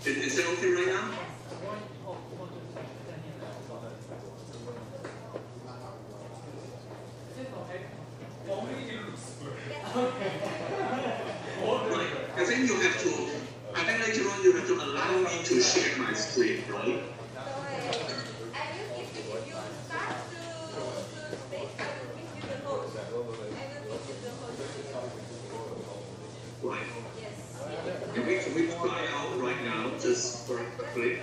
Is it okay right now? Right. I think you have to. I think later on you have to allow me to share my screen, right? Right. Can we try out right now just for quickly?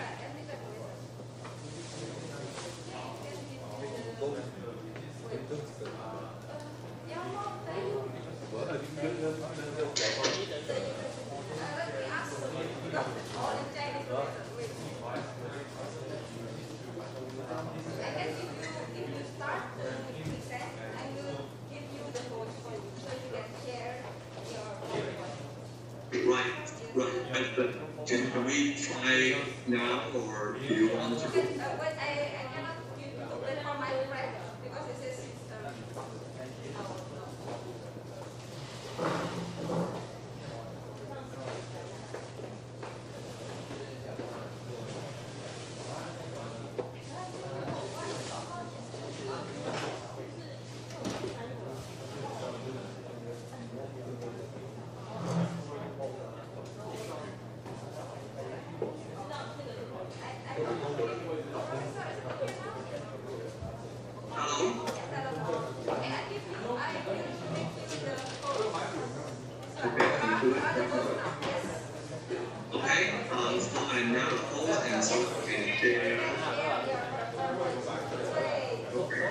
Right. Can we try now, or do you want to? I cannot open for my friend because this is.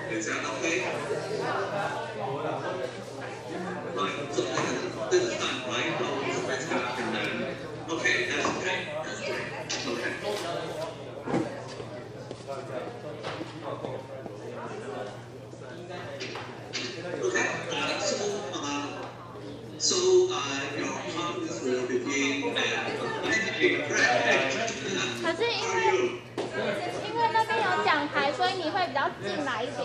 Is that okay? Right, so this is done, right? Okay, that's great. Okay. So your comments will begin at 可是因为那边有讲台，所以你会比较进来一点。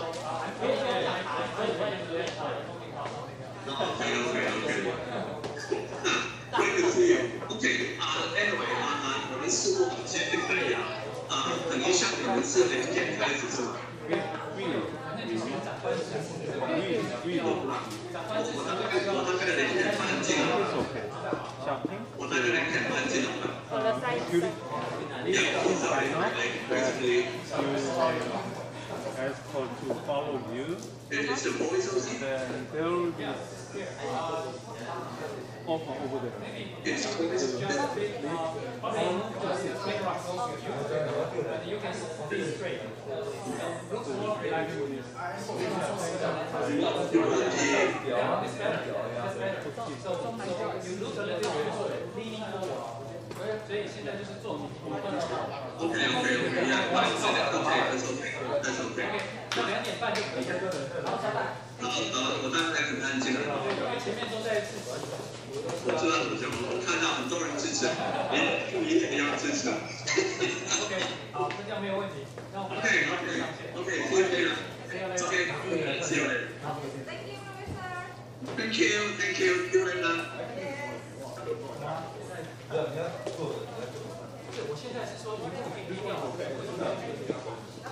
Great to see you. Okay. Anyway, 我们事后先就可以了。等一下我们是2点开始是吗？我大概2点半进来。我大概2点半进来。Ask her to follow you. Is the voice okay? Then there will be offer over there. It's voice You can stay straight. Looks more relaxed. It's better. So you look a little bit leaning forward. 所以现在就是做OK， 那2点半就可以了。我大概很安静了。前面都在支持。我知道，我看到很多人支持，你也要支持。OK， 好，那这样没有问题。那我们 OK， 谢谢了。OK， see you later. Thank you, thank you, see you later. 我现在是说，你不可以低调，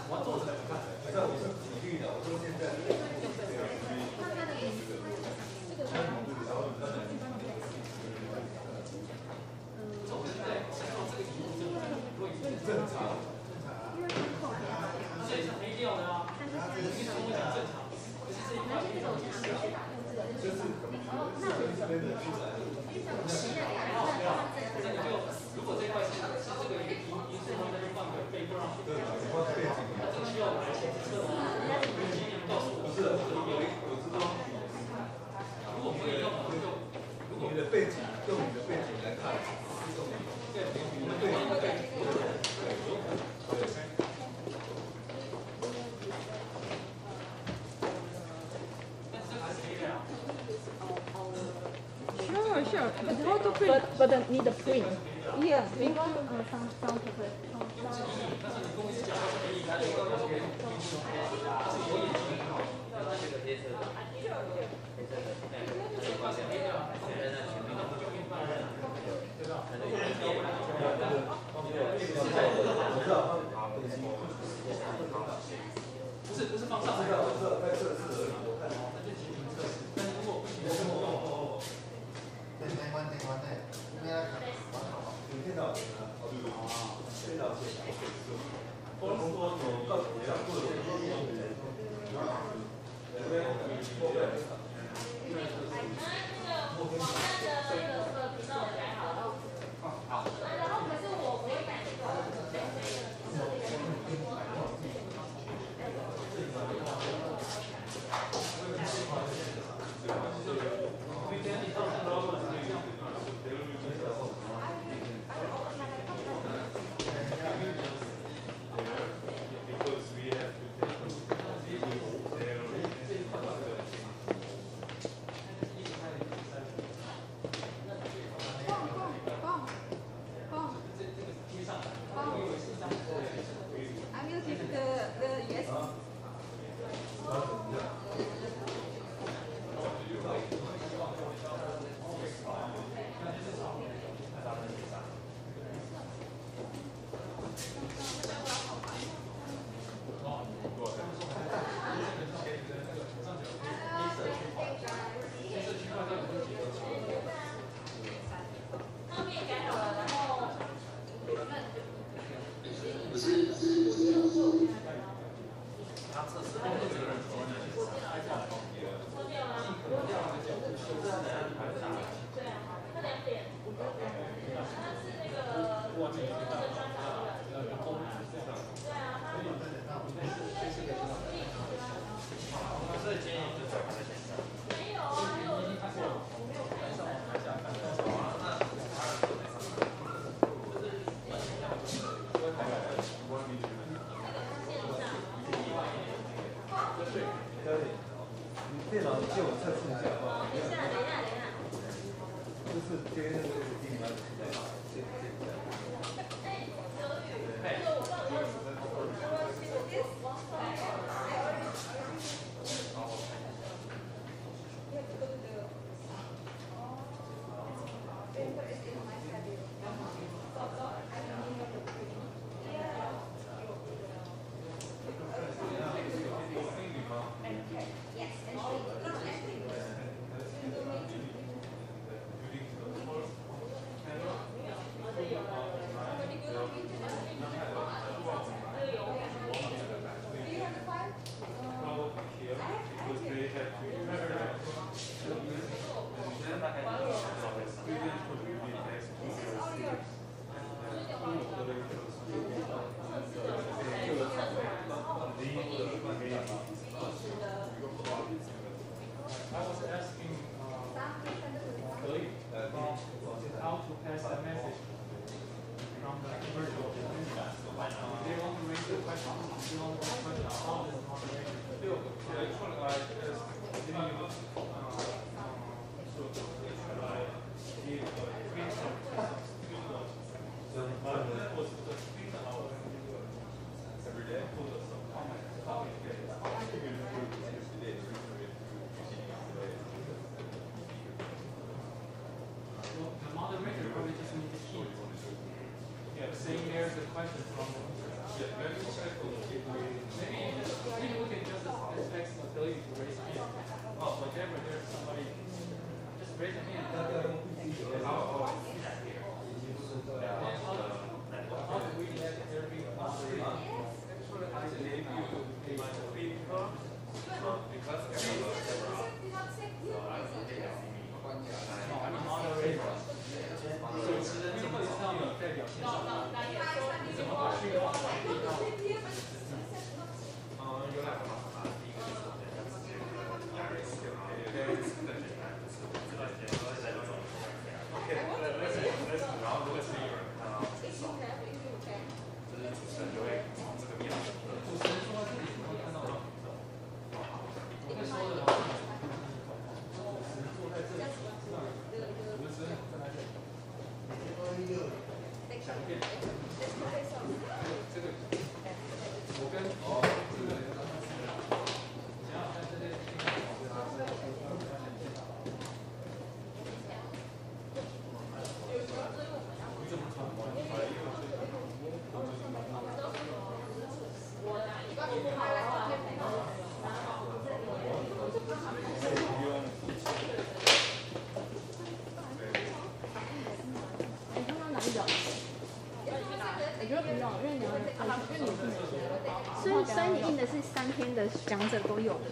我要坐着看。在我是体育的，我说现在。正常，这也是黑掉的啊。你跟我讲正常，可是这一块没有。就是这边的区块。这个就如果这块是这个因素，那就放个背上去。对，放背景。那这个需要来检测吗？今年告诉我是有知道。如果可以用，我就如果你的背景用你的背景来看，对，我们对。Sure. But how to print? But need a print. Yeah. Some print. 电脑借我测试一下好不好？等一下。就是这边的这个地方，比较？我觉得不用，因为你要，因为你是美学的话，所以你印的是3天的讲者都有的。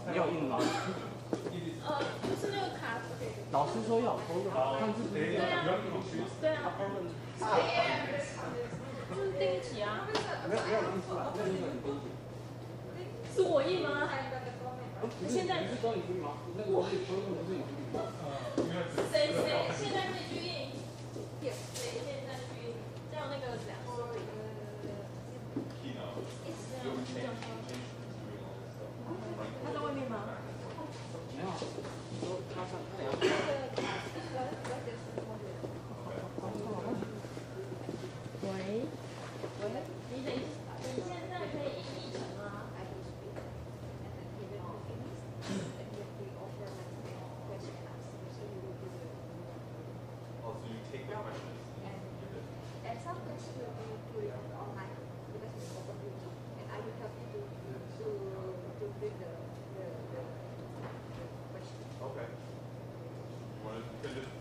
你有印吗？就是那个卡。老师说要，但是对啊，对啊，就是定一起啊。没有印出来，那你很多。是我印吗？现在是帮你印吗？那个我是不是你印吗？谁现在可以去印？谁现在去印？这样那个2个。他在外面吗？没有，说他等下。喂，你现在可以印议程吗？And some questions will be put online because it's open meeting, and I will help you to bring the question. Okay. Want to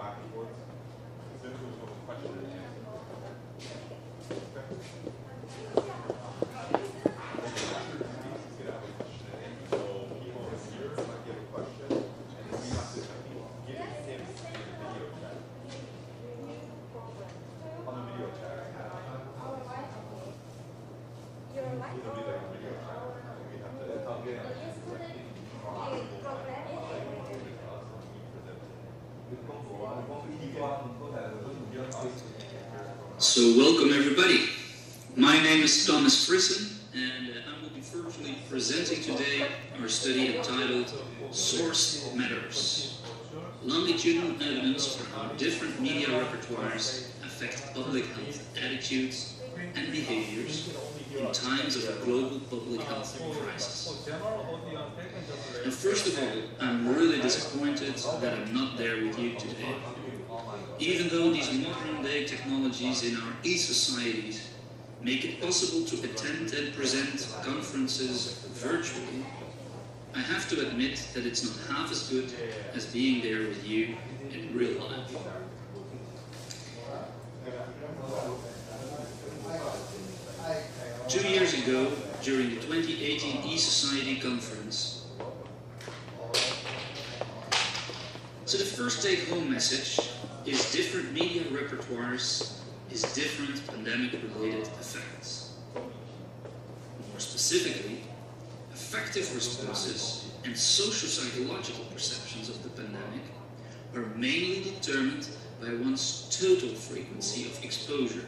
afterwards. Essentially, it's a question and answer. Okay. So welcome everybody. My name is NSYSU, and I will be virtually presenting today our study entitled Source Matters. Longitudinal evidence for how different media repertoires affect public health attitudes and behaviors in times of a global public health crisis. And first of all, I'm really disappointed that I'm not there with you today. Even though these modern-day technologies in our e-societies make it possible to attend and present conferences virtually, I have to admit that it's not half as good as being there with you in real life. Two years ago, during the 2018 e-society conference, so the first take-home message is different media repertoires is different pandemic-related effects. More specifically, affective responses and social-psychological perceptions of the pandemic are mainly determined by one's total frequency of exposure.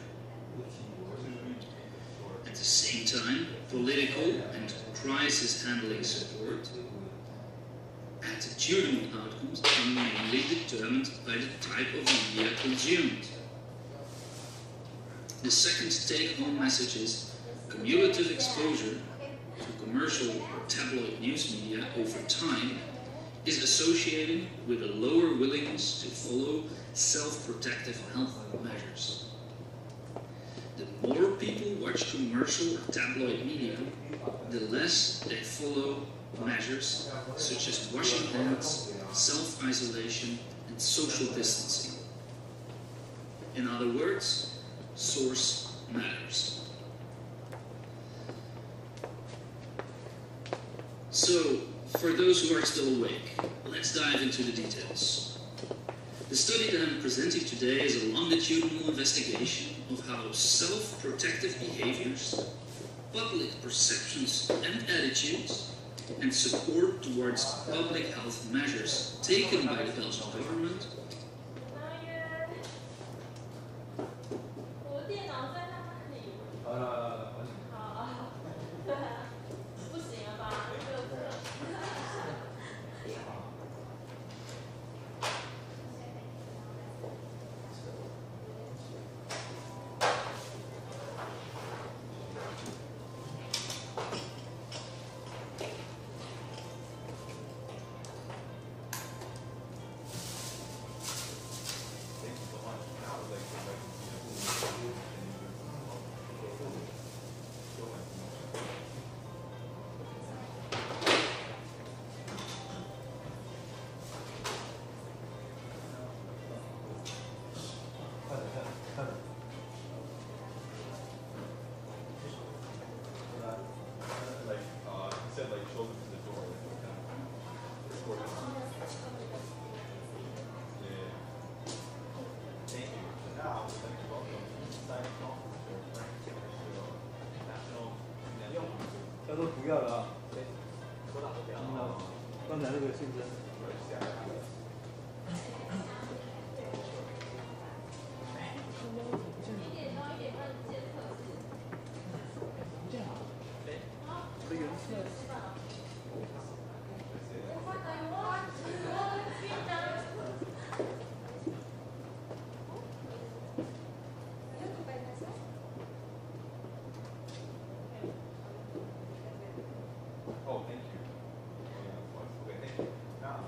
At the same time, political and crisis handling support, attitudinal outcomes are mainly determined by the type of media consumed. The second take-home message is cumulative exposure to commercial or tabloid news media over time is associated with a lower willingness to follow self-protective health measures. The more people watch commercial or tabloid media, the less they follow measures such as washing hands, self-isolation, and social distancing. In other words, source matters. So, for those who are still awake, let's dive into the details. The study that I'm presenting today is a longitudinal investigation of how self-protective behaviors, public perceptions and attitudes, and support towards public health measures taken by the Belgian government他说不要了啊，刚才那个竞争。这颜色。Oh, thank you. Okay, thank you. Now,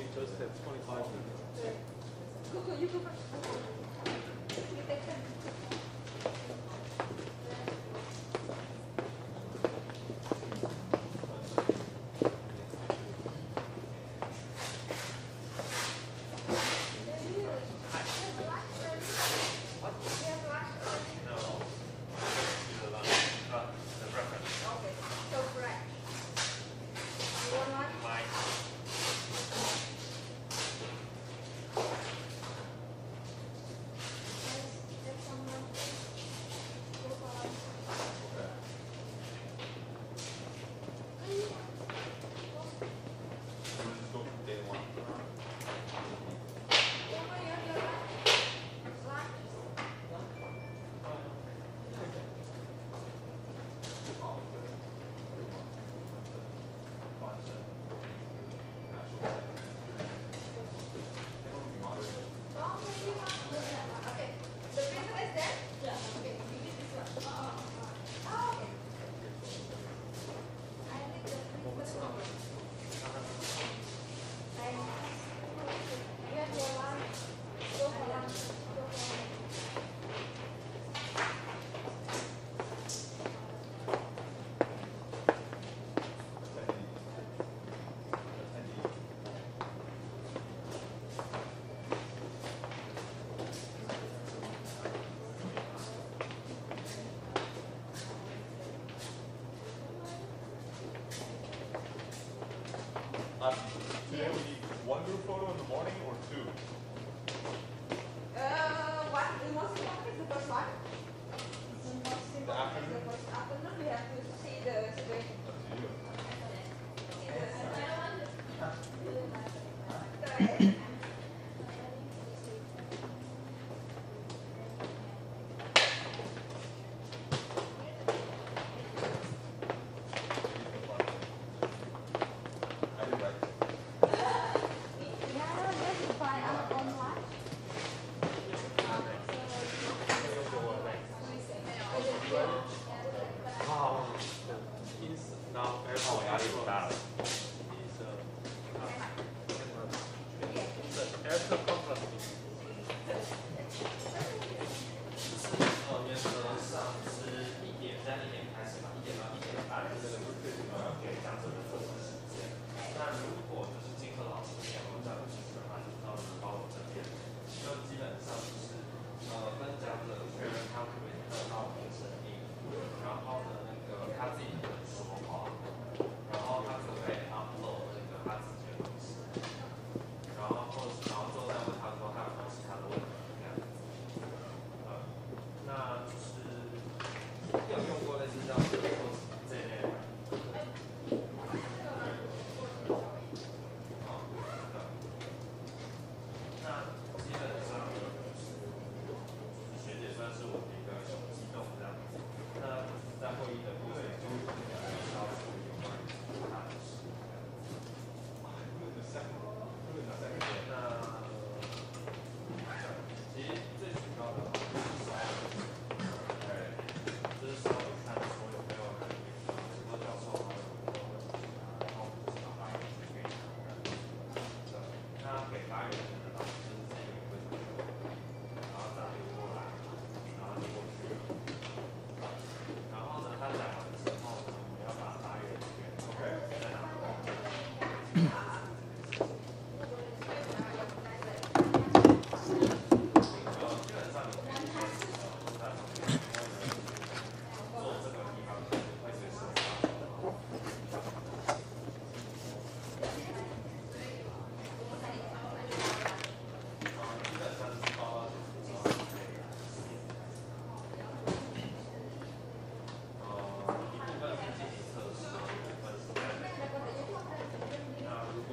we just have 25 minutes. Go, you go first. You take 10. Today we need one group photo in the morning or two? What? The most important is the first one. The most important is the first afternoon. We have to see the situation.如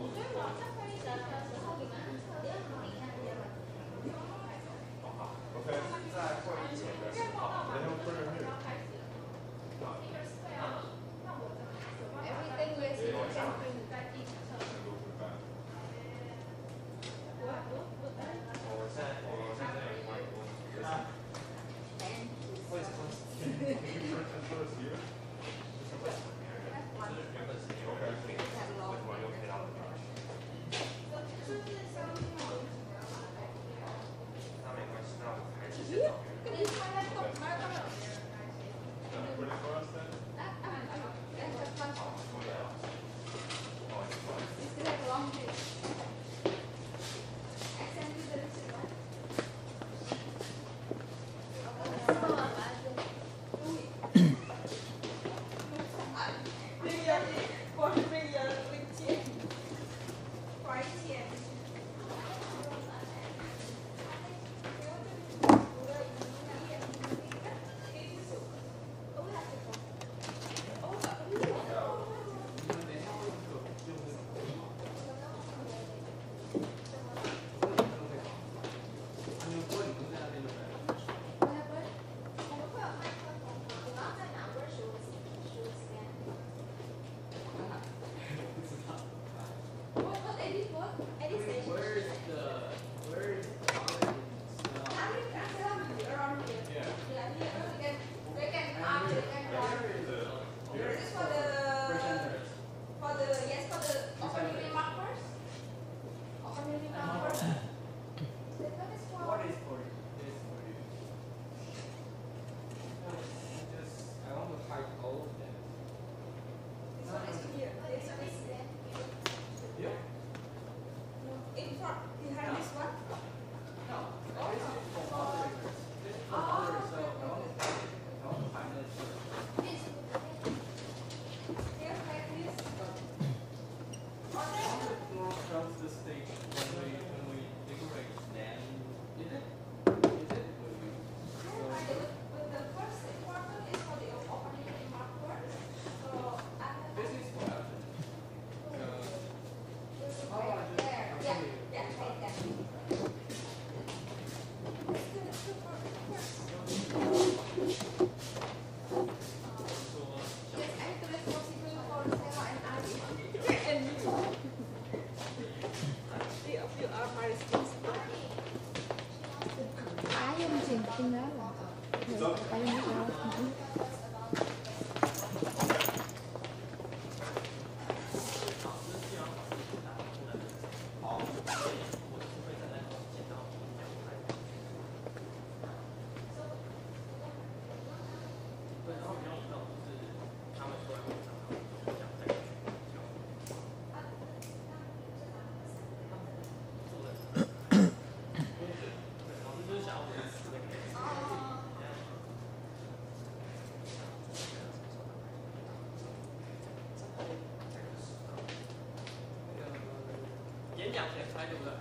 演讲前拍对不对？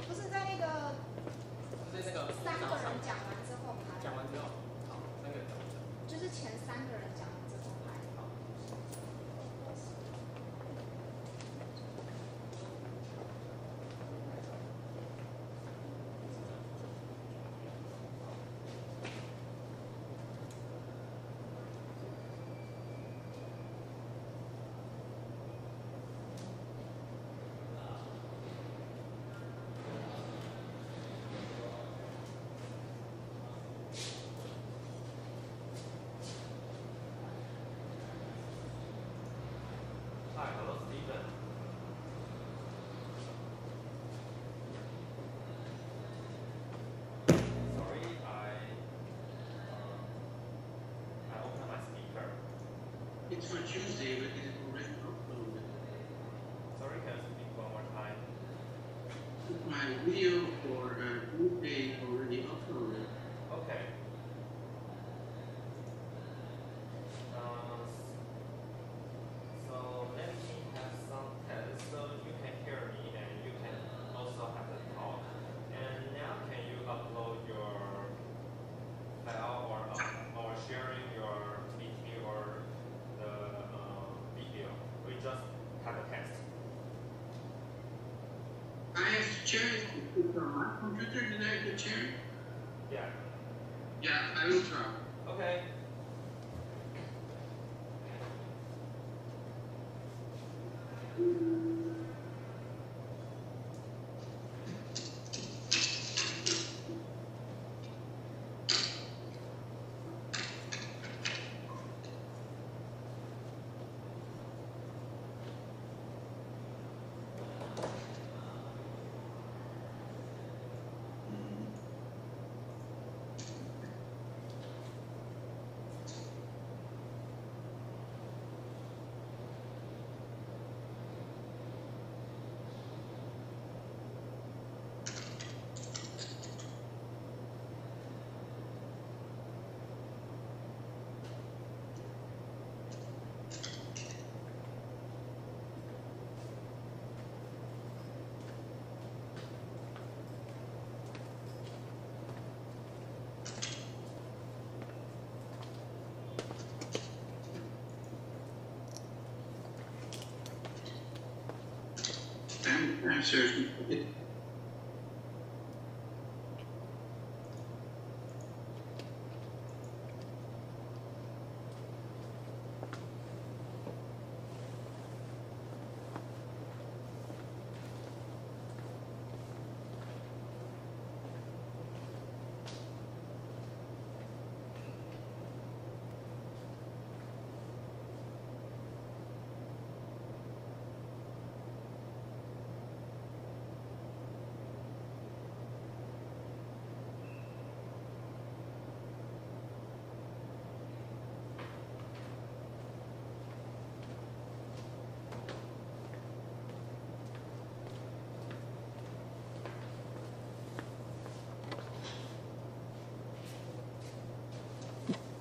不是在那个三个人讲完之后拍，讲完之后，好，三个人讲完之后。就是前三个人讲完之后拍。Hi, hello, Stephen. Sorry, I opened my speaker. It's for Tuesday, but it is already uploaded. Sorry, can you speak one more time? My video for Tuesday already uploaded. Okay. So let me have some test so you can hear me and you can also have a talk. And now can you upload your file or sharing your PT or the video? We just have a test. I have to share it with my computer. Did I have to share it? Yeah. Yeah, I will try. Okay. I'm searching for it.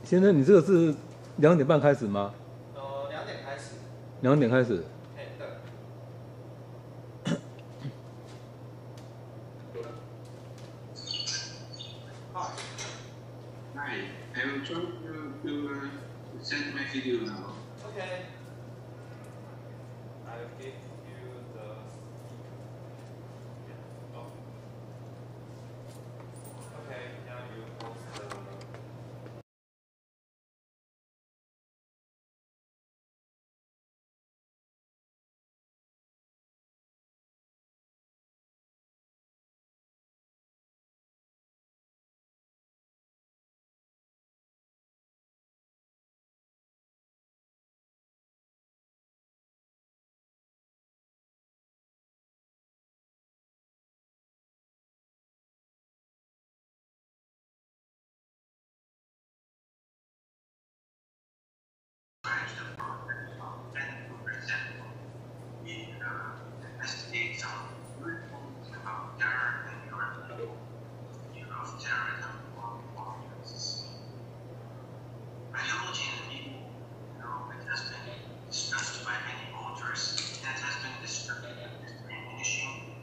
先生，你这个是2点半开始吗2点开始。 ？2点开始。哎，对。Hi. Hi, I will try to send my video now. Okay. I'll give you the. Oh. Okay, now you post the. investigate some reports about terror and current of terrorism on audiences. Ideology in the people, it has been discussed by many authors, and it has been described as diminishing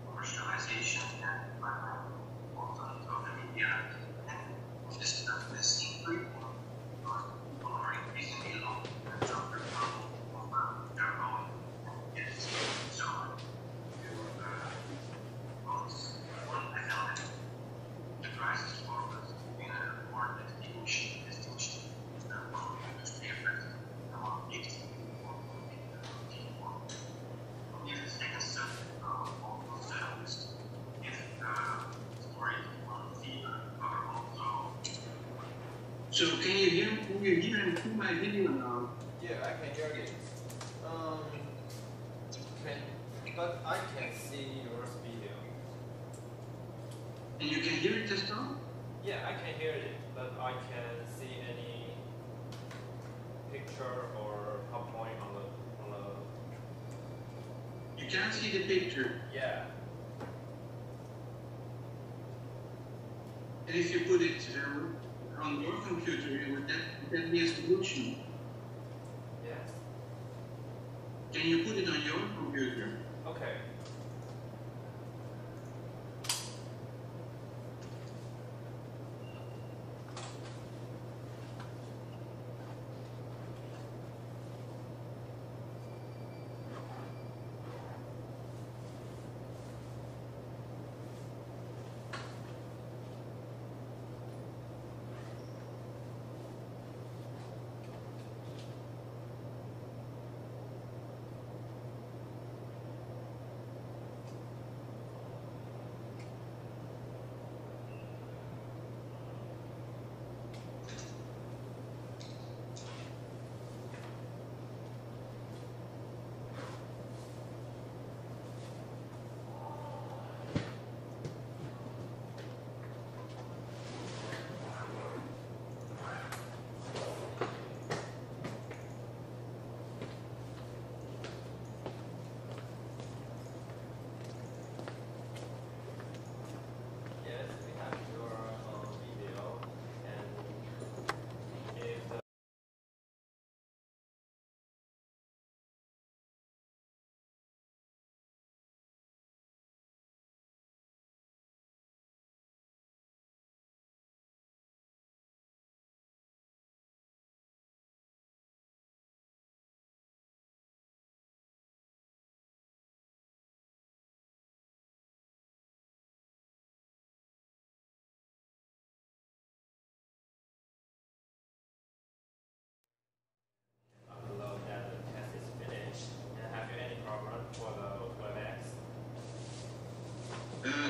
commercialization and importance of the media, and this is increasing because people are increasingly looking at some example of their own yes. So one element the crisis focus in a more distinction among industry effects among its people. The second subject also is if stories on the are also. So can you hear and see my video now? Yeah, I can hear it. But I can see your video. And you can hear it as well? Yeah, I can hear it, but I can see any picture or PowerPoint on the. You can't see the picture. Yeah. And if you put it on your computer, would that be a solution? Yes. Can you put it on your computer? Okay.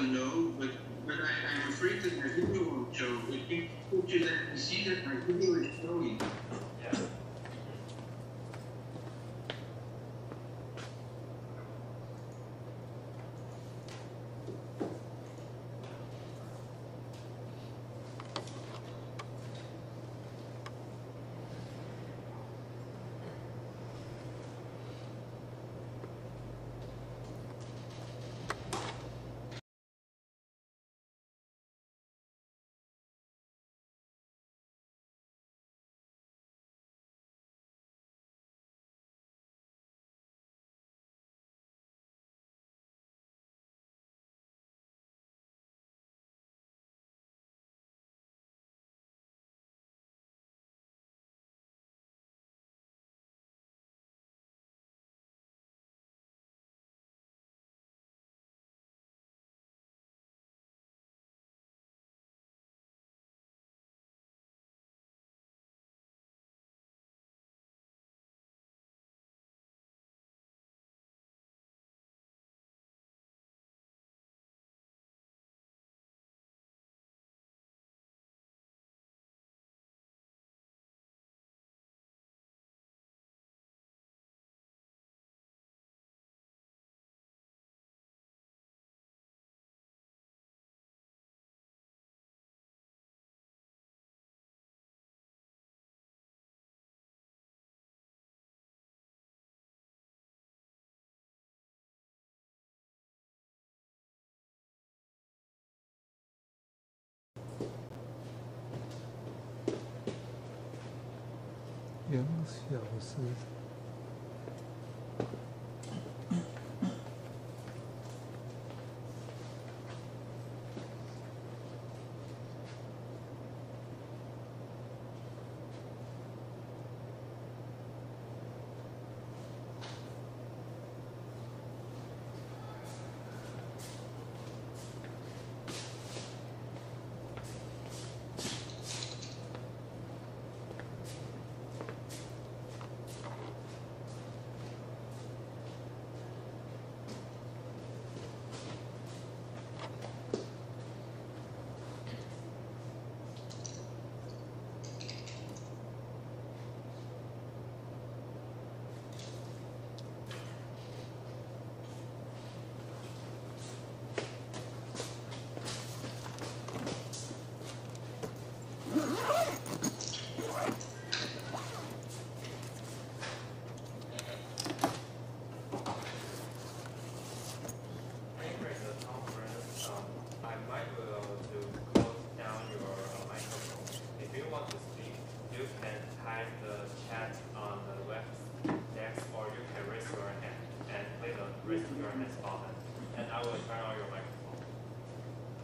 No, but I'm afraid that my video won't show. If you see that my video is showing. Yeah. 2小时。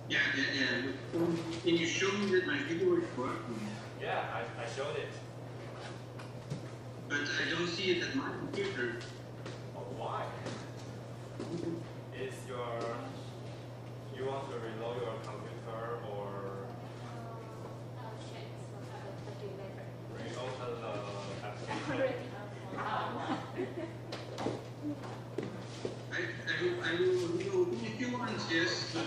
Yeah. Can you show me that my video is working? Yeah, I showed it. But I don't see it at my computer. Oh, why? Is you want to reload your computer or reopen the application? I will reload in a few months, yes. But,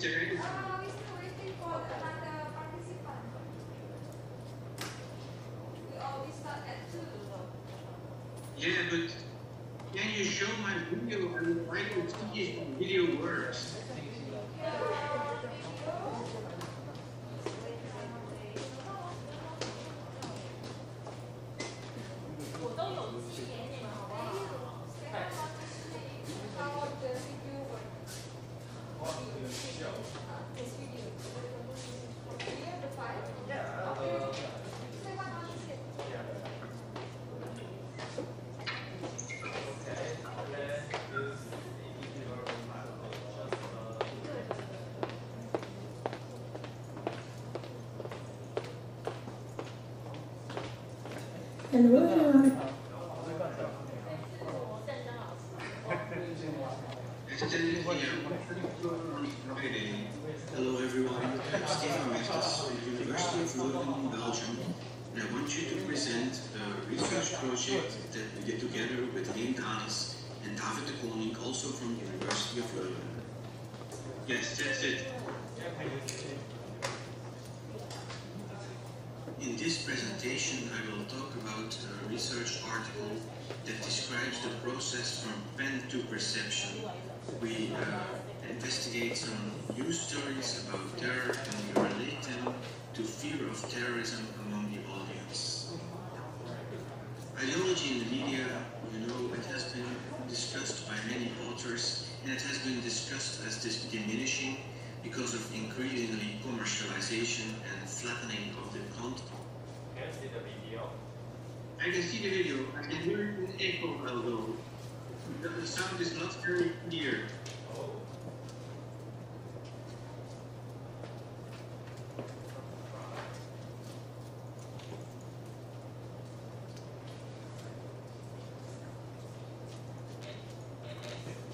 there any? We still waiting for another participant. We always start at 2. Yeah, but can you show my video? I would like to see if the video works. Hello everyone, I'm Stefan Mestas from the University of Leuven in Belgium, and I want you to present a research project that we did together with Leen Danis and David de Koning, also from the University of Leuven. Yes, that's it. In this presentation, I will talk about a research article that describes the process from pen to perception. We investigate some news stories about terror and we relate them to fear of terrorism among the audience. Ideology in the media, you know, it has been discussed by many authors and it has been discussed as diminishing because of increasingly commercialization and flattening of the content. Can you see the video? I can see the video. I can hear it in echo, although the sound is not very clear.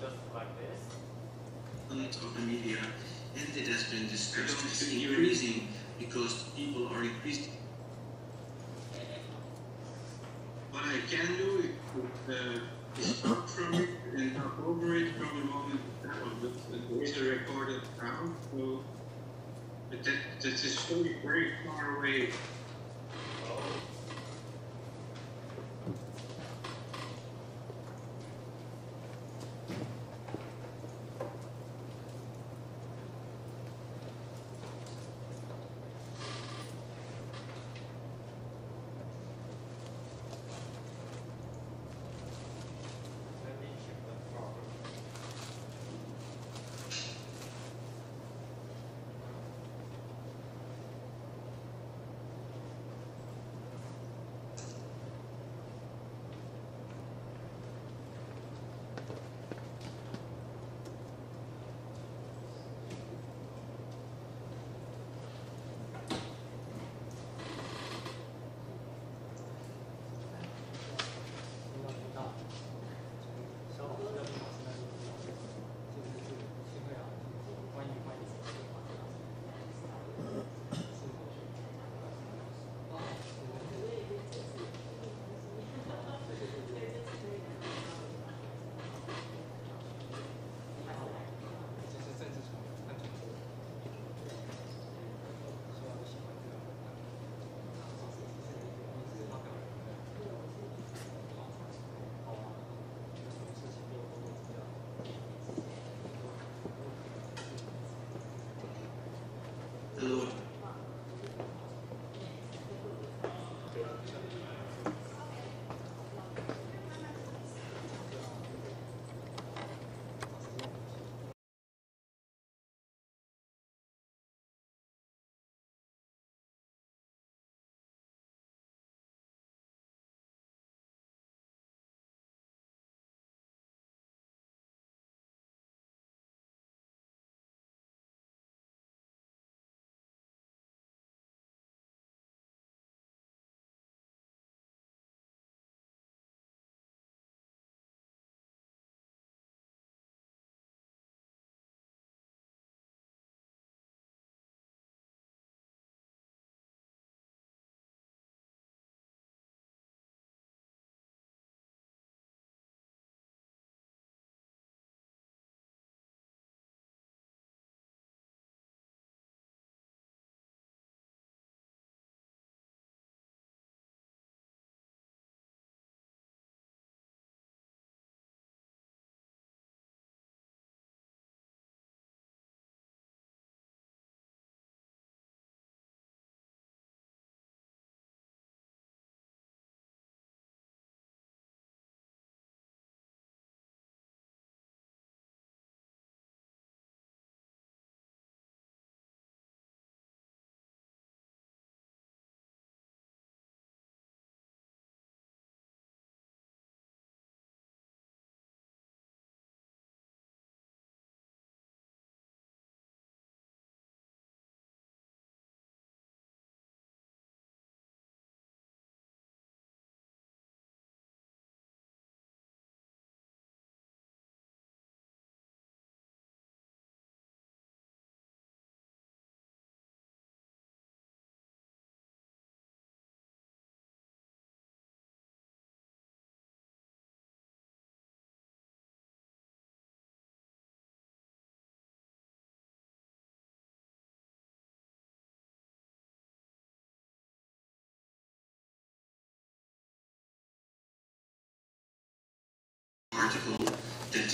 Just like this. Of the media, and it has been discussed as increasing because people are increasing. What I can do is start from it and talk over it from the moment that there is a recorded sound. So, but that is so very far away.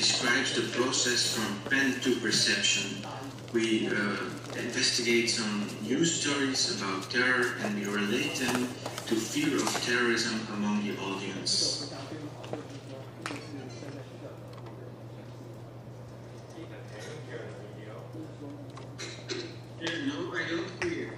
describes the process from pen to perception. We investigate some news stories about terror and we relate them to fear of terrorism among the audience. No, I don't hear.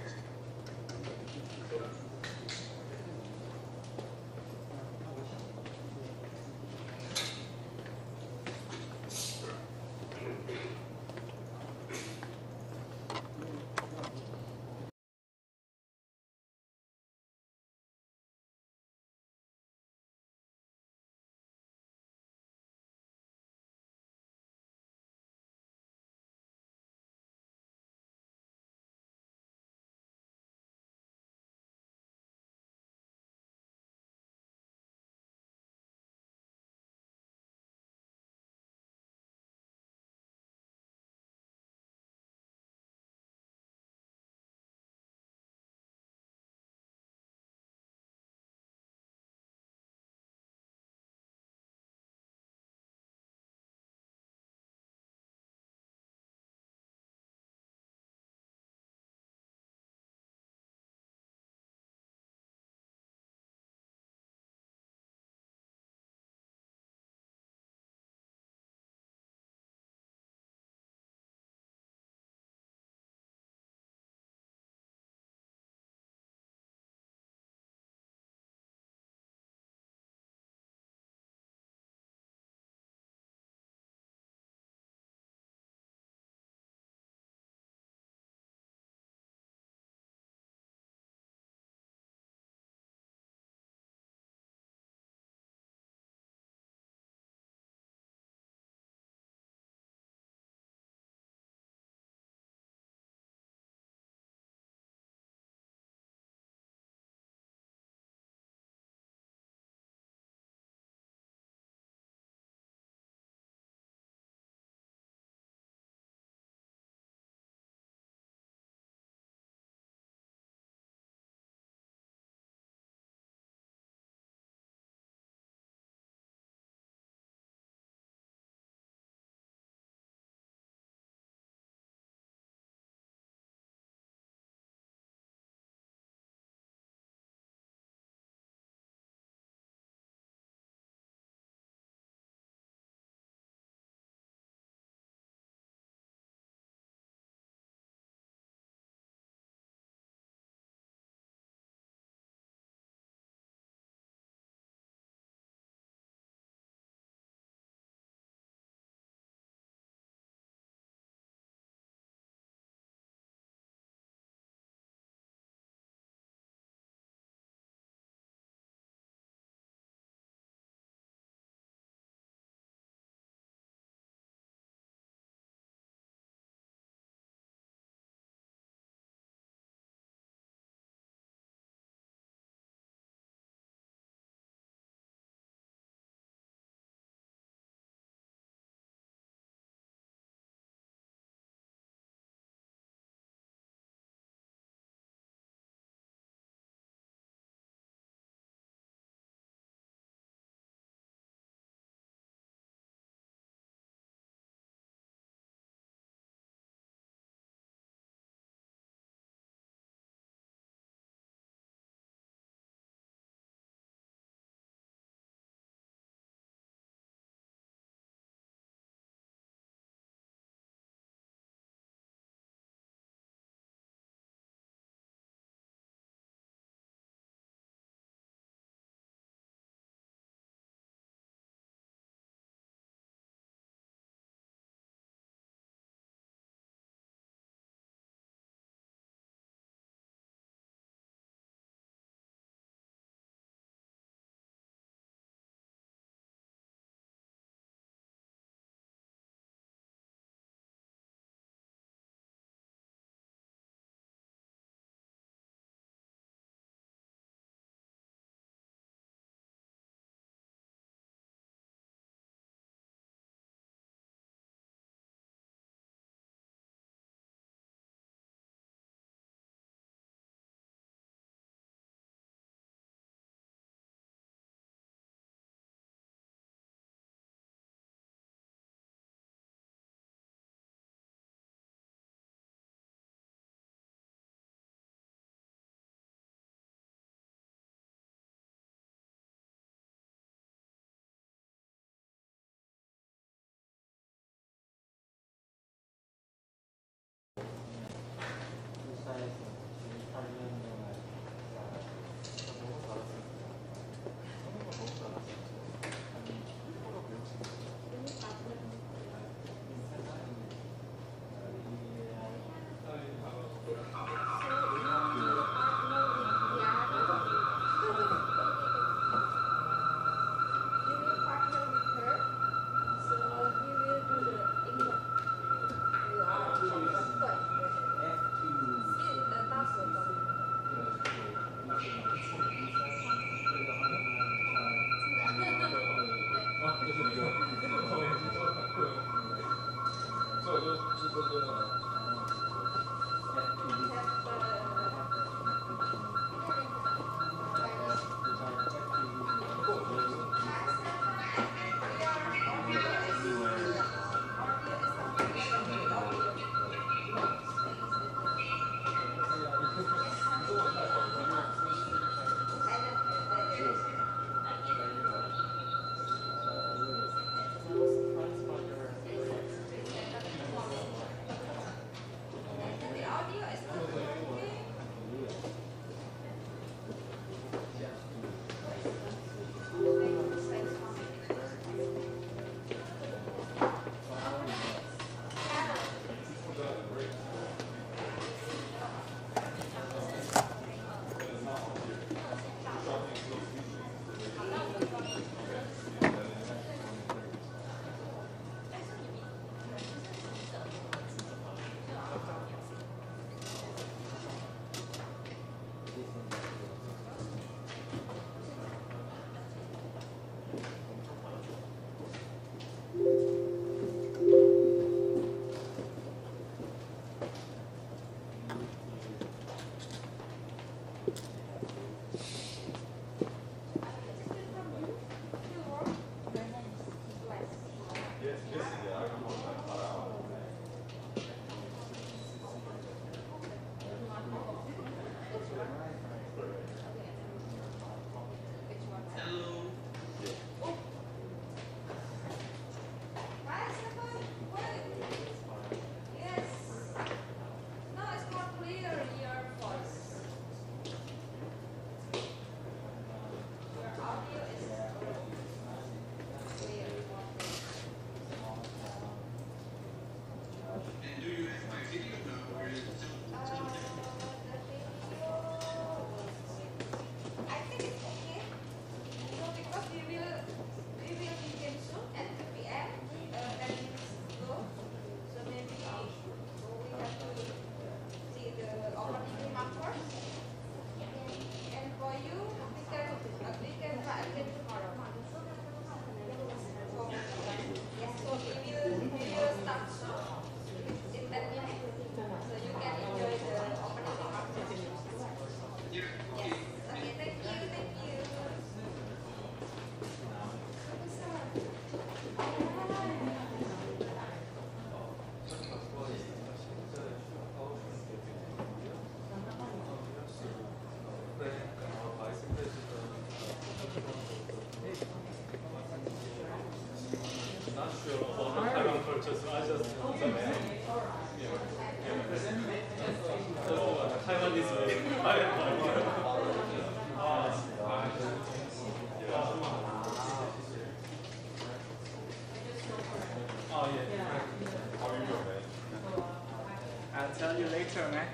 I'll tell you later, man.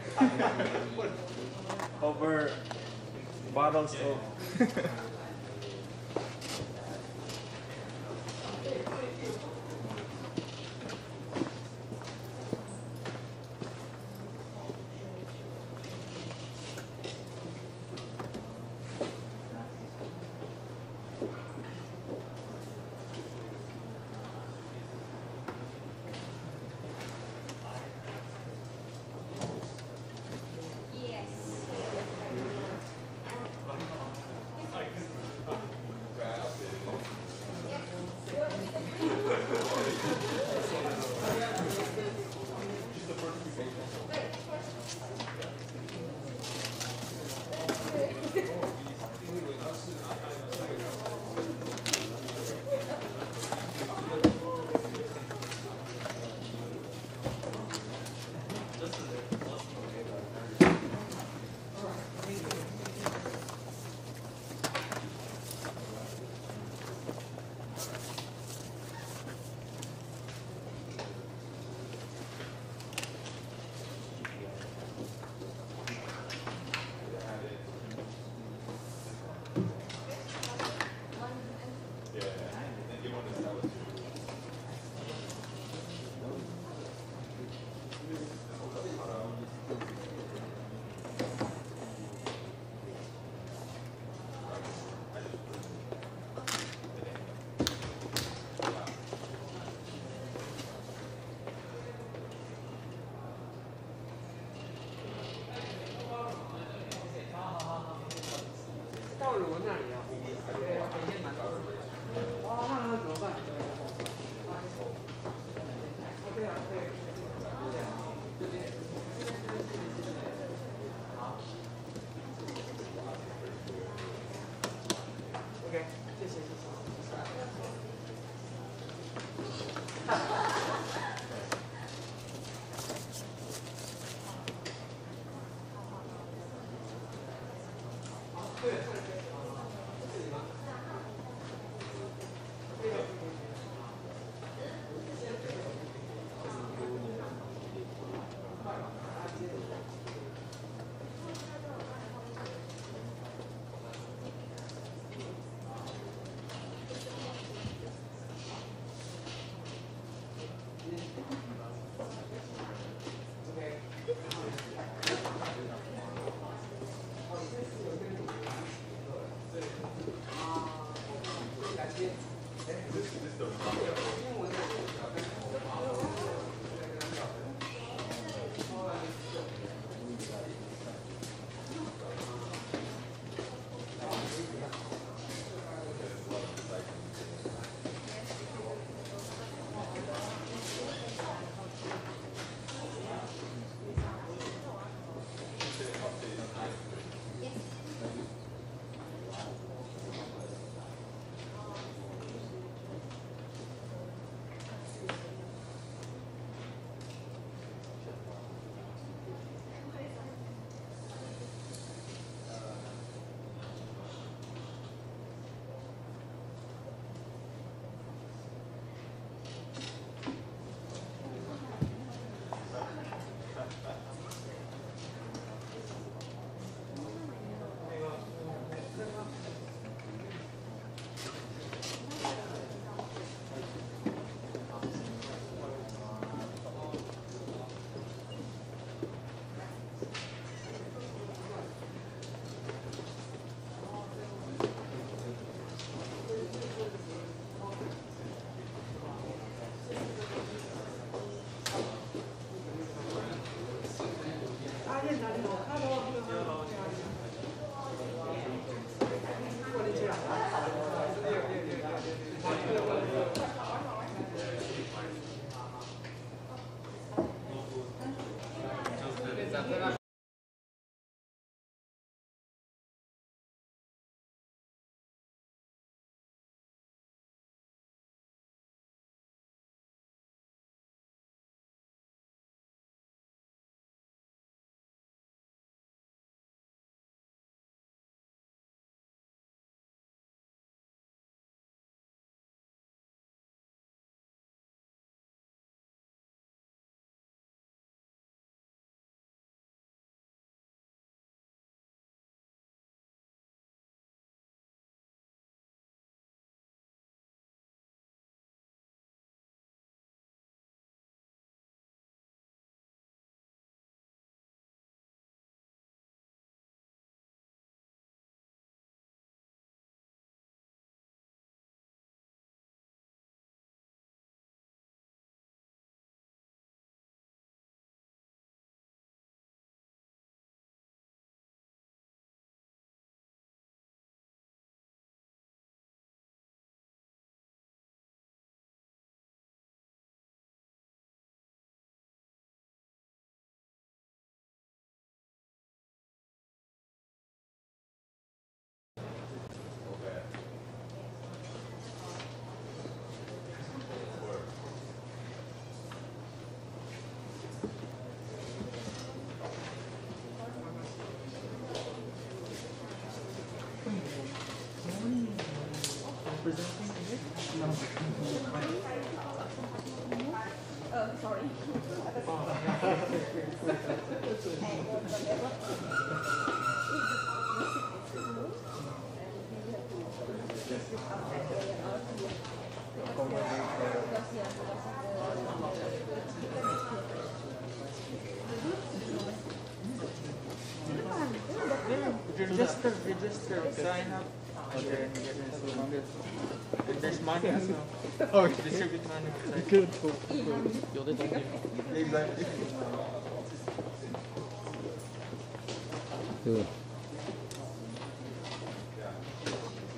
Over bottles of. presenting again? No. Sorry. Register, sign up, and then get into and there's money as well. Oh, distribute money. Good. 有的东西。 Exactly. Good.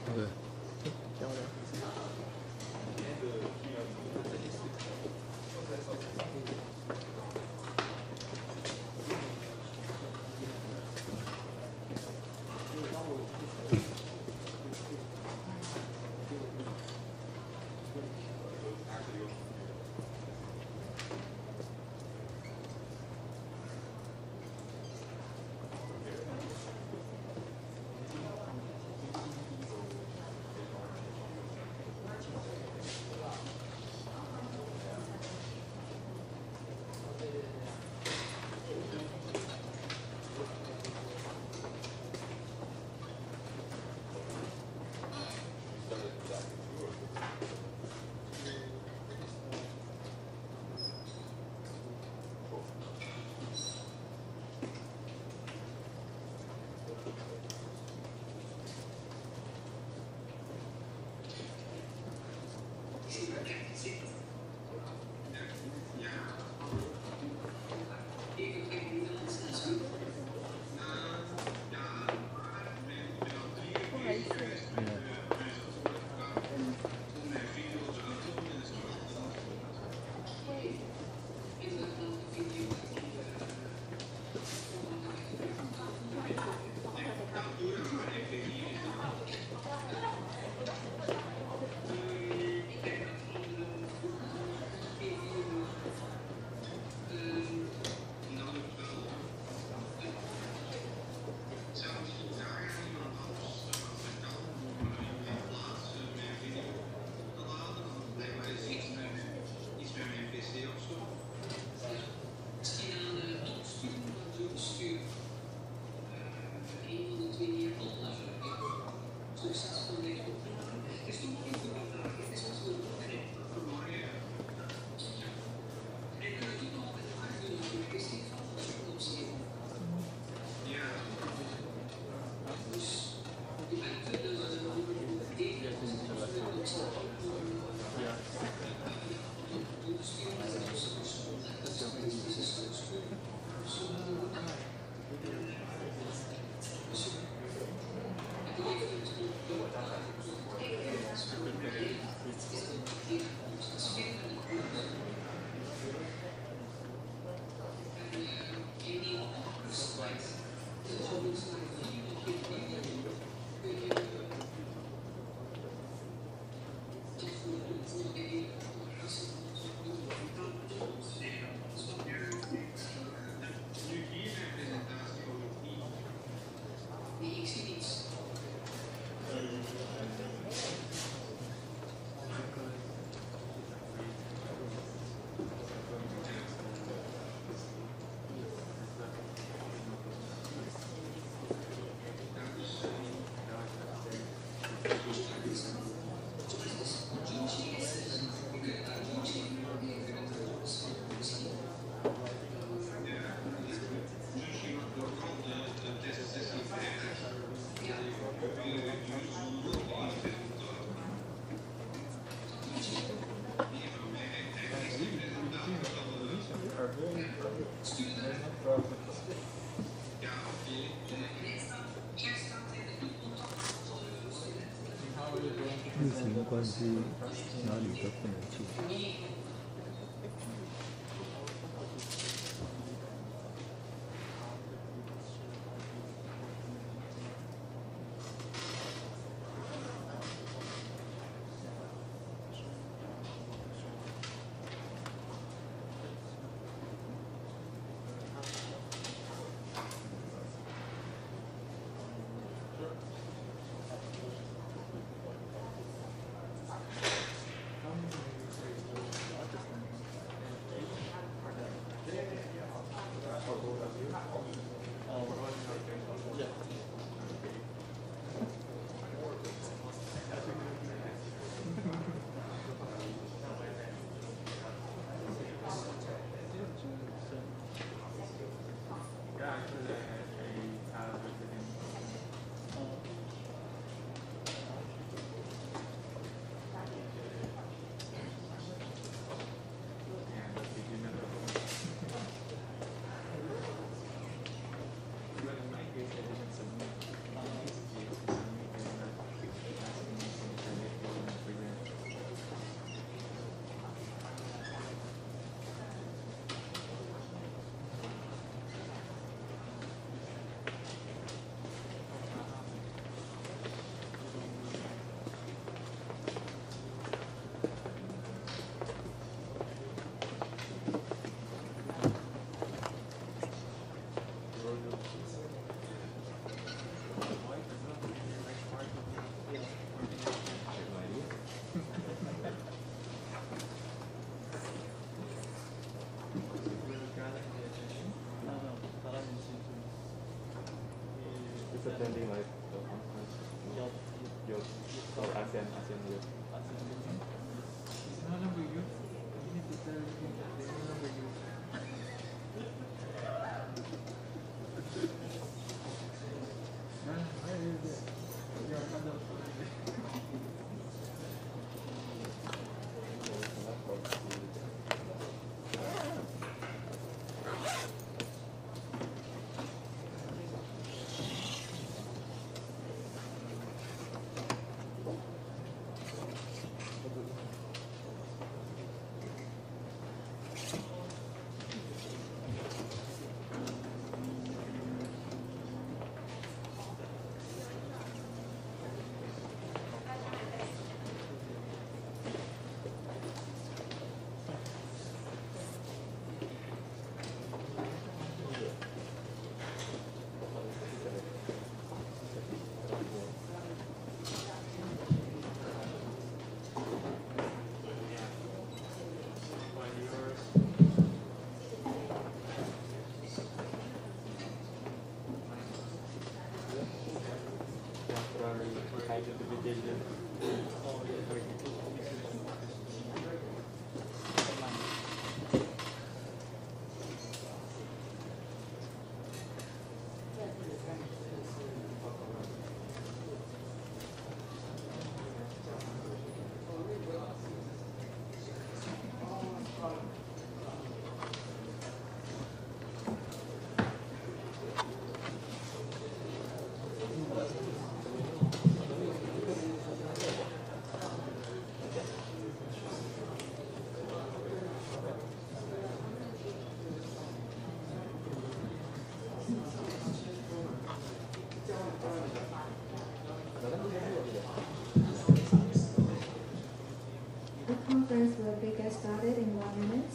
Okay. News 关系哪里都不能去。It's attending like the conference. Your ASEAN year. No longer you. You need to tell everything that they no longer you. The conference will be get started in 1 minute.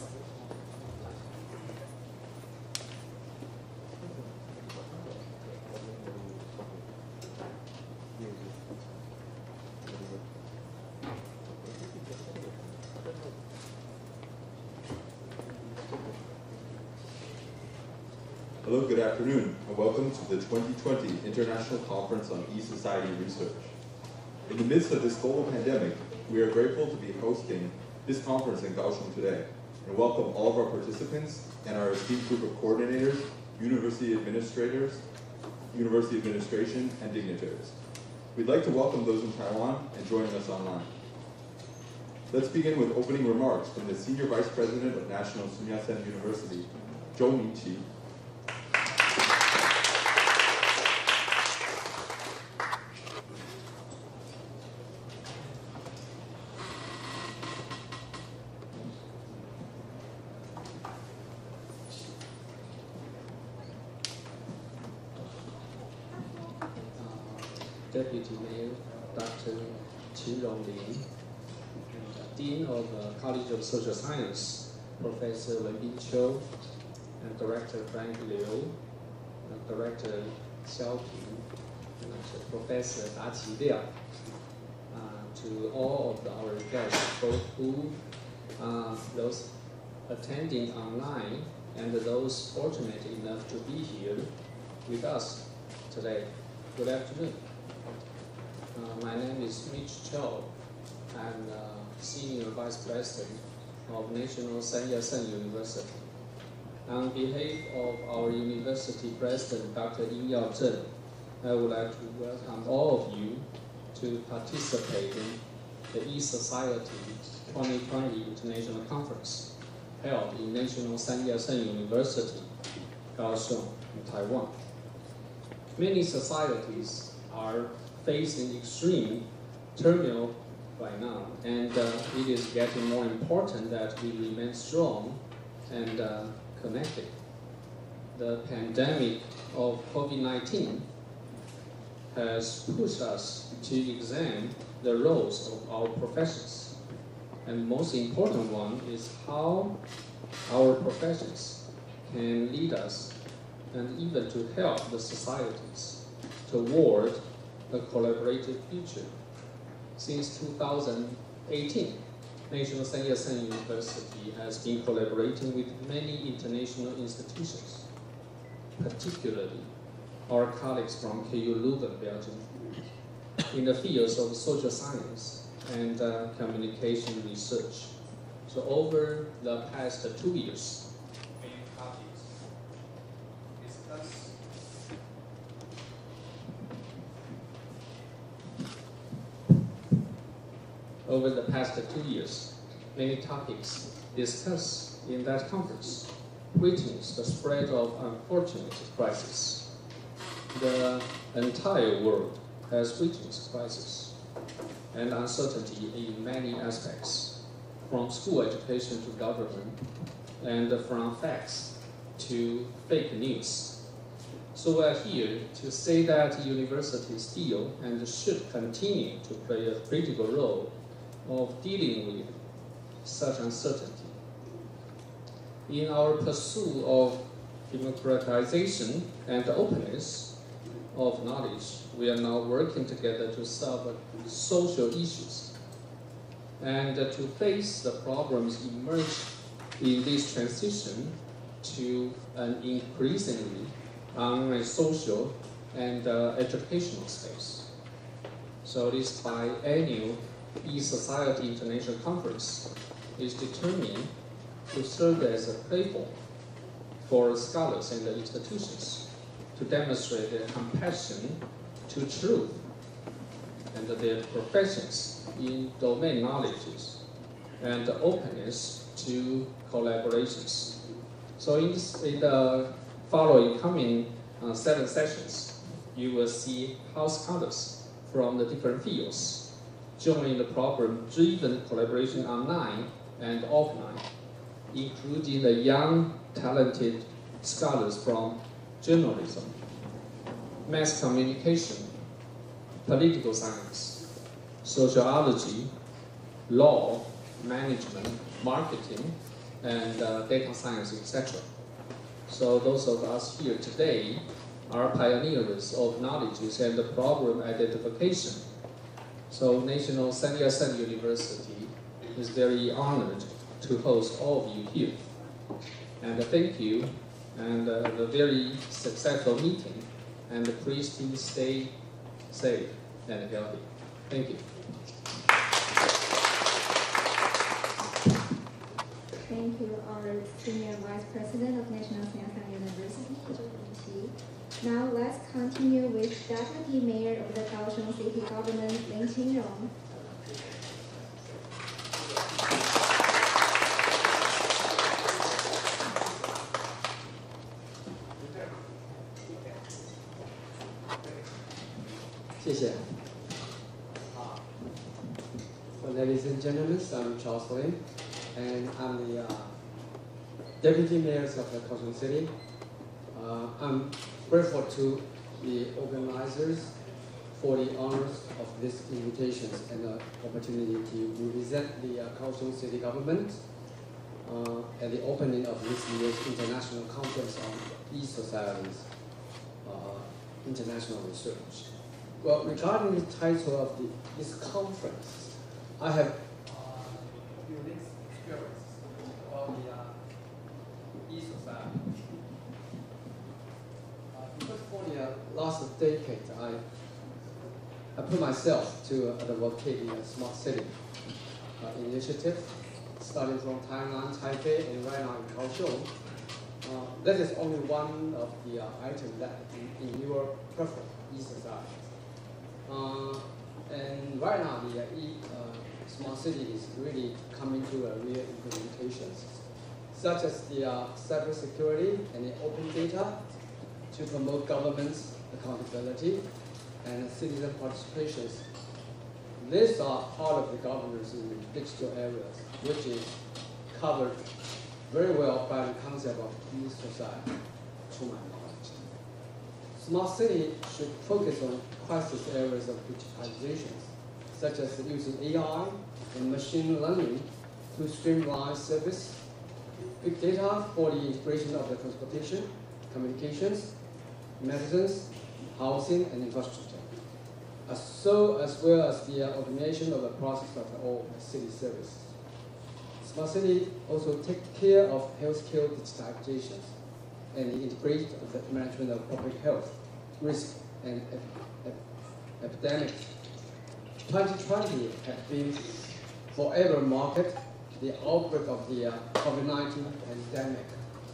Hello, good afternoon, and welcome to the 2020 International Conference on E-Society Research. In the midst of this global pandemic, we are grateful to be hosting this conference in Kaohsiung today, and welcome all of our participants and our esteemed group of coordinators, university administrators, university administration, and dignitaries. We'd like to welcome those in Taiwan and joining us online. Let's begin with opening remarks from the Senior Vice President of National Sun Yat-sen University, Zhou Mingqi. Deputy Mayor Dr. Qin Ronglin, Dean of College of Social Science, Professor Wenbin Qiu, and Director Frank Liu, Director Xiao Ping, and Professor Da Qi Liang, to all of our guests, both who those attending online and those fortunate enough to be here with us today. Good afternoon. My name is Mitch Cho. I'm Senior Vice President of National Sun Yat-sen University. On behalf of our University President, Dr. Yin Yao-zhen, I would like to welcome all of you to participate in the E-Society 2020 International Conference held in National Sun Yat-sen University, Kaohsiung, in Taiwan. Many societies are facing extreme turmoil right now, and it is getting more important that we remain strong and connected. The pandemic of COVID-19 has pushed us to examine the roles of our professions, and most important one is how our professions can lead us and even to help the societies toward a collaborative future. Since 2018, National NSYSU University has been collaborating with many international institutions, particularly our colleagues from KU Leuven, Belgium, in the fields of social science and communication research. So over the past 2 years, many topics discussed over the past 2 years, many topics discussed in that conference witnessed the spread of unfortunate crisis. The entire world has witnessed crisis and uncertainty in many aspects, from school education to government, and from facts to fake news. So we're here to say that universities still and should continue to play a critical role of dealing with such uncertainty. In our pursuit of democratization and openness of knowledge, we are now working together to solve social issues and to face the problems emerged in this transition to an increasingly social and educational space. So this biannual E-Society International Conference is determined to serve as a platform for scholars and institutions to demonstrate their compassion to truth and their professions in domain knowledges and openness to collaborations. So in the following coming 7 sessions, you will see how scholars from the different fields join the program-driven collaboration online and offline, including the young, talented scholars from journalism, mass communication, political science, sociology, law, management, marketing, and data science, etc. So those of us here today are pioneers of knowledge and the problem identification. So National NSYSU University is very honored to host all of you here. And thank you, and a very successful meeting, and please stay safe and healthy. Thank you. Thank you, our Senior Vice President of National NSYSU University, Zhou Yingqi. Now let's continue with Deputy Mayor of the Kaohsiung City Government, Lin Qinrong. Well, ladies and gentlemen, I'm Charles Lin, and I'm the Deputy Mayor of the Kaohsiung City. I'm grateful to the organizers for the honors of these invitations and the opportunity to represent the Kaohsiung City government at the opening of this year's International Conference on E-Societies International Research. Well, regarding the title of this conference, I have unique experience of the E-Society. Because for the last decade, I put myself to advocate the Smart City initiative, starting from Taiwan, Taipei, and right now in Kaohsiung. That is only one of the items that in your preference, E-Society. And right now, the Smart City is really coming to a real implementation, such as the cybersecurity and the open data to promote government's accountability and citizen participation. These are part of the governance in the digital areas, which is covered very well by the concept of E-Society, to my knowledge. Smart City should focus on crisis areas of digitization, such as using AI and machine learning to streamline service, big data for the integration of the transportation, communications, medicines, housing, and infrastructure, as well as the automation of the process of all city services. Smart city also take care of healthcare digitization and integrate the management of public health, risk, and epidemics. 2020 has been forever marked the outbreak of the COVID-19 pandemic,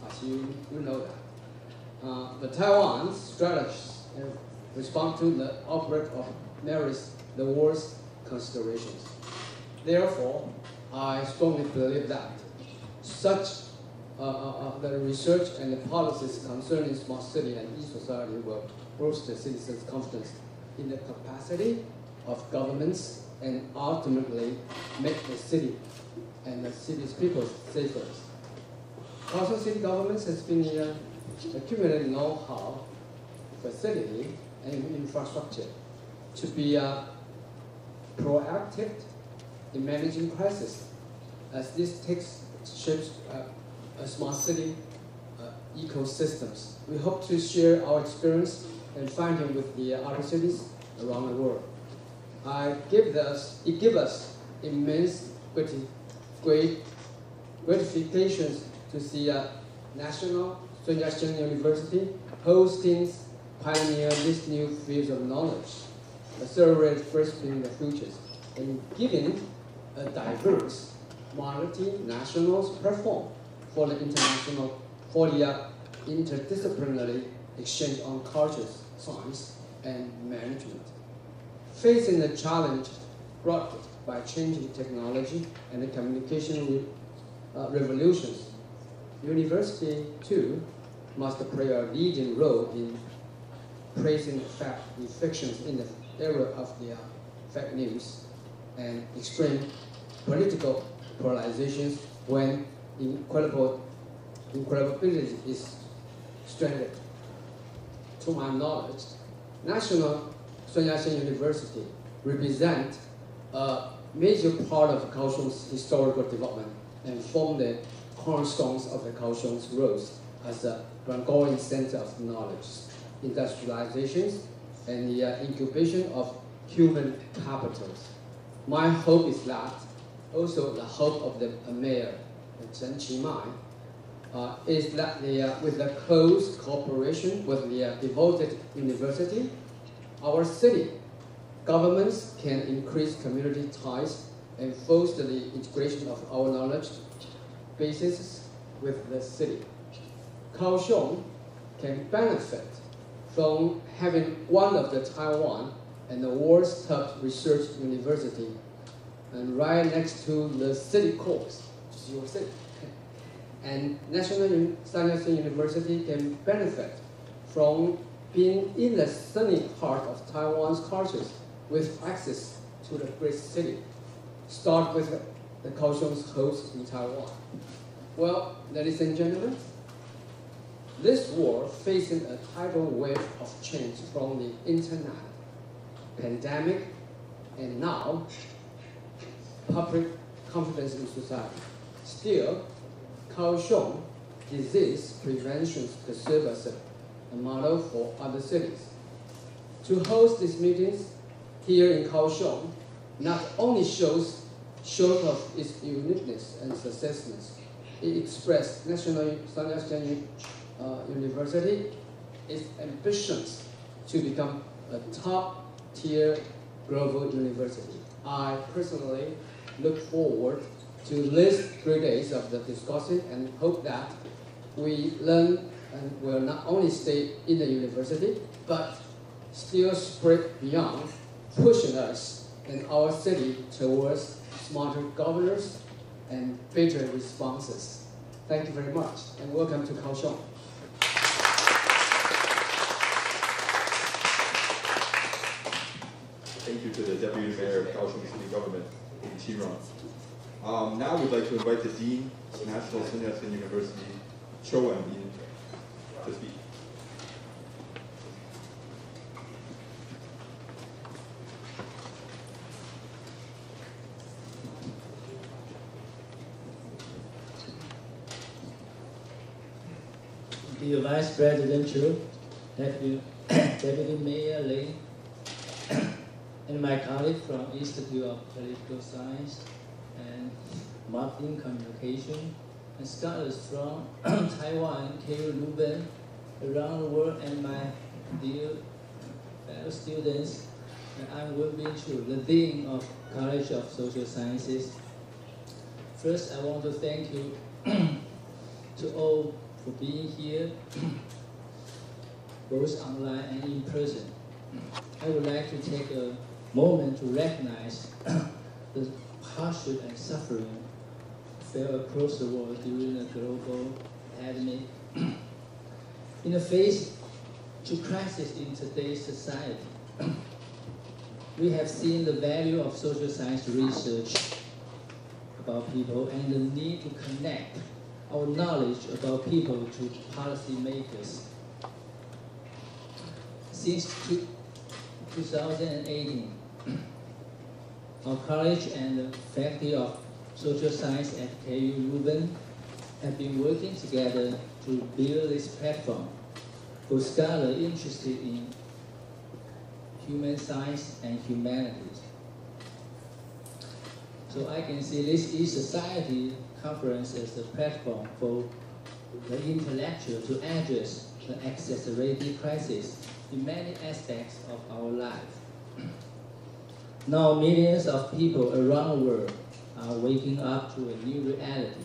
as you know that. The Taiwan strategies in response to the outbreak of merits the world's considerations. Therefore, I strongly believe that such the research and the policies concerning smart city and e-society will boost the citizens' confidence in the capacity of governments and ultimately make the city and the city's people safer. Also, city governments has been accumulating know-how, facility, and infrastructure to be proactive in managing crisis, as this takes shapes a smart city ecosystems. We hope to share our experience and finding with the other cities around the world. It gives us immense gratifications to see National Sun Yat-sen University hosting pioneer this new field of knowledge, accelerate first in the futures, and giving a diverse multinational platform for the interdisciplinary exchange on cultures, science, and management. Facing the challenge brought by changing technology and the communication revolutions, university too must play a leading role in praising the fictions in the era of the fake news and extreme political polarizations when inqualification is stranded. To my knowledge, National Sun Yat-sen University represents a major part of Kaohsiung's historical development and form the cornerstones of the Kaohsiung's growth as a growing center of knowledge, industrializations, and the incubation of human capitals. My hope is that, also the hope of the mayor, Chen Qimai, is that with the close cooperation with the devoted university, our city governments can increase community ties and foster the integration of our knowledge bases with the city. Kaohsiung can benefit from having one of the Taiwan and the world's top research university, and right next to the city core, which is your city. And National Sun Yat-sen University can benefit from being in the sunny heart of Taiwan's cultures with access to the great city. Start with the Kaohsiung's host in Taiwan. Well, ladies and gentlemen, this world facing a tidal wave of change from the internet, pandemic, and now public confidence in society. Still, Kaohsiung disease prevention could serve as a model for other cities. To host these meetings here in Kaohsiung not only shows short of its uniqueness and successness, it expressed National Sun Yat-sen University its ambitions to become a top-tier global university. I personally look forward to these 3 days of the discussion and hope that we learn and will not only stay in the university, but still spread beyond, pushing us and our city towards smarter governors and better responses. Thank you very much, and welcome to Kaohsiung. Thank you to the Deputy Mayor of Kaohsiung City Government, Qirong. Now we'd like to invite the Dean of National Sun Yat-sen University, Cho Wan-bin, to speak. Dear Vice President Chu, Deputy Mayor Lin, and my colleague from Institute of Political Science and Marketing Communication, and scholars from Taiwan, KU Leuven, around the world, and my dear fellow students. I'm Wenbin Chu, the Dean of College of Social Sciences. First, I want to thank you to all for being here, both online and in person. I would like to take a moment to recognize the hardship and suffering felt across the world during the global pandemic. In the face of crisis in today's society, we have seen the value of social science research about people and the need to connect our knowledge about people to policy makers. Since 2018, our college and the Faculty of Social Science at KU Leuven have been working together to build this platform for scholars interested in human science and humanities. So I can see this e-society conference as a platform for the intellectual to address the accessibility crisis in many aspects of our life. Now millions of people around the world are waking up to a new reality.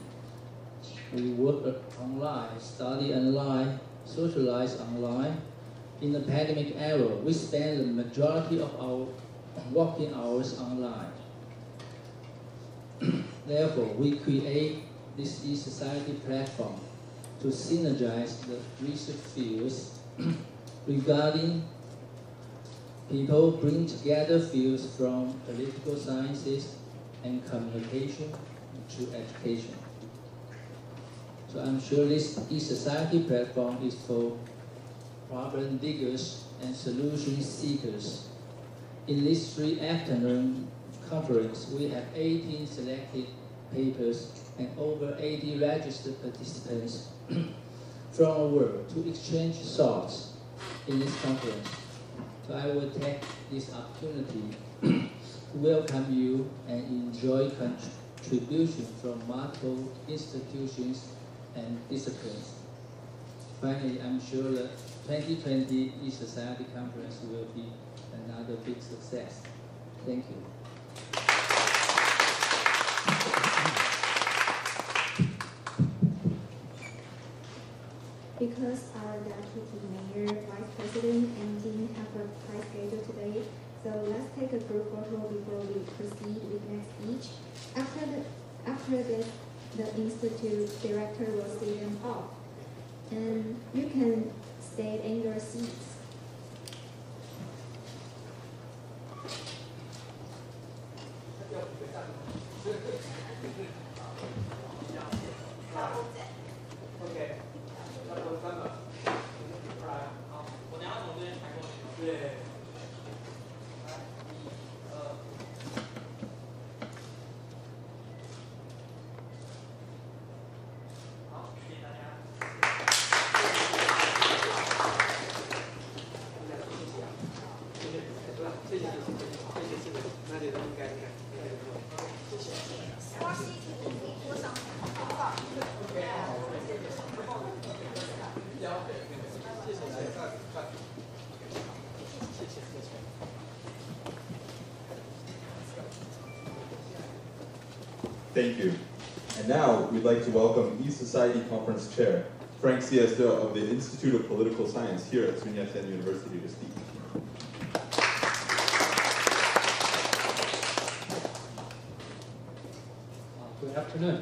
We work online, study online, socialize online. In the pandemic era, we spend the majority of our working hours online. Therefore, we create this e-society platform to synergize the research fields regarding people, bring together fields from political sciences and communication to education. So I'm sure this e-society platform is for problem diggers and solution seekers. In this 3-afternoon conference, we have 18 selected papers and over 80 registered participants from the world to exchange thoughts in this conference. So I will take this opportunity to welcome you and enjoy contributions from multiple institutions and disciplines. Finally, I'm sure the 2020 e-society conference will be another big success. Thank you. Because our deputy mayor, vice president, and dean have a tight schedule today, so let's take a group photo before we proceed with next speech. After this, the institute director will see them off, and you can stay in your seats. Thank you. And now we'd like to welcome e-society conference chair, Frank C.S. De of the Institute of Political Science here at Sun Yat-sen University to speak. Good afternoon,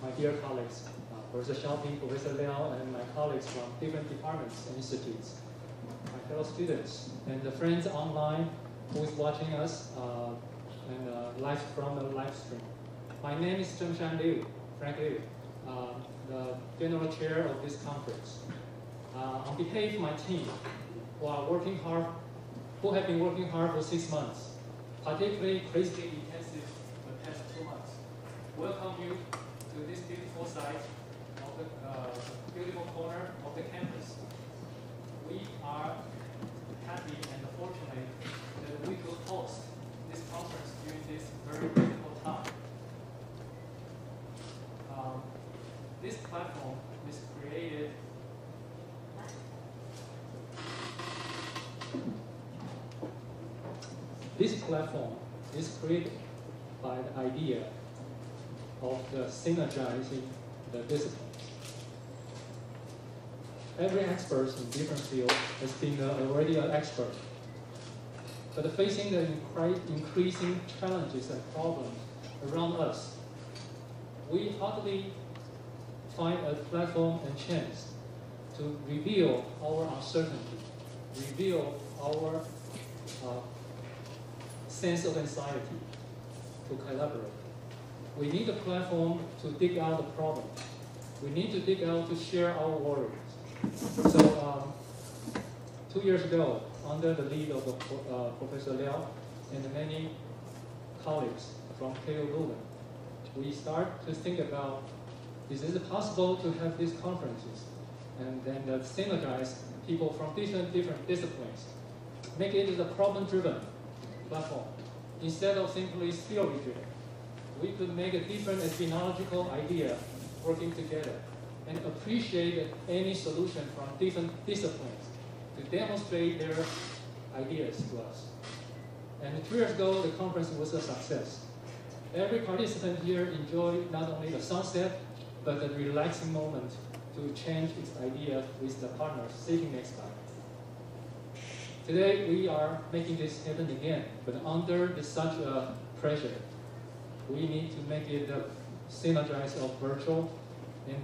my dear colleagues, Professor Xiaoping, Professor Liao, and my colleagues from different departments and institutes, my fellow students, and the friends online who is watching us live from the live stream. My name is Zhengshan Liu, Frank Liu, the general chair of this conference. On behalf of my team, who have been working hard for 6 months, particularly crazily intensive the past 2 months. Welcome you to this beautiful site of the beautiful corner of the campus. We are happy and fortunate that we could host this conference during this very difficult time. This platform is created by the idea of the synergizing the disciplines. Every expert in different fields has been already an expert. But facing the increasing challenges and problems around us, we hardly find a platform and chance to reveal our uncertainty, reveal our sense of anxiety, to collaborate. We need a platform to dig out the problem. We need to dig out to share our worries. So 2 years ago, under the lead of Professor Liao and many colleagues from KU Leuven, we start to think about, is it possible to have these conferences and then synergize people from different disciplines, make it a problem-driven platform instead of simply theory-driven. We could make a different epidemiological idea working together and appreciate any solution from different disciplines to demonstrate their ideas to us. And 3 years ago, the conference was a success. Every participant here enjoyed not only the sunset, but the relaxing moment to change its idea with the partners sitting next by. Today, we are making this happen again, but under such a pressure, we need to make it a synergize of virtual and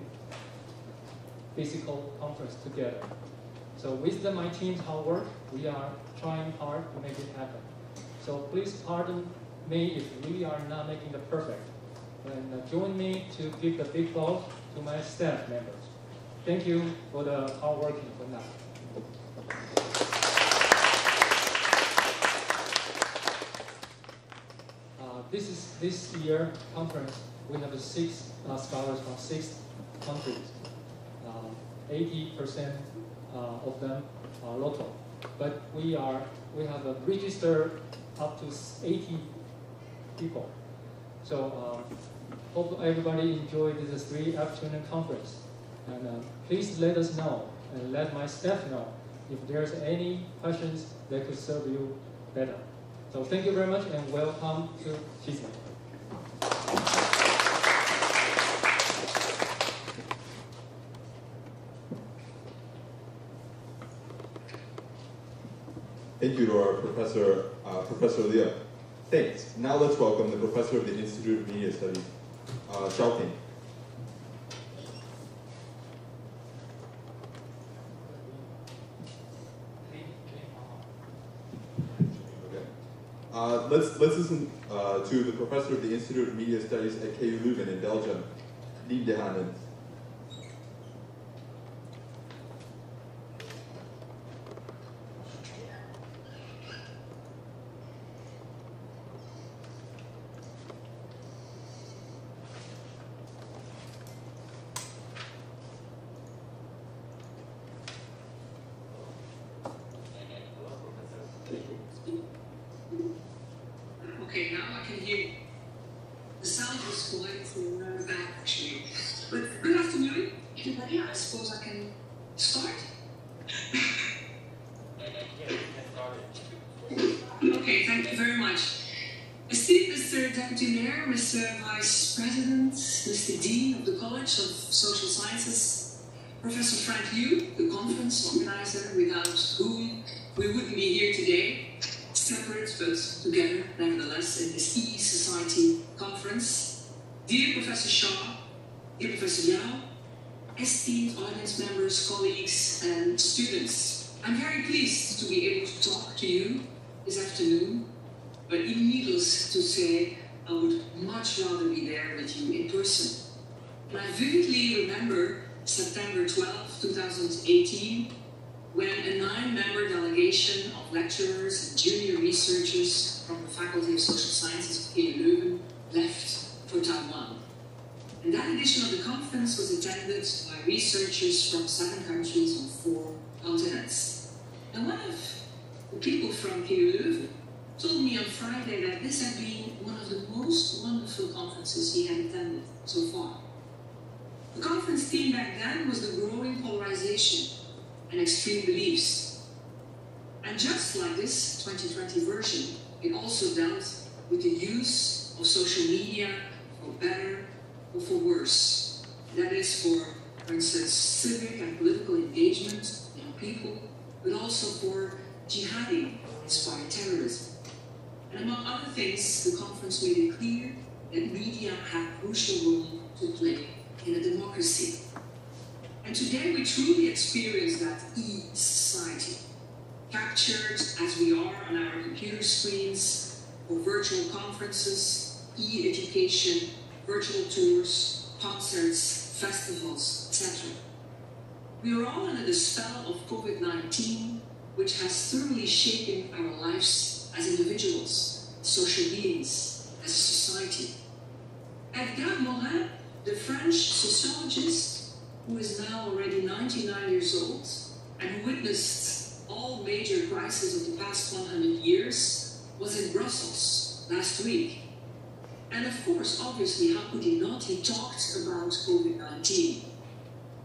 physical conference together. So with my team's hard work, we are trying hard to make it happen. So please pardon me if we are not making it perfect. And join me to give the big applause to my staff members. Thank you for the hard working for now. This year conference, we have 6 scholars from 6 countries. 80% of them are local, but we have registered up to 80 people. So hope everybody enjoyed this 3-afternoon conference, and please let us know and let my staff know if there's any questions that could serve you better. So thank you very much and welcome to Chisholm. Thank you to our Professor Liao. Thanks. Now let's welcome the Professor of the Institute of Media Studies, Xiaoping. Let's listen to the Professor of the Institute of Media Studies at KU Leuven in Belgium, Lien de Hanen. Okay, now I can hear you. The sound was quite bad, actually. But good afternoon, everybody. I suppose I can start? Okay, thank you very much. Esteemed Mr. Deputy Mayor, Mr. Vice President, Mr. Dean of the College of Social Sciences, Professor Frank Liu, the conference organizer, without whom we wouldn't be here today. Separate but together, nevertheless, in this E-Society conference. Dear Professor Shaw, dear Professor Liao, esteemed audience members, colleagues, and students, I'm very pleased to be able to talk to you this afternoon, but even needless to say, I would much rather be there with you in person. And I vividly remember September 12, 2018, when a 9-member delegation of lecturers and junior researchers from the Faculty of Social Sciences of KU Leuven left for Taiwan. And that edition of the conference was attended by researchers from 7 countries on 4 continents. And one of the people from Leuven told me on Friday that this had been one of the most wonderful conferences he had attended so far. The conference theme back then was the growing polarization and extreme beliefs. And just like this 2020 version, it also dealt with the use of social media for better or for worse. That is for instance, civic and political engagement among people, but also for jihadi-inspired terrorism. And among other things, the conference made it clear that media have a crucial role to play in a democracy. And today we truly experience that e-society, captured as we are on our computer screens, or virtual conferences, e-education, virtual tours, concerts, festivals, etc. We are all under the spell of COVID-19, which has thoroughly shaken our lives as individuals, social beings, as a society. Edgar Morin, the French sociologist, who is now already 99 years old, and who witnessed all major crises of the past 100 years, was in Brussels last week. And of course, obviously, how could he not? He talked about COVID-19.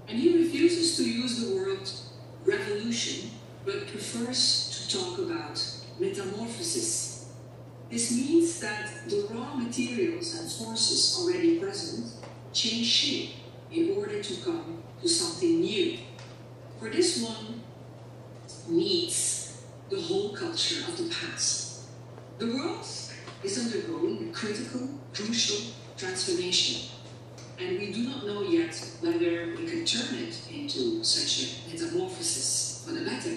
And he refuses to use the word revolution, but prefers to talk about metamorphosis. This means that the raw materials and forces already present change shape in order to come to something new. For this one meets the whole culture of the past. The world is undergoing a critical, crucial transformation. And we do not know yet whether we can turn it into such a metamorphosis for the better.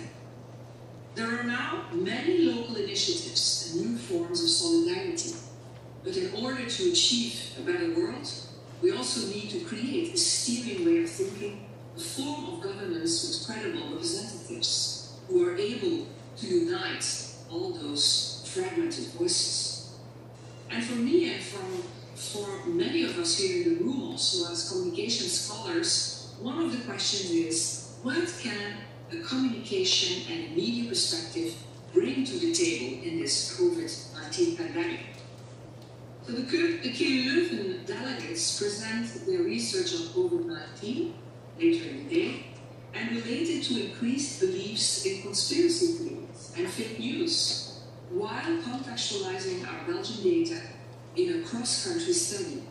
There are now many local initiatives and new forms of solidarity. But in order to achieve a better world, we also need to create a steering way of thinking, a form of governance with credible representatives who are able to unite all those fragmented voices. And for me and for many of us here in the room also as communication scholars, one of the questions is, what can a communication and a media perspective bring to the table in this COVID-19 pandemic? So the Leuven delegates present their research on COVID-19 later in the day and related to increased beliefs in conspiracy theories and fake news, while contextualizing our Belgian data in a cross-country study.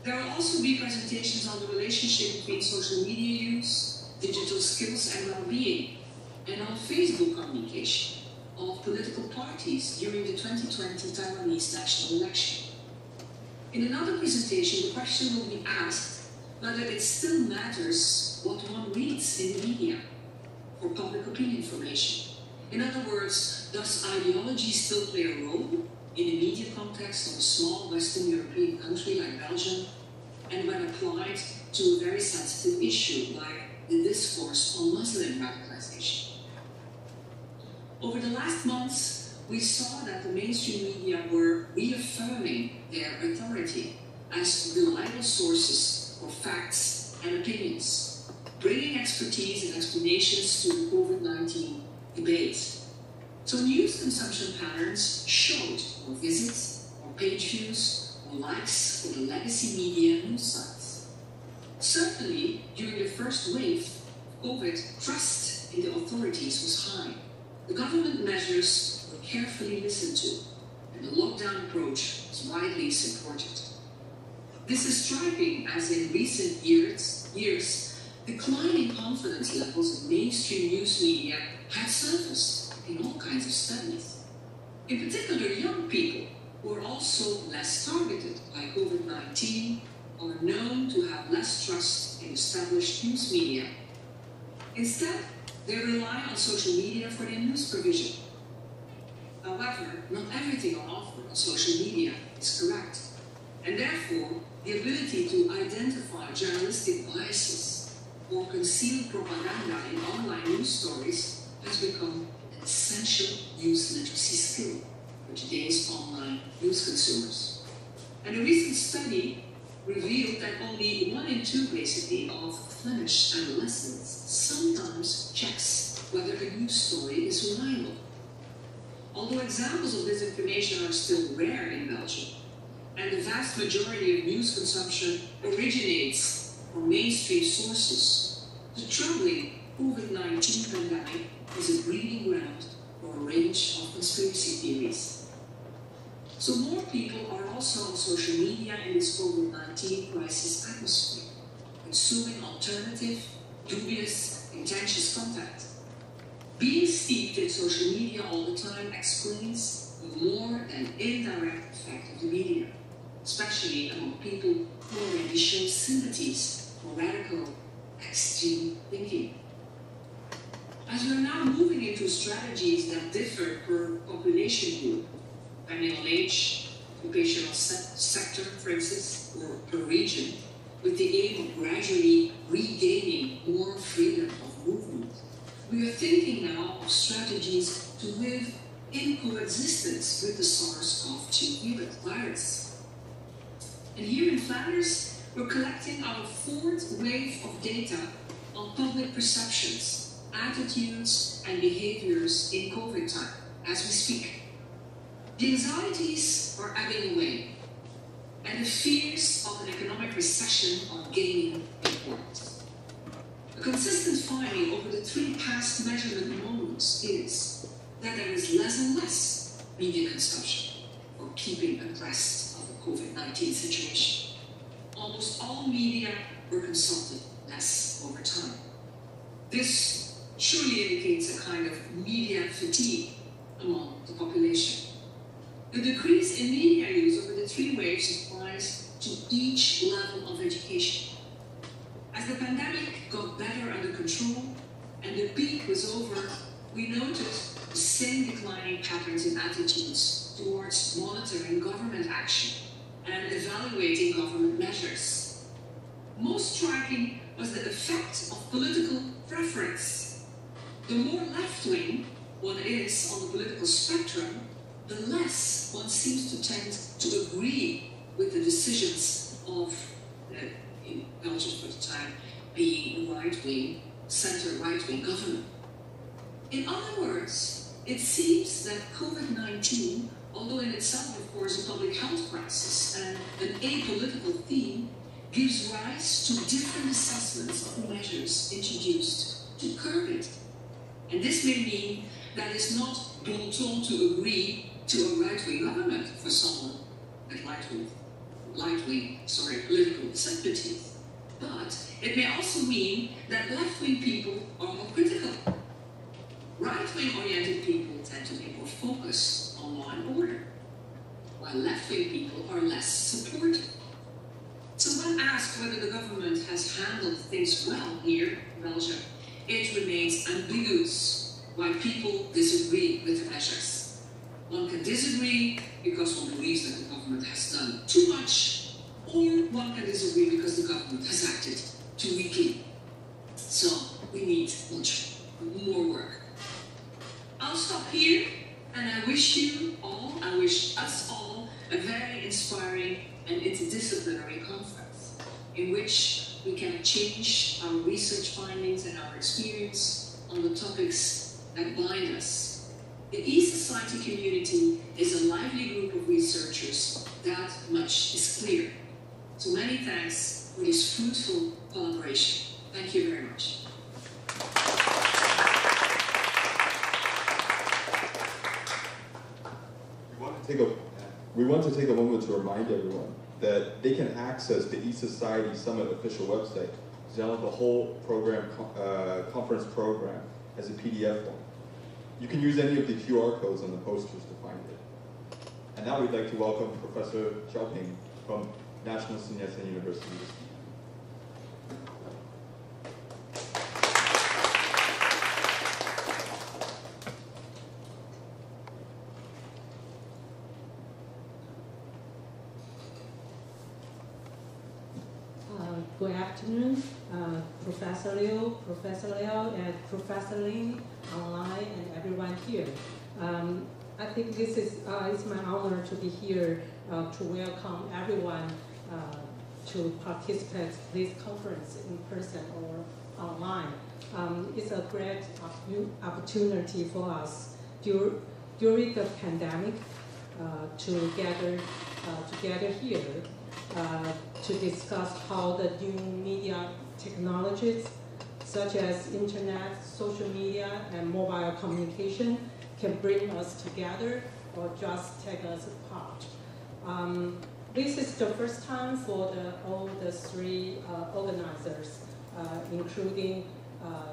There will also be presentations on the relationship between social media use, digital skills and well-being, and on Facebook communication of political parties during the 2020 Taiwanese national election. In another presentation, the question will be asked whether it still matters what one reads in the media for public opinion formation. In other words, does ideology still play a role in a media context of a small Western European country like Belgium, and when applied to a very sensitive issue like the discourse on Muslim radicalization? Over the last months, we saw that the mainstream media were reaffirming their authority as reliable sources for facts and opinions, bringing expertise and explanations to the COVID-19 debate. So news consumption patterns showed more visits, more page views, more likes for the legacy media news sites. Certainly, during the first wave of COVID, trust in the authorities was high. The government measures were carefully listened to, and the lockdown approach was widely supported. This is striking as in recent years, declining confidence levels in mainstream news media had surfaced in all kinds of studies. In particular, young people who are also less targeted by COVID-19 are known to have less trust in established news media. Instead, they rely on social media for their news provision. However, not everything on offer on social media is correct, and therefore, the ability to identify journalistic biases or concealed propaganda in online news stories has become an essential news literacy skill for today's online news consumers. And a recent study revealed that only 1 in 2 basically of Flemish adolescents sometimes checks whether a news story is reliable. Although examples of disinformation are still rare in Belgium, and the vast majority of news consumption originates from mainstream sources, the troubling COVID-19 pandemic is a breeding ground for a range of conspiracy theories. So more people are also on social media in this COVID-19 crisis atmosphere, consuming alternative, dubious, contentious content. Being steeped in social media all the time explains the more than indirect effect of the media, especially among people who already show sympathies for radical, extreme thinking. As we are now moving into strategies that differ per population group, depending on age, occupational sector, for instance, or per region, with the aim of gradually regaining more freedom of movement, we are thinking now of strategies to live in coexistence with the SARS-CoV-2 virus. And here in Flanders, we're collecting our 4th wave of data on public perceptions, attitudes, and behaviors in COVID time, as we speak. The anxieties are ebbing away, and the fears of an economic recession are gaining importance. A consistent finding over the 3 past measurement moments is that there is less and less media consumption for keeping abreast of the COVID-19 situation. Almost all media were consulted less over time. This surely indicates a kind of media fatigue among the population. The decrease in media use over the 3 waves applies to each level of education. As the pandemic got better under control and the peak was over, we noticed the same declining patterns in attitudes towards monitoring government action and evaluating government measures. Most striking was the effect of political preference. The more left-wing one is on the political spectrum, the less one seems to tend to agree with the decisions of, in Belgium for the time, being right-wing, center-right-wing government. In other words, it seems that COVID-19, although in itself, of course, a public health crisis and an apolitical theme, gives rise to different assessments of the measures introduced to curb it. And this may mean that it's not bon ton to agree to a right-wing government for someone with right-wing political sympathies. But it may also mean that left-wing people are more critical. Right-wing oriented people tend to be more focused on law and order, while left-wing people are less supportive. So when asked whether the government has handled things well here in Belgium, it remains ambiguous why people disagree with the measures. One can disagree because one believes that the government has done too much, or one can disagree because the government has acted too weakly. So we need much more work. I'll stop here, and I wish us all, a very inspiring and interdisciplinary conference in which we can exchange our research findings and our experience on the topics that bind us. The e-society community is a lively group of researchers, that much is clear. So many thanks for this fruitful collaboration. Thank you very much. We want to take a moment to remind everyone that they can access the e-society Summit official website, download the whole program, conference program as a PDF one. You can use any of the QR codes on the posters to find it. And now we'd like to welcome Professor Xiaoping from National NSYSU University. Good afternoon, Professor Liu, and Professor Lin online, and everyone here. I think this is it's my honor to be here to welcome everyone to participate in this conference in person or online. It's a great opportunity for us during the pandemic to gather here to discuss how the new media technologies such as internet, social media, and mobile communication can bring us together or just take us apart. This is the first time for all the three organizers, including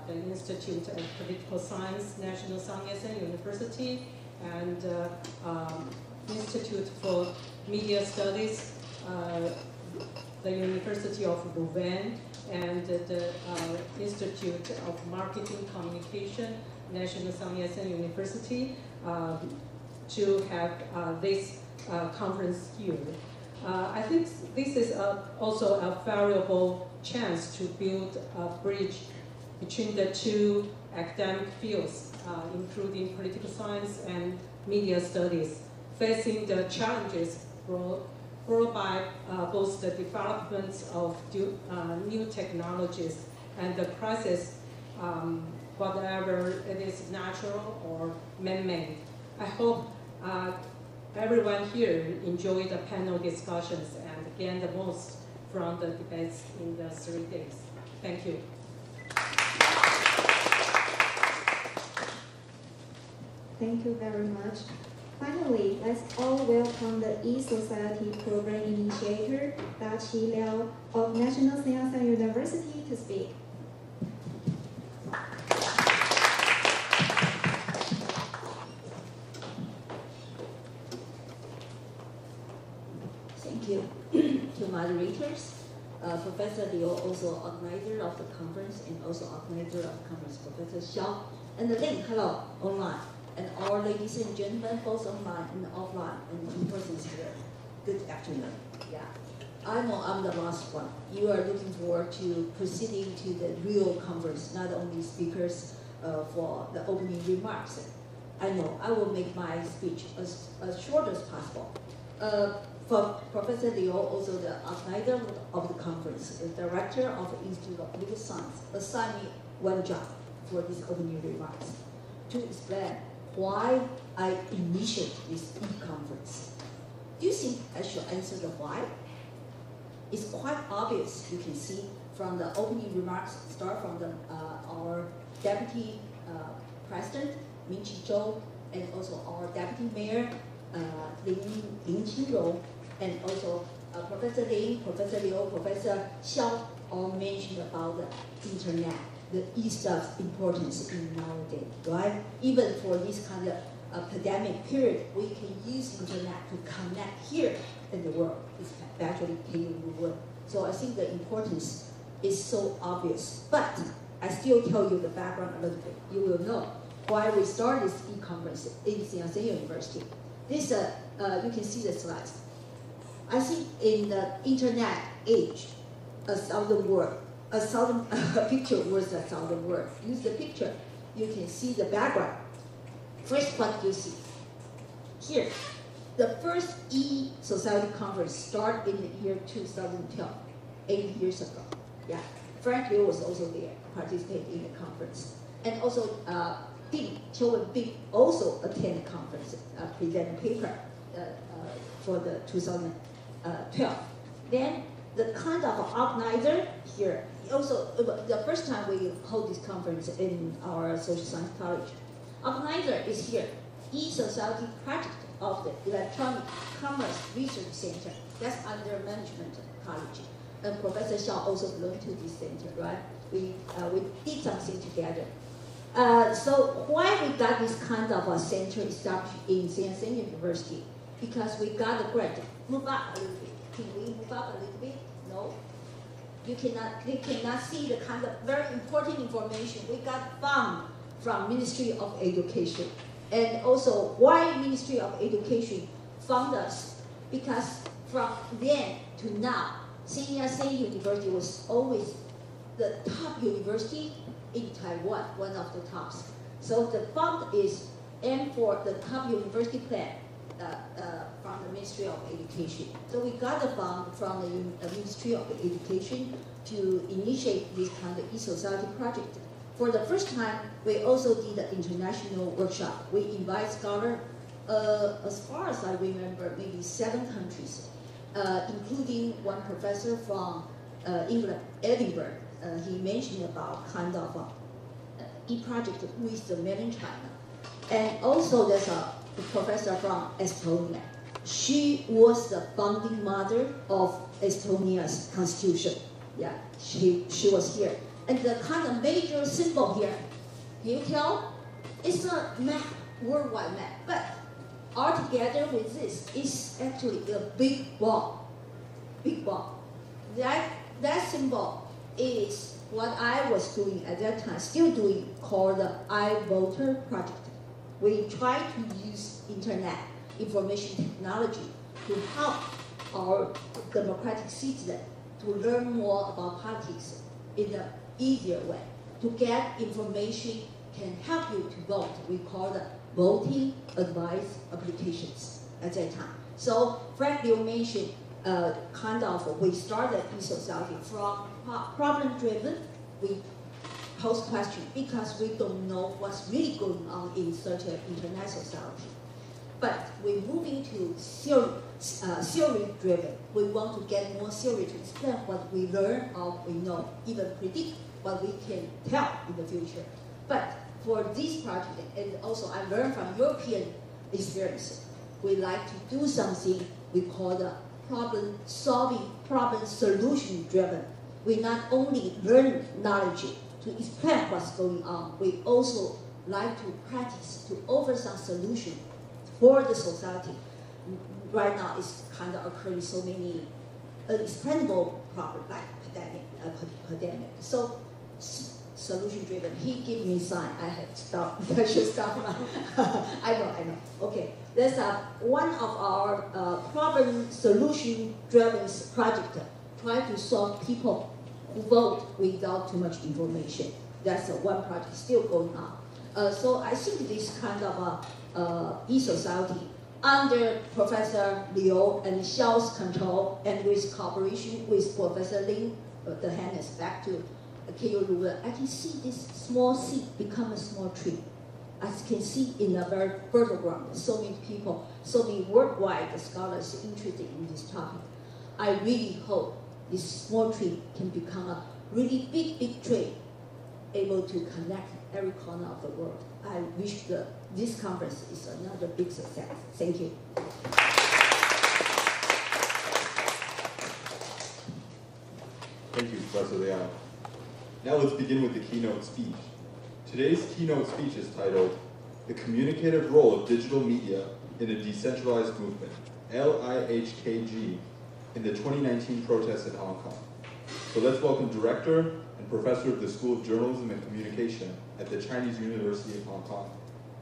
the Institute of Political Science, National NSYSU University, and Institute for Media Studies, the University of Louvain, and the Institute of Marketing Communication, National NSYSU University, to have this conference here. I think this is also a valuable chance to build a bridge between the two academic fields, including political science and media studies, facing the challenges brought by both the developments of new technologies and the crisis, whatever it is natural or man-made. I hope everyone here enjoyed the panel discussions and gained the most from the debates in the 3 days. Thank you. Thank you very much. Finally, let's all welcome the e-Society Program Initiator, Dachi Liao of National NSYSU University to speak. Thank you to moderators, Professor Liu, also organizer of the conference, and also organizer of the conference, Professor Xiao, and Lin, hello, online. And all ladies and gentlemen, both online and offline and in person here. Good afternoon. Yeah, I know I'm the last one. You are looking forward to proceeding to the real conference, not only speakers for the opening remarks. I know I will make my speech as short as possible. For Professor Liu, also the organizer of the conference, the director of the Institute of Political Science, assigned me one job for these opening remarks to explain why I initiate this e-conference. Do you think I should answer the why? It's quite obvious. You can see from the opening remarks, start from our Deputy President, Min-Chi Zhou, and also our Deputy Mayor, Lin Qingrong, and also Professor Lin, Professor Liu, Professor Xiao, all mentioned about the internet, the e-stuff's importance in nowadays, right? Even for this kind of pandemic period, we can use internet to connect here in the world, especially in the world. So I think the importance is so obvious. But I still tell you the background a little bit. You will know why we started this e-conference in NSYSU University. This, you can see the slides. I think in the internet age, a picture worth 1,000 words. Use the picture, you can see the background. First, what you see here, the first e-society conference started in the year 2012, 8 years ago. Yeah, Frank Liu was also there, participated in the conference, and also Qiu Wenbing also attended the conference, present a paper for the 2012. Then the kind of organizer here, also the first time we hold this conference in our social science college. Organizer is here, e-society project of the Electronic Commerce Research Center. That's under management college. And Professor Xiao also belonged to this center, right? We did something together. So why we got this kind of a center established in NSYSU University? Because we got a grant. Move up a little bit. Can we move up a little bit? No. They cannot see the kind of very important information we got from Ministry of Education. And also, why Ministry of Education found us? Because from then to now, NSYSU University was always the top university in Taiwan, one of the tops. So the fund is aimed for the top university plan from the Ministry of Education. So we got the fund from the Ministry of Education to initiate this kind of e-society project. For the first time, we also did an international workshop. We invite scholars, as far as I remember, maybe 7 countries, including one professor from England, Edinburgh. He mentioned about kind of e-project with the mainland China. And also there's a professor from Estonia. She was the founding mother of Estonia's constitution. Yeah, she was here. And the kind of major symbol here, can you tell? It's a map, worldwide map, but all together with this is actually a big ball. Big ball. That symbol is what I was doing at that time, still doing, called the iVoter project. We try to use internet information technology to help our democratic citizens to learn more about politics in an easier way. To get information can help you to vote. We call the voting advice applications at that time. So Frank Liu mentioned we started e-society from problem-driven. We pose questions because we don't know what's really going on in such an internet society. But we're moving to theory-driven. We want to get more theory to explain what we learn or we know, even predict what we can tell in the future. But for this project, and also I learned from European experience, we like to do something we call the problem-solving, problem-solution-driven. We not only learn knowledge to explain what's going on, we also like to practice to offer some solution for the society. Right now, it's kind of occurring so many unexplainable problems like pandemic. So solution-driven. He gave me a sign. I had to stop. I should stop now. I know. Okay. That's one of our problem-solution-driven project. Try to solve people who vote without too much information. That's one project still going on. So I think this kind of e-society under Professor Liu and Xiao's control and with cooperation with Professor Lin, the hand is back to KU ruler, I can see this small seed become a small tree. As you can see in the very fertile ground, so many people, so many worldwide scholars interested in this topic. I really hope this small tree can become a really big tree, able to connect every corner of the world. I wish this conference is another big success. Thank you. Thank you, Professor Liao. Now let's begin with the keynote speech. Today's keynote speech is titled, The Communicative Role of Digital Media in a Decentralized Movement, LIHKG, in the 2019 protests in Hong Kong. So let's welcome Director and Professor of the School of Journalism and Communication at the Chinese University of Hong Kong,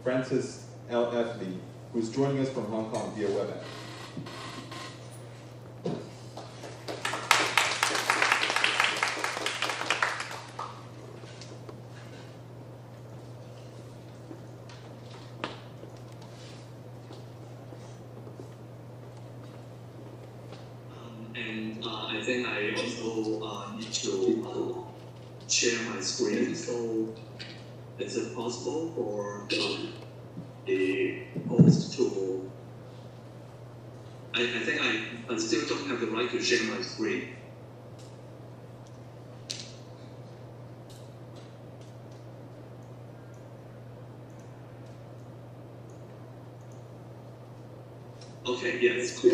Francis L.F. Lee, who is joining us from Hong Kong via WebEx. I think I also need to share my screen. So, is it possible for the host to? I think I still don't have the right to share my screen. Okay. Yes.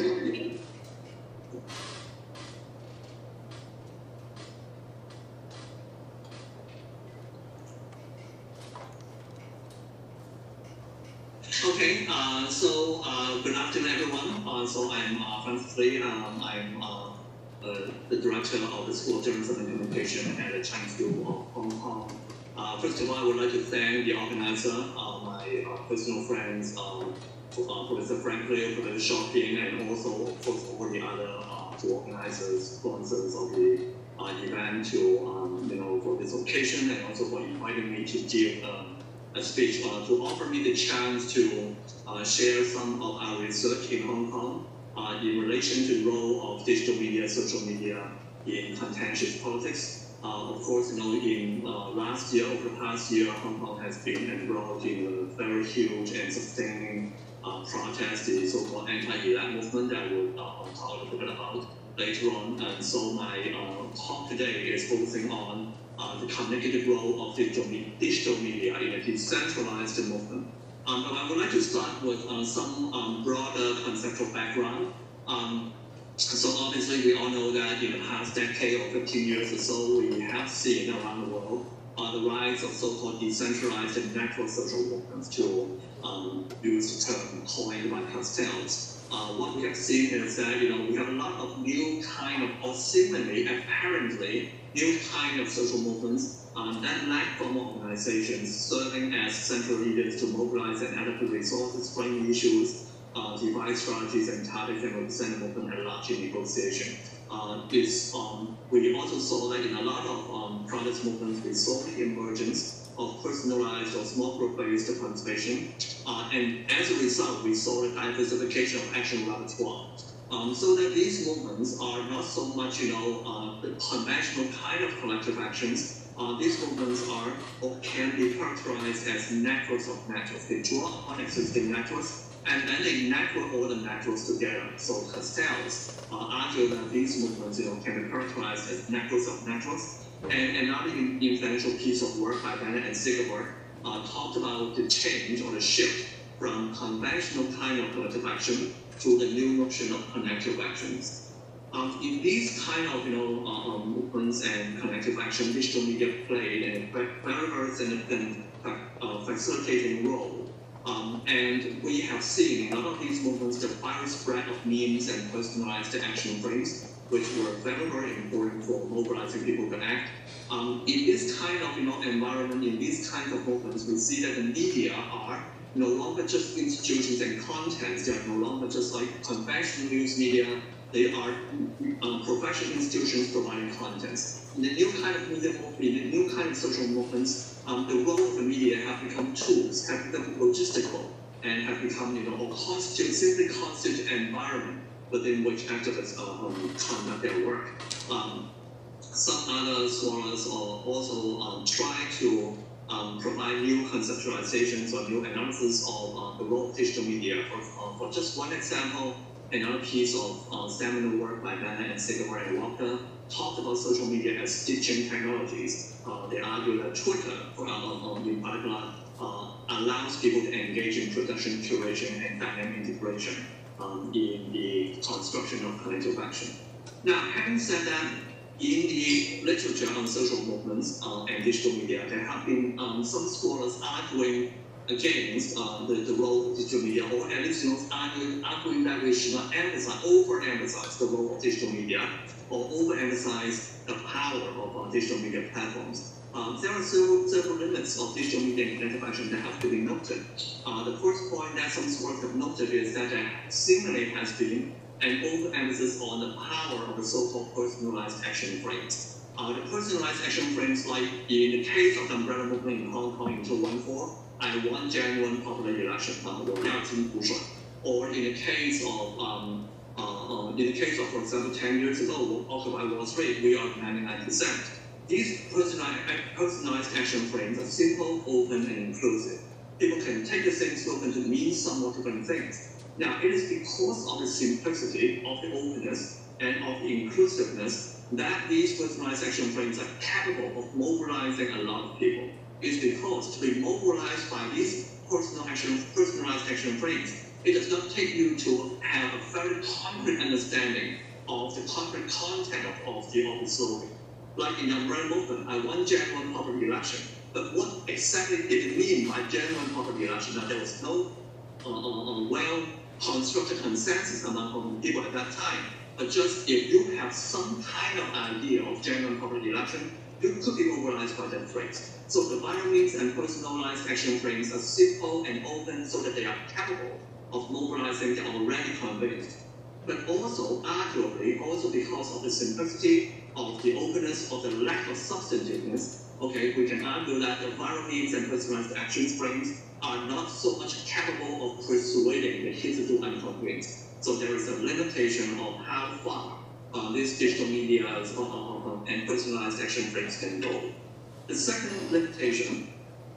Okay, good afternoon, everyone. So I'm Francis Lee. I'm the director of the School of Journalism and Communication at the Chinese School of Hong Kong. First of all, I would like to thank the organizer, my personal friends, Professor Frank Liu, Professor Xiaoping, and also, of course, all the other two organizers, sponsors of the event, for this occasion, and also for inviting me to give a speech to offer me the chance to share some of our research in Hong Kong in relation to the role of digital media, social media in contentious politics. Of course, in last year, over the past year, Hong Kong has been embroiled in a very huge and sustaining protest, the so-called anti-elect movement that we'll talk a little bit about later on. And so my talk today is focusing on the communicative role of digital media in a decentralized movement. But I would like to start with some broader conceptual background. So obviously we all know that in the past decade or 15 years or so, we have seen around the world the rise of so-called decentralized and network social movements, to use the term coined by Castells. What we have seen is that we have a lot of new kind of, or seemingly, apparently, new kind of social movements that lack formal organizations serving as central leaders to mobilize and allocate resources, frame issues, devise strategies and tactics, and represent the movement at large in negotiation. We also saw that in a lot of protest movements, we saw the emergence of personalized or small group-based participation, and as a result, we saw the diversification of action repertoire. So that these movements are not so much, the conventional kind of collective actions. These movements are or can be characterized as networks of networks. They draw on existing networks, and then they network all the networks together. So Castells argue that these movements, can be characterized as networks of networks. And another influential piece of work by Bennett and Sigeberg talked about the change or the shift from conventional kind of collective action to the new notion of connective actions. In these kind of movements and connective action, digital media played a very significant facilitating role. And we have seen in a lot of these movements the widespread of memes and personalized action frames, which were very important for mobilizing people to act. In this kind of environment, in these kinds of movements, we see that the media are no longer just institutions and contents. They are no longer just like conventional news media. They are professional institutions providing contents. In the new kind of media movement, in the new kind of social movements, the role of the media have become tools, have become logistical, and have become, simply constitute environment within which activists conduct their work. Some other scholars also try to provide new conceptualizations or new analysis of the role of digital media. For just one example, another piece of seminal work by Bennett and Sigeberg and Walker talked about social media as stitching technologies. They argue that Twitter, in particular, allows people to engage in production, curation, and dynamic integration in the construction of collective action. Now, having said that, in the literature on social movements and digital media, there have been some scholars arguing against the role of digital media, or at least arguing that we should not overemphasize the role of digital media, or overemphasize the power of digital media platforms. There are several limits of digital media and collective action that have to be noted. The first point that some scholars have noted is that there seemingly has been an overemphasis on the power of the so-called personalized action frames. The personalized action frames, like in the case of the umbrella movement in Hong Kong in 2014, I won genuine popular election, or in the case of, for example, 10 years ago, Occupy Wall Street, we are demanding 9%. These personalized action frames are simple, open, and inclusive. People can take the same slogan to mean somewhat different things. Now, it is because of the simplicity, of the openness, and of the inclusiveness that these personalized action frames are capable of mobilizing a lot of people. It's because to be mobilized by these personalized action frames, it does not take you to have a very concrete understanding of the concrete content of the slogan. Like in the umbrella movement, I won genuine popular election. But what exactly did it mean by genuine popular election? Now, there was no well-constructed consensus among people at that time. But just if you have some kind of idea of genuine popular election, you could be mobilized by that phrase. So the viral means and personalized action frames are simple and open so that they are capable of mobilizing the already convinced. But also, arguably, also because of the simplicity, of the openness, of the lack of substantiveness, okay, we can argue that the viral means and personalized action frames are not so much capable of persuading feasible and concrete. So there is a limitation of how far these digital media and personalized action frames can go. The second limitation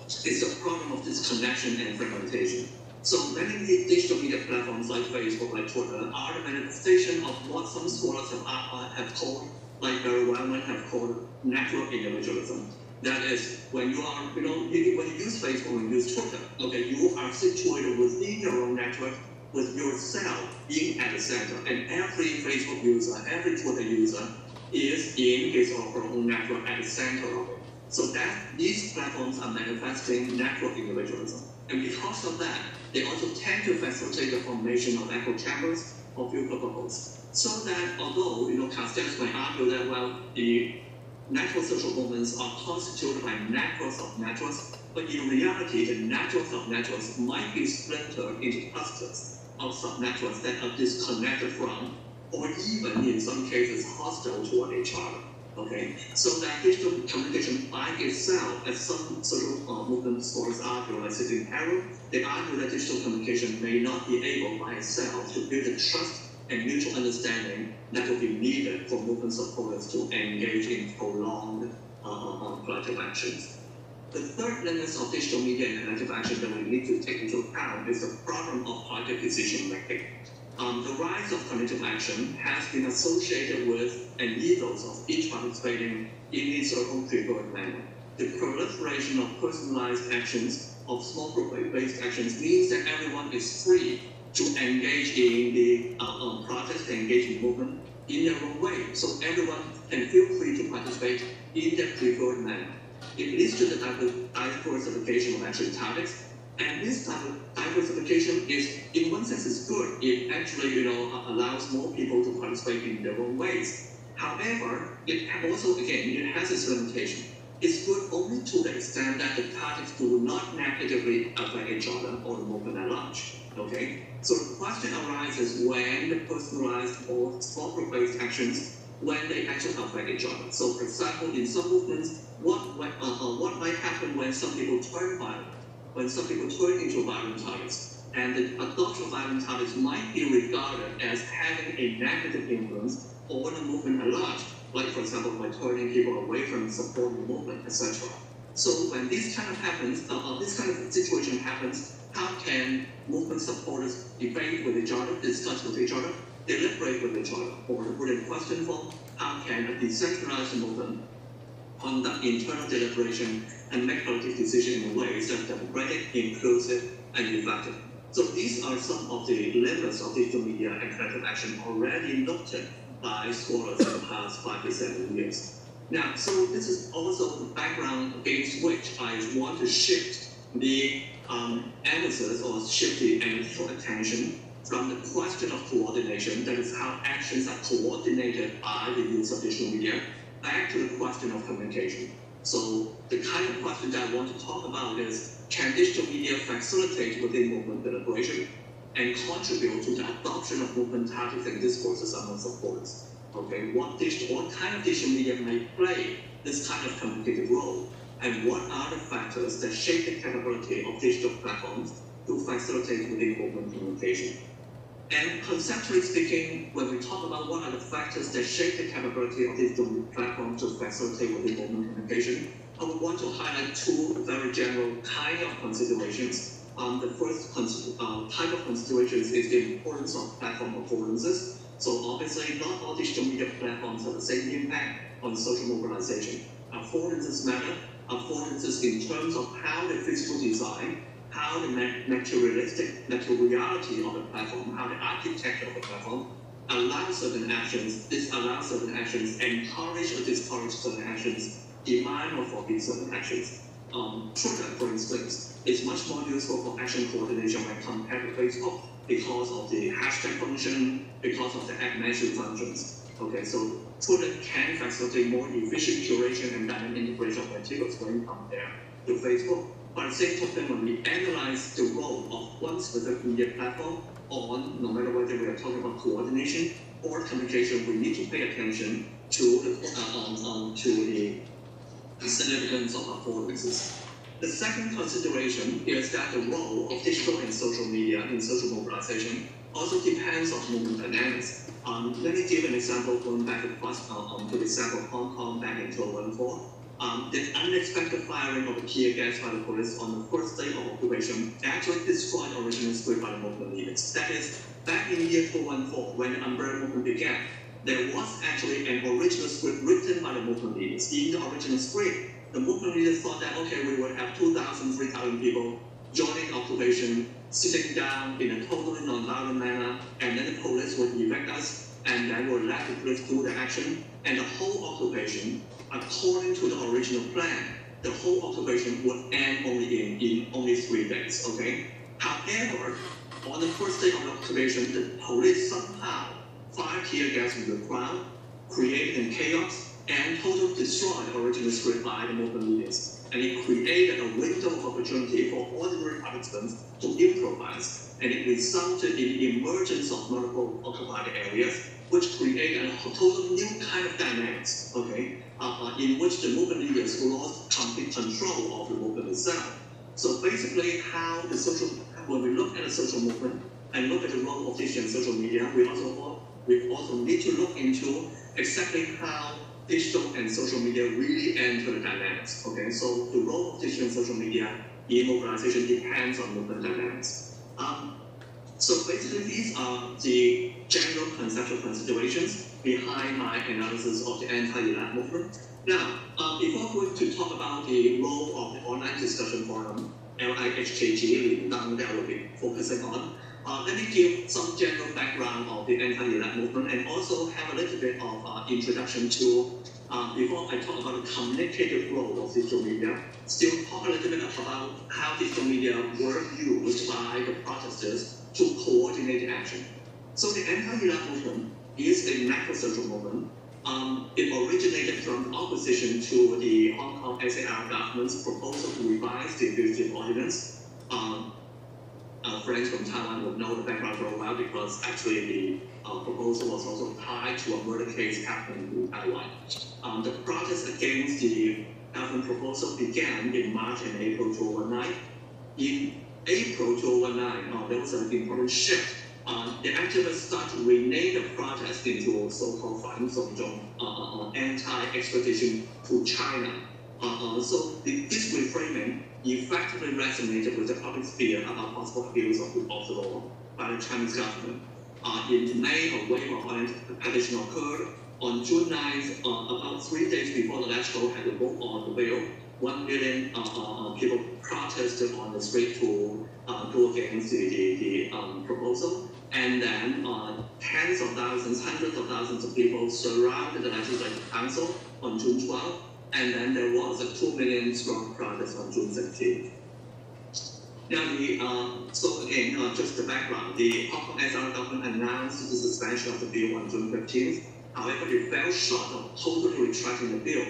is the problem of disconnection and fragmentation. So many digital media platforms like Facebook, like Twitter, are the manifestation of what some scholars have called, like very well-known have called network individualism. That is, when you are, when you use Facebook, when you use Twitter, okay, you are situated within your own network with yourself being at the center. And every Facebook user, every Twitter user is in his or her own network at the center of it. So that these platforms are manifesting network individualism. And because of that, they also tend to facilitate the formation of echo chambers or filter bubbles. So that although, Castells might argue that, well, the network social movements are constituted by networks of networks, but in reality, the networks of networks might be splintered into clusters of subnetworks that are disconnected from, or even in some cases hostile toward each other. Okay, so that digital communication by itself, as some social movement scholars argue, like Sitting Harrow, they argue that digital communication may not be able by itself to build the trust and mutual understanding that will be needed for movement supporters to engage in prolonged collective actions. The third lens of digital media and collective action that we need to take into account is the problem of collective decision making. The rise of collective action has been associated with an ethos of each participating in its own preferred manner. The proliferation of personalized actions, of small group-based actions, means that everyone is free to engage in the protest, engage in movement in their own way. So everyone can feel free to participate in their preferred manner. It leads to the diversification of action targets. And this type of diversification is, in one sense, is good. It actually, allows more people to participate in their own ways. However, it also, again, it has its limitation. It's good only to the extent that the targets do not negatively affect each other or the movement at large. Okay? So the question arises when the personalized or small group-based actions, when they actually affect each other. So, for example, in some movements, what might happen when some people turn violent? When some people turn into violent targets, and the adoption of violent targets might be regarded as having a negative influence on the movement at large, like for example, by turning people away from supporting the movement, etc. So when this kind of happens, this kind of situation happens, how can movement supporters debate with each other, discuss with each other, deliberate with each other, or to put in question form, how can a decentralized movement conduct internal deliberation and make collective decisions in ways that are democratic, inclusive, and effective. So these are some of the limits of digital media and collective action already noted by scholars in the past 5 to 7 years. Now, so this is also the background against which I want to shift the emphasis or shift the analytical attention from the question of coordination, that is how actions are coordinated by the use of digital media, back to the question of communication. So the kind of question that I want to talk about is, can digital media facilitate within movement deliberation and contribute to the adoption of movement tactics and discourses among supporters? Okay, what kind of digital media may play this kind of communicative role, and what are the factors that shape the capability of digital platforms to facilitate within movement communication? And conceptually speaking, when we talk about what are the factors that shape the capability of digital platforms to facilitate within movement communication, I would want to highlight two very general kind of considerations. The first type of considerations is the importance of platform affordances. So obviously, not all digital media platforms have the same impact on social mobilization. Affordances matter. Affordances in terms of how the physical design, how the materiality of the platform, how the architecture of the platform allows certain actions, disallows certain actions, encourage or discourage certain actions, demand or forbid certain actions. Twitter, for instance, is much more useful for action coordination when compared to Facebook because of the hashtag function, because of the @mention functions. Okay, so Twitter can facilitate more efficient curation and dynamic integration of materials when compared to Facebook. But at the same token, when we analyze the role of one specific media platform on, no matter whether we are talking about coordination or communication, we need to pay attention to the significance of affordances. The second consideration is that the role of digital and social media in social mobilization also depends on movement dynamics. Let me give an example going back to the example of Hong Kong back in 2014. The unexpected firing of a tear gas by the police on the first day of occupation actually destroyed the original script by the movement leaders. That is, back in the year 2014, when the umbrella movement began, there was actually an original script written by the movement leaders. In the original script, the movement leaders thought that, okay, we would have 2,000, 3,000 people joining occupation, sitting down in a totally non-violent manner, and then the police would evict us, and then we'll let the police do the action, and the whole occupation, according to the original plan, the whole occupation would end only in only 3 days, okay? However, on the first day of the occupation, the police somehow fired tear gas into the crowd, creating chaos, and totally destroyed the original script by the movement leaders. And it created a window of opportunity for ordinary participants to improvise, and it resulted in the emergence of multiple occupied areas, which created a totally new kind of dynamics, okay, in which the movement leaders lost complete control of the movement itself. So basically, when we look at the social movement and look at the role of digital and social media, we also need to look into exactly how digital and social media really enter the dynamics. Okay, so the role of digital and social media in mobilization depends on movement dynamics. So basically, these are the general conceptual considerations behind my analysis of the anti-elect movement. Now, before going to talk about the role of the online discussion forum, LIHJG, that I will be focusing on, let me give some general background of the anti-elect movement and also have a little bit of introduction to, before I talk about the communicative role of digital media, still talk a little bit about how digital media were used by the protesters to coordinate the action. So the anti-elect movement is a macro-social movement. It originated from opposition to the Hong Kong SAR government's proposal to revise the fugitive ordinance. Friends from Taiwan would know the background very well because actually the proposal was also tied to a murder case happening in Taiwan. The protest against the government proposal began in March and April 2019. In April 2019, there was an important shift. The activists started to rename the protest into so-called 反送中, anti-extradition to China. So this reframing effectively resonated with the public sphere about possible abuse of the law by the Chinese government. In May, a wave of violent petition occurred. On June 9th, about 3 days before the electoral had to vote on the bill, 1 million people protested on the street to go against the proposal. And then tens of thousands, hundreds of thousands of people surrounded the Legislative Council on June 12th. And then there was a 2 million strong protest on June 17th. Now, so again, just the background. The Hong Kong SAR government announced the suspension of the bill on June 15th. However, it fell short of totally retracting the bill.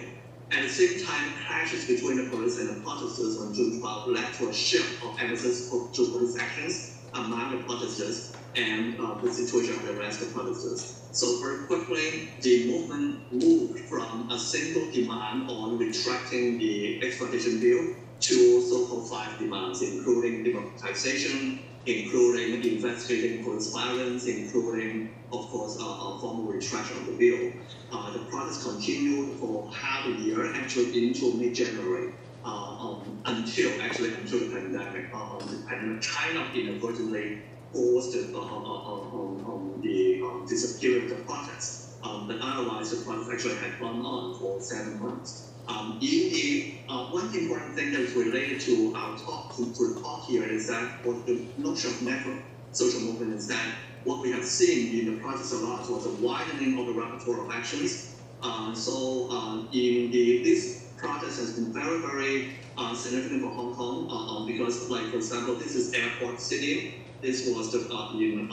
At the same time, clashes between the police and the protesters on June 12 led to a shift of emphasis to police actions among the protesters and the situation of the rest of the protesters. So very quickly, the movement moved from a single demand on retracting the extradition bill to so-called 5 demands, including democratization, including investigating police violence, including, of course, a formal retraction of the bill. The protest continued for half a year, actually into mid-January, until the pandemic. The pandemic kind of inadvertently forced the disappearance of the protests. But otherwise, the protest actually had gone on for 7 months. One important thing that is related to our talk, to the talk here, is that what the notion of network social movement is that what we have seen in the protest a lot was a widening of the repertoire of actions. This protest has been very, very significant for Hong Kong because, like, for example, this is Airport City. This was in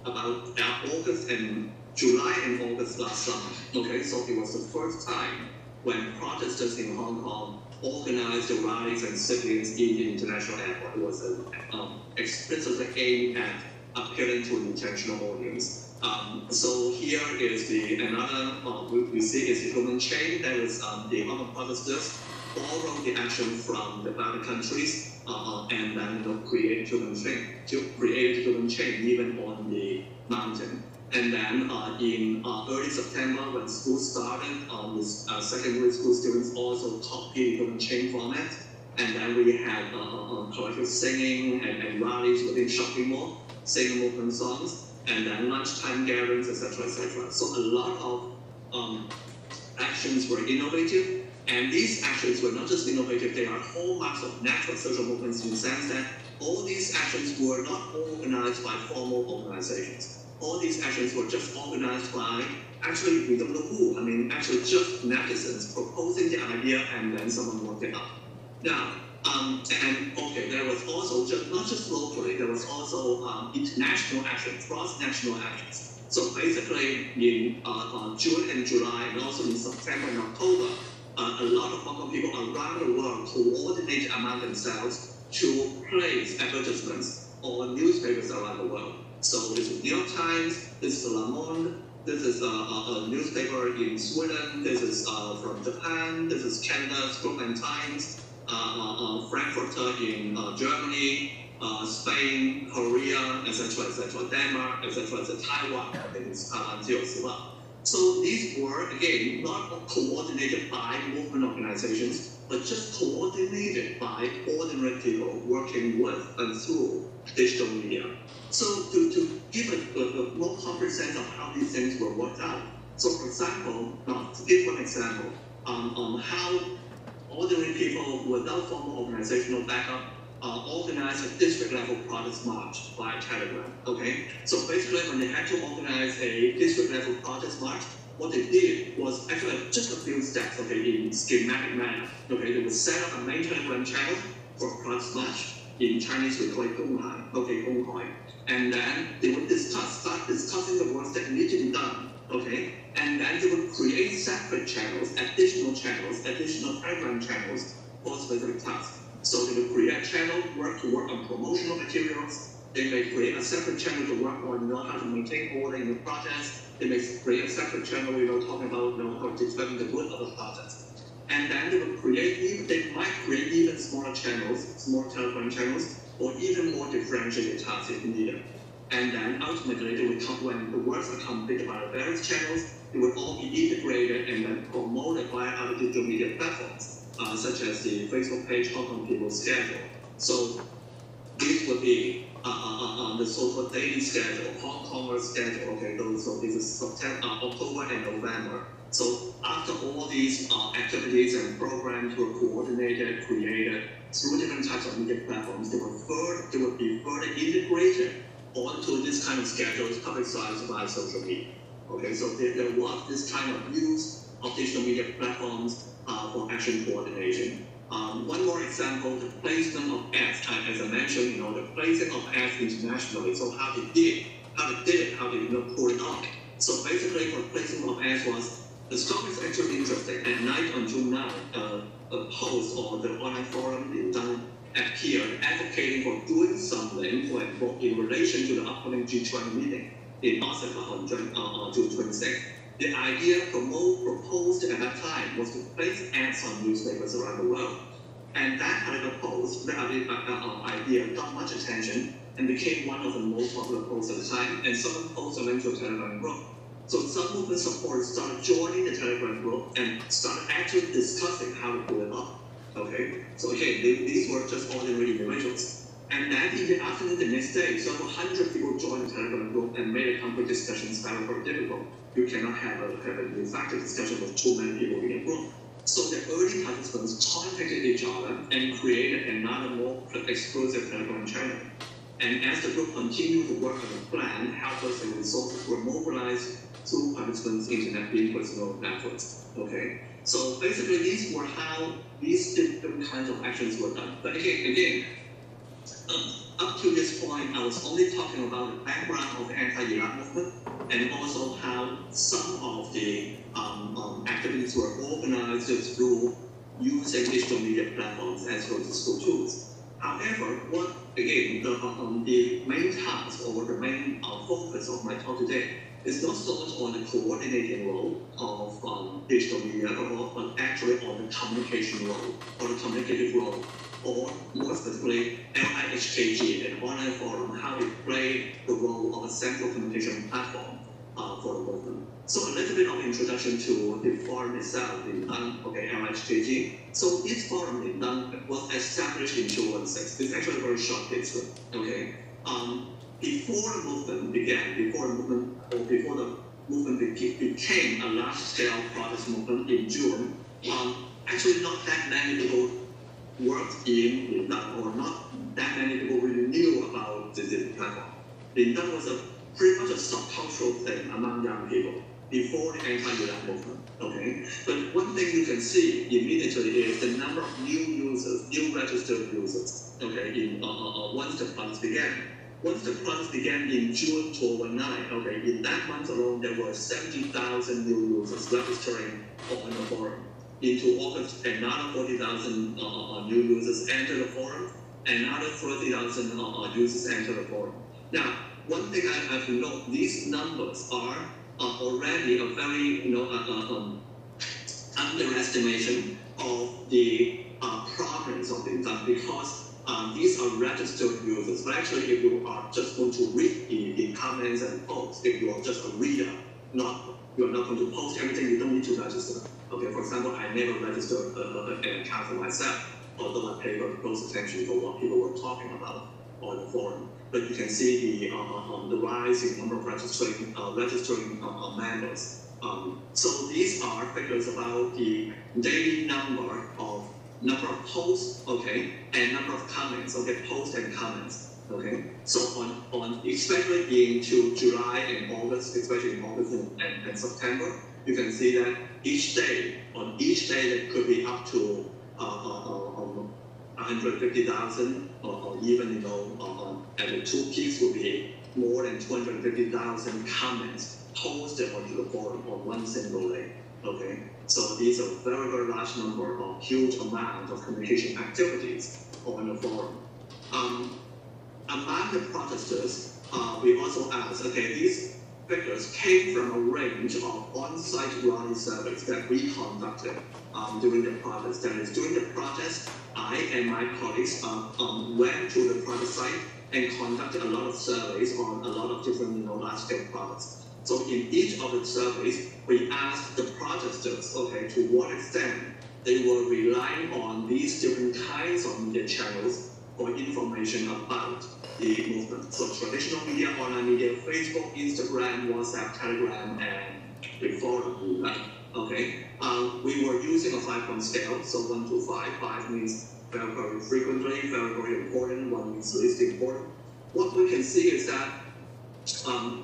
about August and July and August last summer. Okay, so it was the first time when protesters in Hong Kong organized the rallies and sit-ins in the international airport. It was explicitly aimed at appealing to an international audience. So here is another we see is the human chain. There is the Hong Kong protesters borrow the action from the other countries and then create a human chain even on the mountain. And then in early September, when school started, secondary school students also copied the human chain format. And then we had collective singing and rallies within shopping mall, singing open songs, and then lunchtime gatherings, etc., etc. So a lot of actions were innovative, and these actions were not just innovative, they are hallmarks of natural social movements in the sense that all these actions were not organized by formal organizations. All these actions were just organized by, actually, we don't know who, actually just netizens proposing the idea and then someone worked it up. Now, there was also, not just locally, there was also international action, cross-national actions. So basically, in June and July, and also in September and October, a lot of Hong Kong people around the world coordinate among themselves to place advertisements on newspapers around the world. So this is New York Times, this is Le Monde, this is a newspaper in Sweden, this is from Japan, this is Canada's Group and Times, Frankfurter in Germany, Spain, Korea, etc., etc., Denmark, etc., etc., Taiwan, I think it's Taiwan too as well. So these were, again, not coordinated by movement organizations, but just coordinated by ordinary people working with and through digital media. So to give a more concrete sense of how these things were worked out. So for example, to give one example, on how ordinary people without formal organizational backup organized a district-level protest march via Telegram, okay? So basically, when they had to organize a district-level protest march, what they did was actually just a few steps, okay, in schematic manner, okay? They would set up a main Telegram channel for protest march. In Chinese, we call it Gonghai, okay, Gonghai. And then they would start discussing the works that need to be done, okay? And then they would create separate channels, additional Telegram channels for specific tasks. So they would create a channel to work on promotional materials. They may create a separate channel to work on how to maintain order in the protest. They may create a separate channel, talking about how to determine the good of the protest. And then they might create even smaller channels, small Telegram channels, or even more differentiated tasks if needed. And then ultimately, when the works are completed by the various channels, they will all be integrated and then promoted via other digital media platforms, such as the Facebook page, Hong Kong People's Schedule. So this would be the so-called daily schedule, Hong Kongers schedule. Okay, so this is September, October, and November. So after all these activities and programs were coordinated, created through different types of media platforms, they would be further integrated onto this kind of schedules publicized by social media. Okay, so there was this kind of use of digital media platforms for action coordination. One more example, the placement of ads. As I mentioned, the placing of ads internationally. So how they did it, pull it off. So basically, for placement of ads was, the story is actually interesting. At night on June 9, a post on the online forum in Dang appeared advocating for doing something in relation to the upcoming G20 meeting in Osaka on June 26. The idea proposed at that time was to place ads on newspapers around the world. And that particular post, that idea got much attention and became one of the most popular posts at the time, and someone posted a link to a Telegram group. So some movement supporters started joining the Telegram group and started actually discussing how to pull it off. Okay? So again, these were just ordinary individuals. And then in the afternoon the next day, several hundred people joined the Telegram group and made a complete discussion very difficult. You cannot have an effective discussion with too many people in a group. So the early participants contacted each other and created another more exclusive Telegram channel. And as the group continued to work on the plan, helpers and resources were mobilized through participants' internet personal networks. Okay, so basically these were how these different kinds of actions were done. But again, up to this point, I was only talking about the background of the anti-Iraq movement and also how some of the activities were organized through using digital media platforms as well as school tools. However, the main task or therefore, the main focus of my talk today is not so much on the coordinating role of digital media, but actually on the communication role, or the communicative role, or more specifically, NIHKG, an online forum, how it played the role of a central communication platform for the movement. So a little bit of introduction to the forum itself, NIHKG. So this forum was established in 2016. It's actually a very short history, okay? Before the movement began, before the movement became a large-scale protest movement in June, actually not that many people worked in Lindang, or not that many people really knew about the platform. Lindang was pretty much a subcultural thing among young people before the anti-Lindang movement. Okay, but one thing you can see immediately is the number of new users, new registered users. Okay, once the protest began. Once the protest began in June 2009, okay, in that month alone, there were 70,000 new users registering on the forum. Into August, another 40,000 new users entered the forum, another 30,000 users entered the forum. Now, one thing I have to note, these numbers are already a very, underestimation of the prominence of Lindang, because these are registered users. But actually, if you are just going to read the comments and posts, if you are just a reader, you are not going to post everything, you don't need to register. Okay, for example, I never registered an account for myself, although I paid very close attention to what people were talking about on the forum. But you can see the rise in number of registering members. So these are figures about the daily number of posts, okay, and number of comments, okay, posts and comments, okay. So on especially into July and August, especially in August and September, you can see that each day that could be up to 150,000, or even at the two peaks would be more than 250,000 comments posted onto the forum on one single day. Okay, so these are very, very large number of huge amount of communication activities on the forum. Among the protesters, we also asked, okay, these figures came from a range of on-site rally surveys that we conducted during the protest. That is, during the protest, I and my colleagues went to the protest site and conducted a lot of surveys on a lot of different large-scale protests. So in each of the surveys, we asked the protesters, okay, to what extent they were relying on these different kinds of media channels for information about the movement. So traditional media, online media, Facebook, Instagram, WhatsApp, Telegram, and the forum. Okay, we were using a 5-point scale, so 1 to 5. 5 means very, very frequently, very, very important. 1 means least important. What we can see is that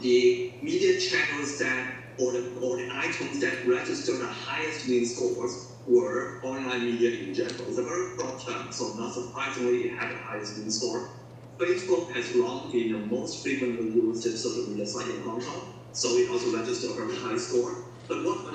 the media channels that, or the items that register the highest mean scores were online media in general. It's a very broad term, so not surprisingly, it had the highest mean score. Facebook has long been the most frequently used social media site in Hong Kong, so it also registered a very high score. But what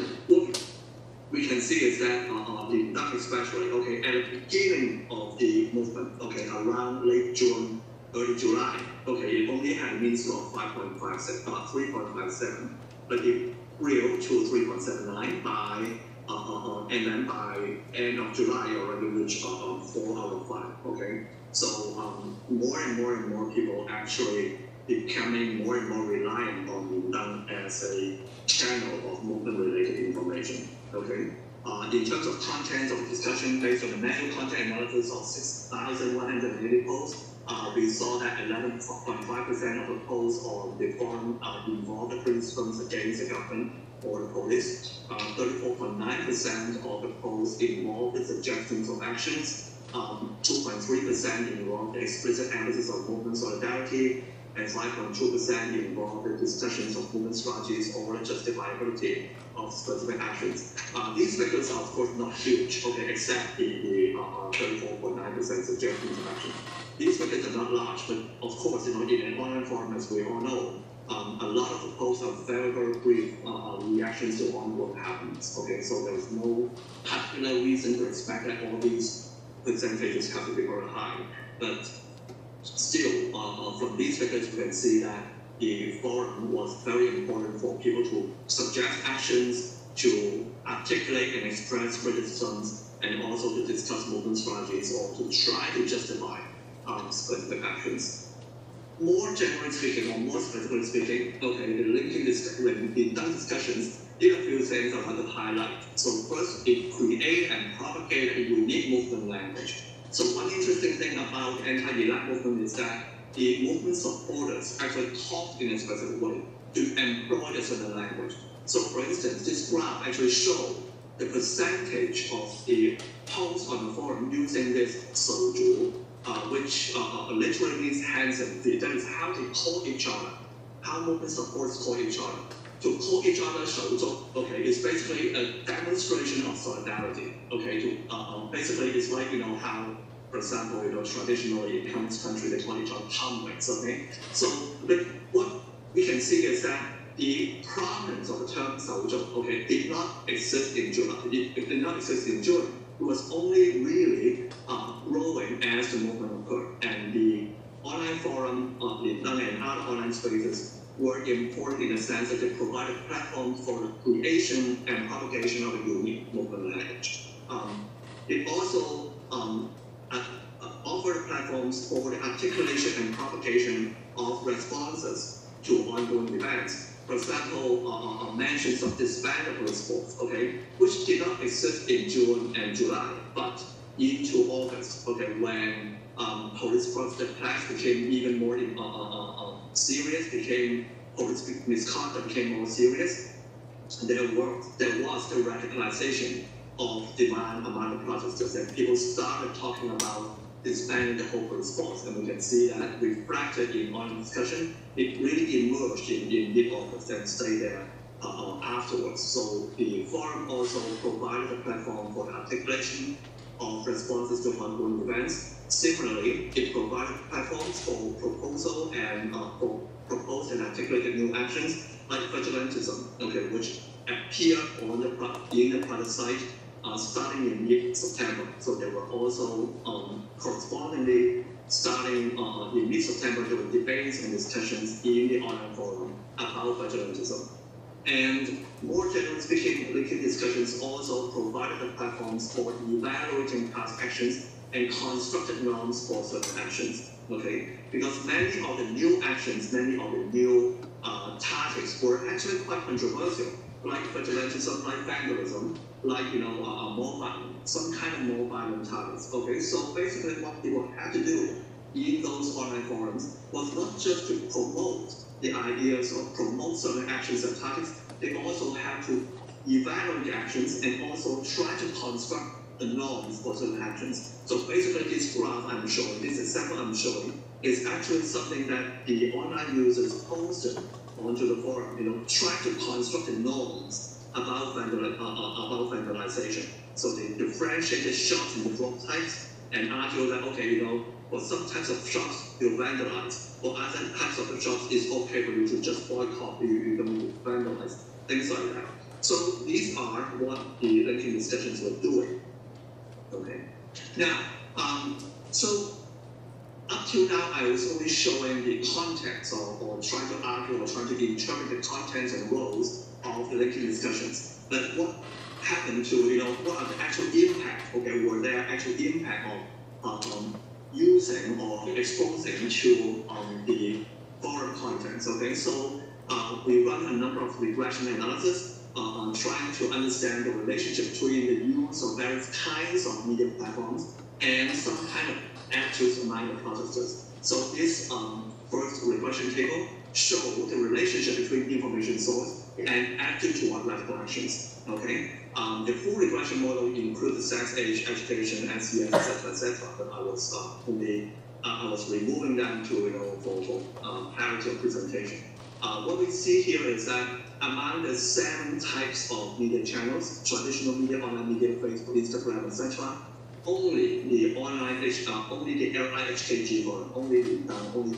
we can see is that Lindang especially, okay, at the beginning of the movement, okay, around late June, early July, okay, it only had a mean score of 3.57, but it grew to 3.79 by, and then by end of July, it already reached 4 out of 5, okay? So more and more people actually becoming more and more reliant on Lindang as a channel of movement-related information, okay? In terms of content of discussion, based on the manual content analysis of 6,180 posts, we saw that 11.5% of the posts on the forum involved the criticisms against the government or the police. 34.9% of the posts involved the suggestions of actions. 2.3% involved the explicit emphasis on movement solidarity, and 5.2% involved the discussions of movement strategies or the justifiability of specific actions. These figures are of course not huge, okay, except the 34.9% suggestions of action. These figures are not large, but of course, in an online forum, as we all know, a lot of the posts are very, very brief reactions to what happens. Okay, so there is no particular reason to expect that all these percentages have to be very high. But still, from these figures, you can see that the forum was very important for people to suggest actions, to articulate and express criticisms, and also to discuss movement strategies or to try to justify specific actions. More generally speaking, or more specifically speaking, okay, the linking discussions, there are a few things I want to highlight. So first, it creates and propagates a unique movement language. So one interesting thing about anti-elect movement is that the movement supporters actually talk in a specific way to employ a certain language. So for instance, this graph actually shows the percentage of the posts on the forum using this 手足, which literally means hands and feet. That is how they call each other, how movement supporters call each other. To call each other 手足, okay, is basically a demonstration of solidarity. Okay, to basically it's like how, for example, traditionally in communist country they call each other comrades. Okay, so what we can see is that the prominence of the term 手足, okay, did not exist in June. It did not exist in June. It was only really growing as the movement occurred, and the online forum, and other online spaces were important in the sense that they provided platforms for the creation and propagation of a unique movement language. It also offered platforms for the articulation and propagation of responses to ongoing events. For example, mentions of disbanded police force, okay, which did not exist in June and July, but into August, okay, when police attacks became even more serious, police misconduct became more serious. There was the radicalization of demand among the protesters, and people started talking about disbanding the whole police force, and we can see that reflected in online discussion. It really emerged in mid-August and stayed there afterwards. So the forum also provided a platform for the articulation of responses to ongoing events. Similarly, it provided platforms for proposal and for proposed and articulated new actions like vigilantism, okay, which appeared on the PoliSci starting in mid-September. So there were also correspondingly starting in mid-September, there were debates and discussions in the online forum about vigilantism. And more generally speaking, linking discussions also provided the platforms for evaluating past actions and constructed norms for certain actions. Okay, because many of the new actions, many of the new targets were actually quite controversial, like vigilantism, like vandalism, like some kind of more violent targets. Okay, so basically what people had to do in those online forums was not just to promote the ideas or promote certain actions and targets, they also had to evaluate the actions and also try to construct the norms for certain actions. So basically this graph I'm showing, this example I'm showing, is actually something that the online users posted onto the forum, trying to construct the norms about vandalization. So they differentiate the shops into four types and argue that, okay, for some types of shops you'll vandalize, for other types of shops it's okay for you to just boycott, you don't need to vandalize, things like that. So these are what the linking discussions were doing. Okay. Now, so up till now, I was only showing the context or trying to argue or trying to interpret the contents and roles of the linking discussions. But what happened to, what are the actual impact? Okay, were there actual impact of using or exposing to the forum contents? Okay, so we run a number of regression analysis. Trying to understand the relationship between the use of various kinds of media platforms and some kind of attitudes among the protesters. So this first regression table shows the relationship between information source and attitude toward radical actions. Okay, the full regression model includes sex, age, education, NCS, etc., but I was removing them to for clarity of presentation. What we see here is that among the 7 types of media channels, traditional media, online media, Facebook, Instagram, etc., only the only the LIHKG or only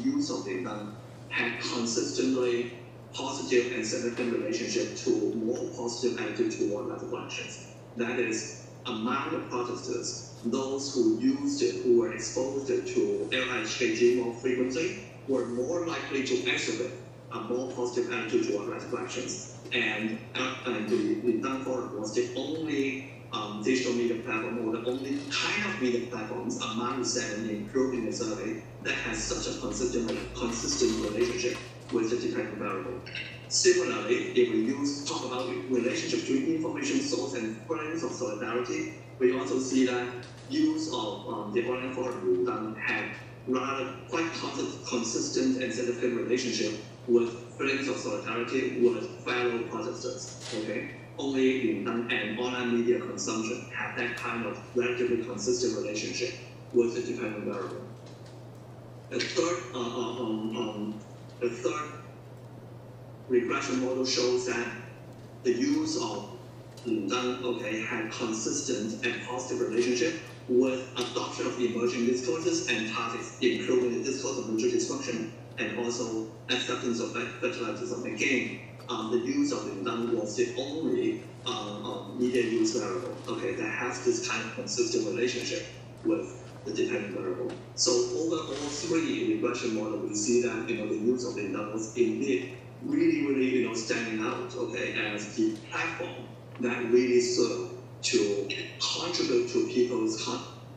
use of the had consistently positive and significant relationship to more positive attitude toward radical actions. That is, among the protesters, those who were exposed to LHKG more frequently were more likely to exhibit a more positive attitude toward radical actions. And the Dang Forum was the only digital media platform, or the only kind of media platforms among the 7 included in the survey that has such a consistent relationship with the dependent variable. Similarly, if we talk about the relationship between information source and friends of solidarity, we also see that use of the online forum have rather quite consistent and significant relationship with friends of solidarity with fellow protesters. Okay, only Lindang and online media consumption have that kind of relatively consistent relationship with the dependent variable. The third regression model shows that the use of Lindang, had consistent and positive relationship with adoption of emerging discourses and topics, including the discourse of mutual dysfunction and also acceptance of fatalism. Again, the use of Lindang was the only media use variable, that has this kind of consistent relationship with the dependent variable. So over all 3 regression models, we see that the use of Lindang was indeed really standing out, as the platform that really served to contribute to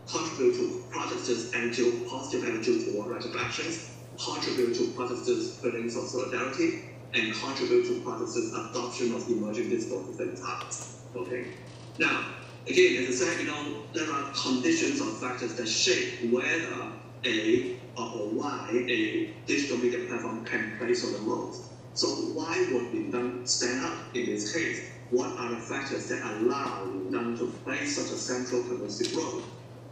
contribute to protesters' attitude, positive attitude toward radical actions, contribute to protesters' feelings of solidarity, and contribute to protesters' adoption of emerging discourses and topics. Now, again, as I said, there are conditions or factors that shape whether or why a digital media platform can play certain roles. So why would Lindang stand out in this case? What are the factors that allow Lindang to play such a central pervasive role?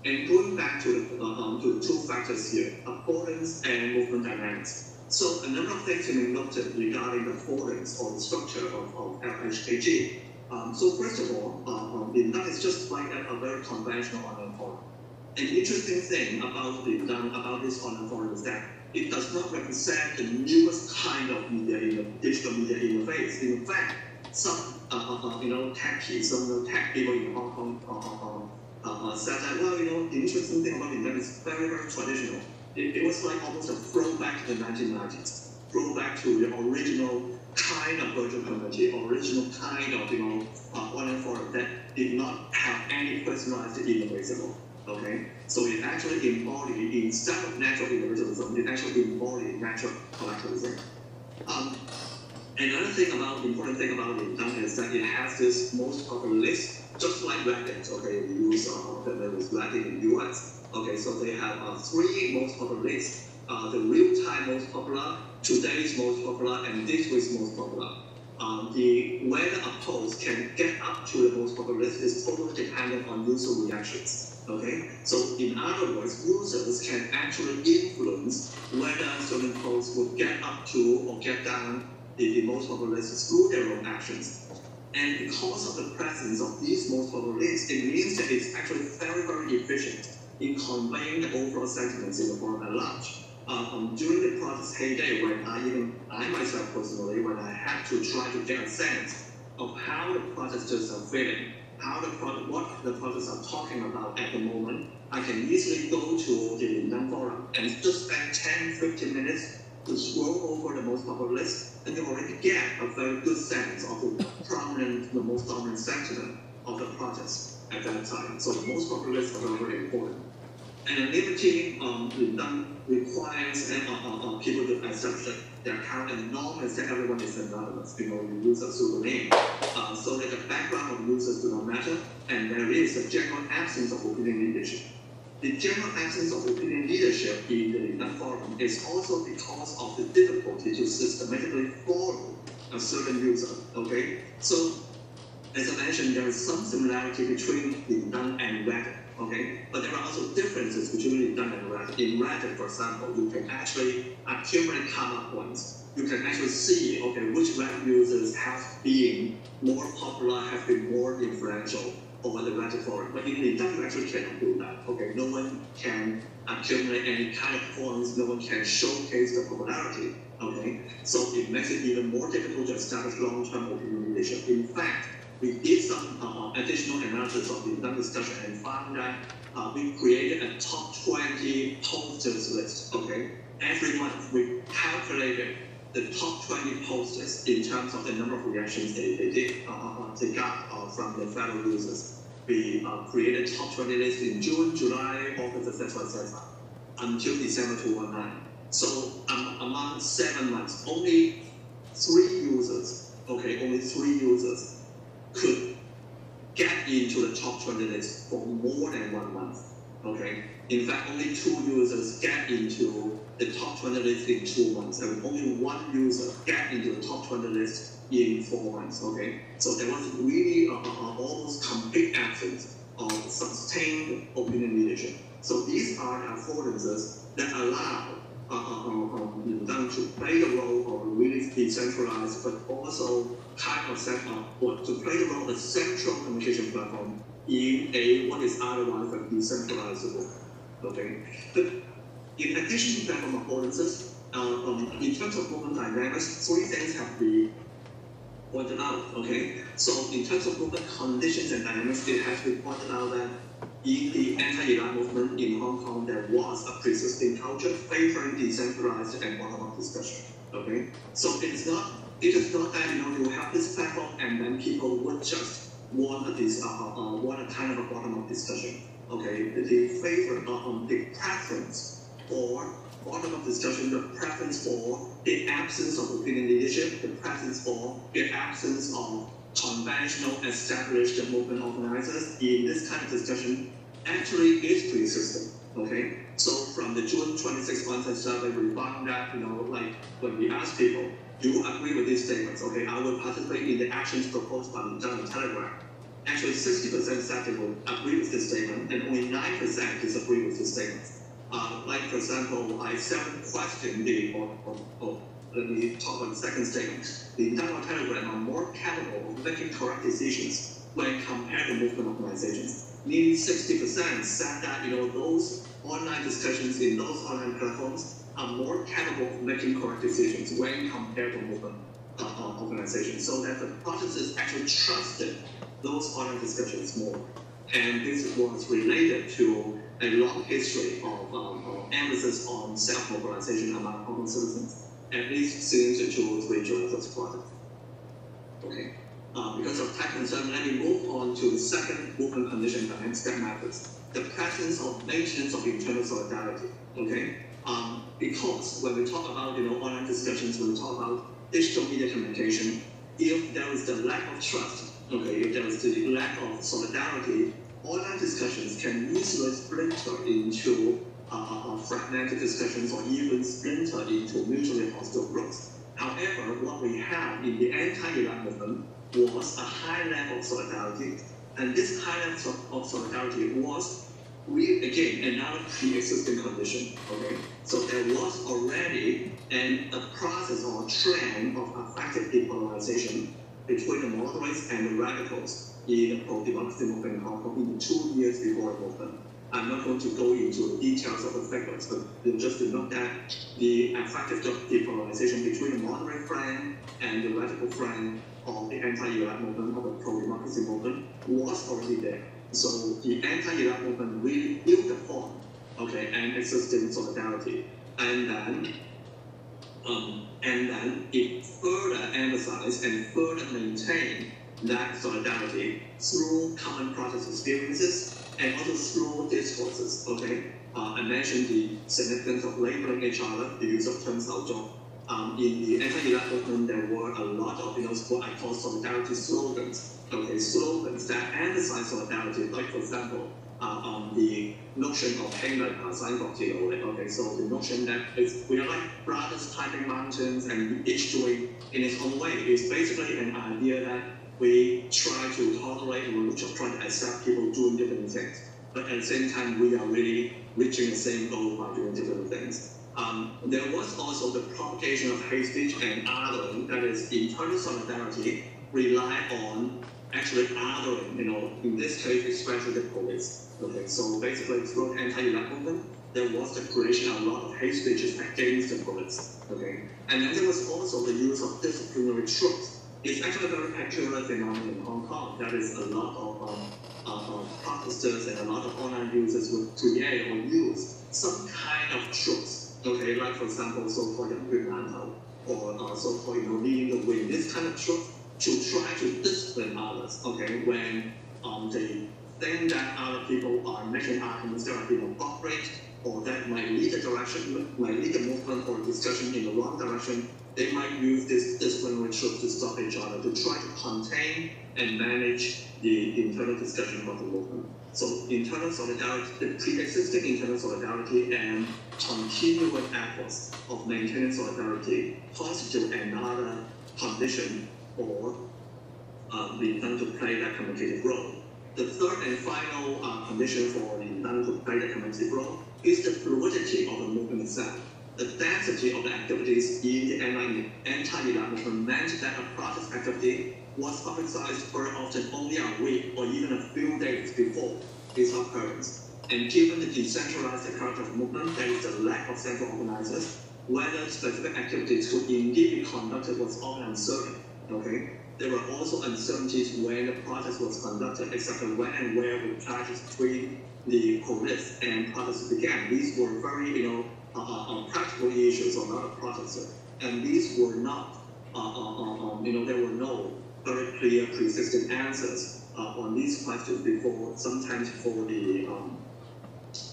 And going back to the 2 factors here, affordance and movement dynamics. So a number of things can be noted regarding the affordance or the structure of LHKG. So first of all, Lindang is just like a very conventional online forum. An interesting thing about Lindang, about this online forum, is that it does not represent the newest kind of media in the digital media interface. In fact, some tech people in Hong Kong said that, well, the interesting thing about Lindang is very traditional. It was like almost a throwback to the 1990s, throwback to the original kind of virtual community, original kind of online forum that did not have any personalized individualism. So it actually embodied, instead of natural individualism, it actually embodied natural collectivism. Another important thing about Lindang is that it has this most popular list, just like Reddit. We use Reddit in the US. So they have 3 most popular lists: the real-time most popular, today's most popular, and this week's most popular. Whether a post can get up to the most popular list is totally dependent on user reactions. So in other words, users can actually influence whether certain posts would get up to or get down the most popular lists through their own actions. And because of the presence of these most popular lists, it means that it's actually very efficient in conveying the overall sentiments in the forum at large. During the protest heyday, when I myself personally, when I had to try to get a sense of how the protesters are feeling, what the protesters are talking about at the moment, I can easily go to the Lindang forum and just spend 10-15 minutes to scroll over the most popular list, and you already get a very good sense of the most dominant sentiment of the protest at that time. So the most popular lists are very important. And anonymity, Lindang requires people to establish their account, and the norm is that everyone is anonymous. You use a pseudonym, so that the background of users do not matter, and there is a general absence of opinion leadership. The general absence of opinion leadership in the Lindang forum is also because of the difficulty to systematically follow a certain user. So as I mentioned, there is some similarity between Lindang and Reddit. But there are also differences between Lindang and Reddit. In Reddit, for example, you can actually accumulate karma points. You can actually see, which Reddit users have been more popular, have been more influential over the Reddit forum. But in Lindang, you actually cannot do that. No one can accumulate any kind of points. No one can showcase the popularity. So it makes it even more difficult to establish long-term opinion leadership. In fact, we did some additional analysis of the entire discussion and found that we created a top 20 posters list, okay? Every month we calculated the top 20 posters in terms of the number of reactions they got from the fellow users. We created top 20 list in June, July, August, etc., until December 2019. So among 7 months, only 3 users, okay, only 3 users could get into the top 20 list for more than 1 month, okay? In fact, only 2 users get into the top 20 list in 2 months, and only 1 user get into the top 20 list in 4 months, okay? So there was really almost complete absence of sustained opinion leadership. So these are the affordances that allow them to play the role of a really decentralized, but also kind of to play the role of a central communication platform in a what is otherwise a decentralized world. Okay, but in addition to platform affordances, in terms of movement dynamics, 3 things have been pointed out. Okay, so in terms of movement conditions and dynamics, it has been pointed out that in the anti-Iran movement in Hong Kong, there was a persisting culture favoring decentralized and bottom-up discussion. Okay, so it is not that you have this platform and then people would just want a kind of a bottom-up discussion. Okay, the favor the preference for bottom-up discussion, the preference for the absence of opinion leadership, the preference for the absence of conventional established movement organizers in this kind of discussion actually is persistent. Okay, so from the June 26 on-site survey, we found that like when we asked people, do you agree with these statements? Okay, I will participate in the actions proposed by the Telegram. Actually, 60% said they would agree with this statement, and only 9% disagree with this statement. Like for example, I questioned let me talk about the second statement. The internal Telegram are more capable of making correct decisions when compared to movement organizations. Nearly 60% said that those online discussions in those online platforms are more capable of making correct decisions when compared to movement organizations. So that the processes actually trusted those online discussions more. And this was related to a long history of emphasis on self-mobilization among Hong Kong citizens, at least since the 2003 Journalist Project. Okay. Because of time concern, let me move on to the second movement condition dynamics that matters. The presence of maintenance of internal solidarity. Okay? Because when we talk about online discussions, when we talk about digital media communication, if there is the lack of trust, okay, if there is the lack of solidarity, online discussions can easily splinter into fragmented discussions or even splinter into mutually hostile groups. However, what we have in the anti-Iran movement was a high level of solidarity, and this high level of solidarity was again another pre-existing condition. Okay, so there was already a process or a trend of effective depolarization between the moderates and the radicals in the pro-democracy movement in Hong Kong in the 2 years before the movement. I'm not going to go into the details of the figures, but just to note that the effective depolarization between the moderate friend and the radical friend of the anti-Iran movement, of the pro-democracy movement, was already there. So the anti-Iran movement really built upon, okay, an existing solidarity, and then it further emphasized and further maintained that solidarity through common process experiences and also through discourses. Okay, I mentioned the significance of labeling each other, the use of terms "in the anti-Iran movement, there were a lot of what I call solidarity slogans. Okay, slogans that emphasize solidarity, like for example, the notion of 兄弟爬山各自努力. Okay, so the notion that we are like brothers climbing mountains and each doing in its own way is basically an idea that we try to tolerate and we try to accept people doing different things, but at the same time we are really reaching the same goal by doing different things. There was also the propagation of hate speech and othering, that is, internal solidarity rely on actually othering, in this case, especially the police. Okay, so basically through anti-Iran movement, there was the creation of a lot of hate speeches against the police. Okay, and then there was also the use of disciplinary troops it's actually a very peculiar phenomenon in Hong Kong. There is a lot of protesters and a lot of online users would create or use some kind of truths. Okay, like for example, so-called or so-called leading the way. This kind of truth to try to discipline others. Okay, when they think that other people are making arguments that are inappropriate or that might lead a direction, might lead a movement or discussion in the wrong direction, they might use this disciplinary truth to stop each other, to try to contain and manage the internal discussion of the movement. So internal solidarity, the pre-existing internal solidarity and continual efforts of maintaining solidarity constitute another condition for the Dang to play that communicative role. The third and final condition for the Dang to play that communicative role is the fluidity of the movement itself. The density of the activities in the anti-Iran movement meant that a protest activity was publicized very often only a week or even a few days before its occurrence. And given the decentralized character of the movement, there is a lack of central organizers, whether specific activities could indeed be conducted was often uncertain. Okay? There were also uncertainties when the protest was conducted, exactly when and where the clashes between the police and protesters began. These were very, practical issues of a lot of protesters, and these were not, there were no very clear, pre-existing answers on these questions sometimes before the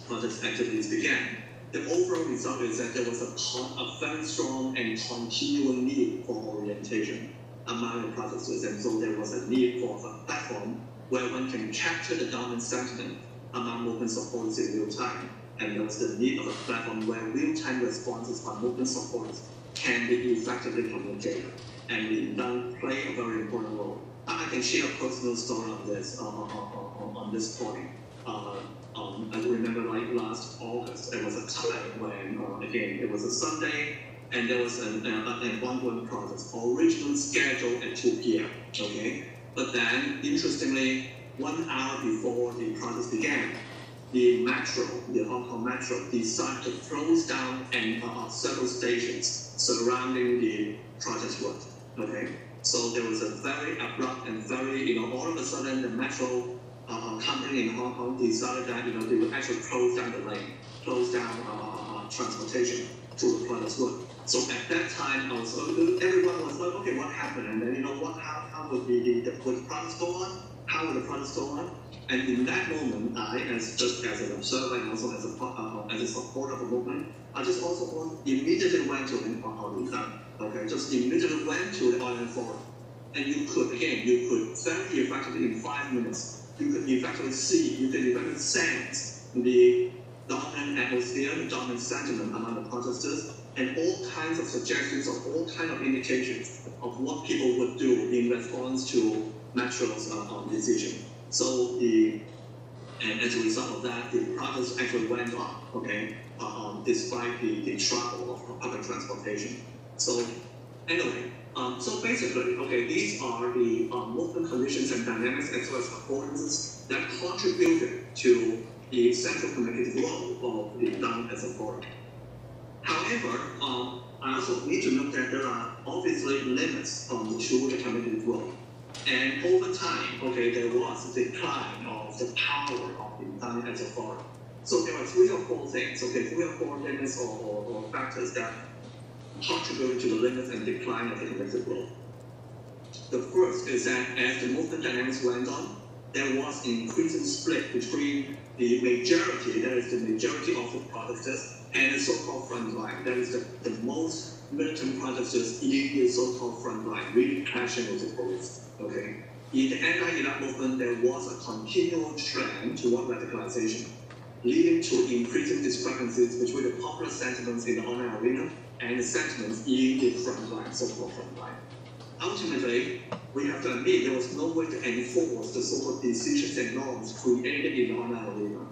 protest activities began. The overall result is that there was a very strong and continual need for orientation among the protesters, and so there was a need for a platform where one can capture the dominant sentiment among movement supporters in real time. And there was the need of a platform where real-time responses by movement supporters can be effectively communicated. And the Dang play a very important role. I can share a personal story on this point. I remember like last August, there was a time when, again, it was a Sunday, and there was an ongoing protest, originally scheduled at 2 p.m., okay? But then, interestingly, 1 hour before the protest began, the Hong Kong Metro, decided to close down several stations surrounding the protest route. Okay, so there was a very abrupt and very, all of a sudden the Metro company in Hong Kong decided that they would actually close down the lane, close down transportation to the protest route. So at that time, everyone was like, okay, what happened? And then how would the protest go on? How would the protest go on? And in that moment, just as an observer and also as a supporter of the movement, I just also immediately went to just immediately went to the Island Forum. And you could very effectively in 5 minutes, you could effectively sense the dominant atmosphere, the dominant sentiment among the protesters, and all kinds of suggestions of all kinds of indications of what people would do in response to Metro's decision. So and as a result of that, the protest actually went on, okay, despite the trouble of public transportation. So anyway, so basically, okay, these are the movement conditions and dynamics as well as performances that contributed to the central communicative role of the Dang as a forum. However, I also need to note that there are obviously limits to the communicative role. And over time, okay, there was a decline of the power of the Dang as a forum. So there are 3 or 4 things, okay, 3 or 4 limits or factors that contribute to the limits and decline of the communicative role. The first is that as the movement dynamics went on, there was an increasing split between the majority, that is the majority of the protesters, and the so-called front line, that is the most militant protesters in the so-called front line, really clashing with the police. Okay. In the anti-Iran movement, there was a continual trend toward radicalization, leading to increasing discrepancies between the popular sentiments in the online arena and the sentiments in the front line, so-called front line. Ultimately, we have to admit there was no way to enforce the so-called decisions and norms created in the online arena.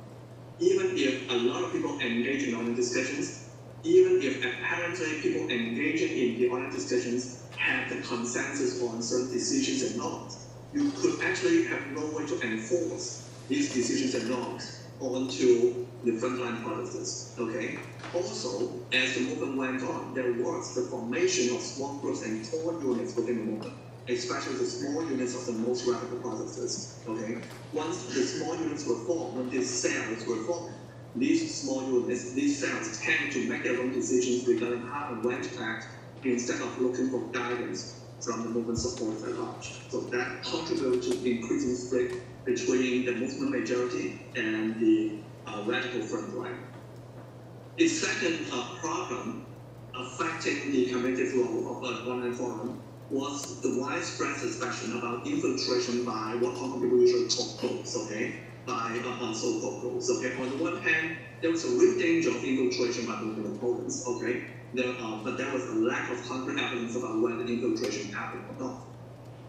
Even if a lot of people engage in online discussions, even if apparently people engaging in the online discussions have the consensus on certain decisions and norms, you could actually have no way to enforce these decisions and norms onto the frontline protesters. Okay. Also, as the movement went on, there was the formation of small groups and core units within the movement. especially the small units of the most radical processes. Okay, once the small units were formed, when these cells were formed, these small units, these cells tend to make their own decisions regarding how and when to act, instead of looking for guidance from the movement supporters at large. So that contributes to the increasing split between the movement majority and the radical front line. The second problem affecting the cumulative role of the online forum was the widespread suspicion about infiltration by what Hong Kong people usually call groups, okay? By so-called groups, okay? On the one hand, there was a real danger of infiltration by movement opponents, okay? But there was a lack of concrete evidence about whether infiltration happened or not.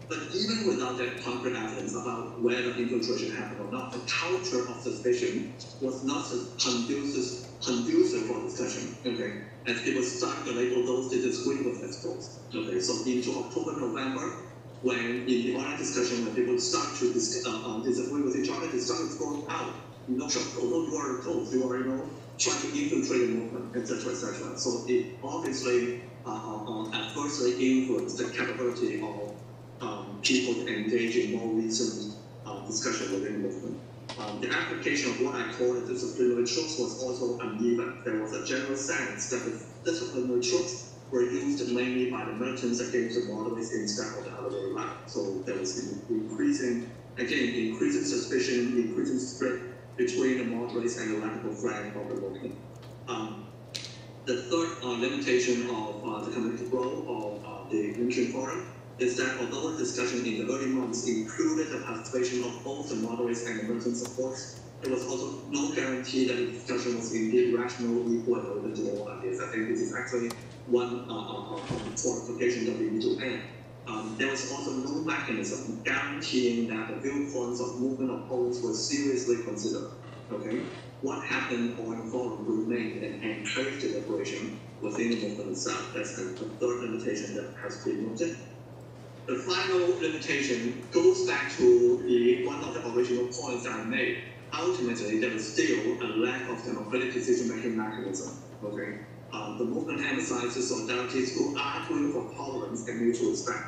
But even without that concrete evidence about whether infiltration happened or not, the culture of suspicion was not conducive for discussion, okay? As people started to label those they disagree with as groups, okay? So into October, November, when in the online discussion, when people start to disagree with each other, they started throwing out, although you are close, you are, trying to infiltrate the movement, etc., etc. So it obviously, adversely influenced the capability of people to engage in more recent discussion within the movement. The application of what I call the disciplinary troops was also uneven. There was a general sense that the disciplinary troops were used mainly by the militants against the moderates instead of the other way around. So there was increasing suspicion, increasing split between the moderates and the radical flank of the movement. The third limitation of the community role of the Lincoln Forum is that although the discussion in the early months included the participation of both the moderates and the militant supports, there was also no guarantee that the discussion was indeed rational, equal, and open to all ideas. I think this is actually one qualification that we need to add. There was also no mechanism guaranteeing that the viewpoints of movement opponents were seriously considered. Okay, what happened on the forum remained and encouraged deliberation within the movement itself. That's the third limitation that has been noted. The final limitation goes back to one of the original points that I made. Ultimately, there is still a lack of democratic decision-making mechanism. Okay, the movement emphasizes solidarity through arguing for tolerance and mutual respect.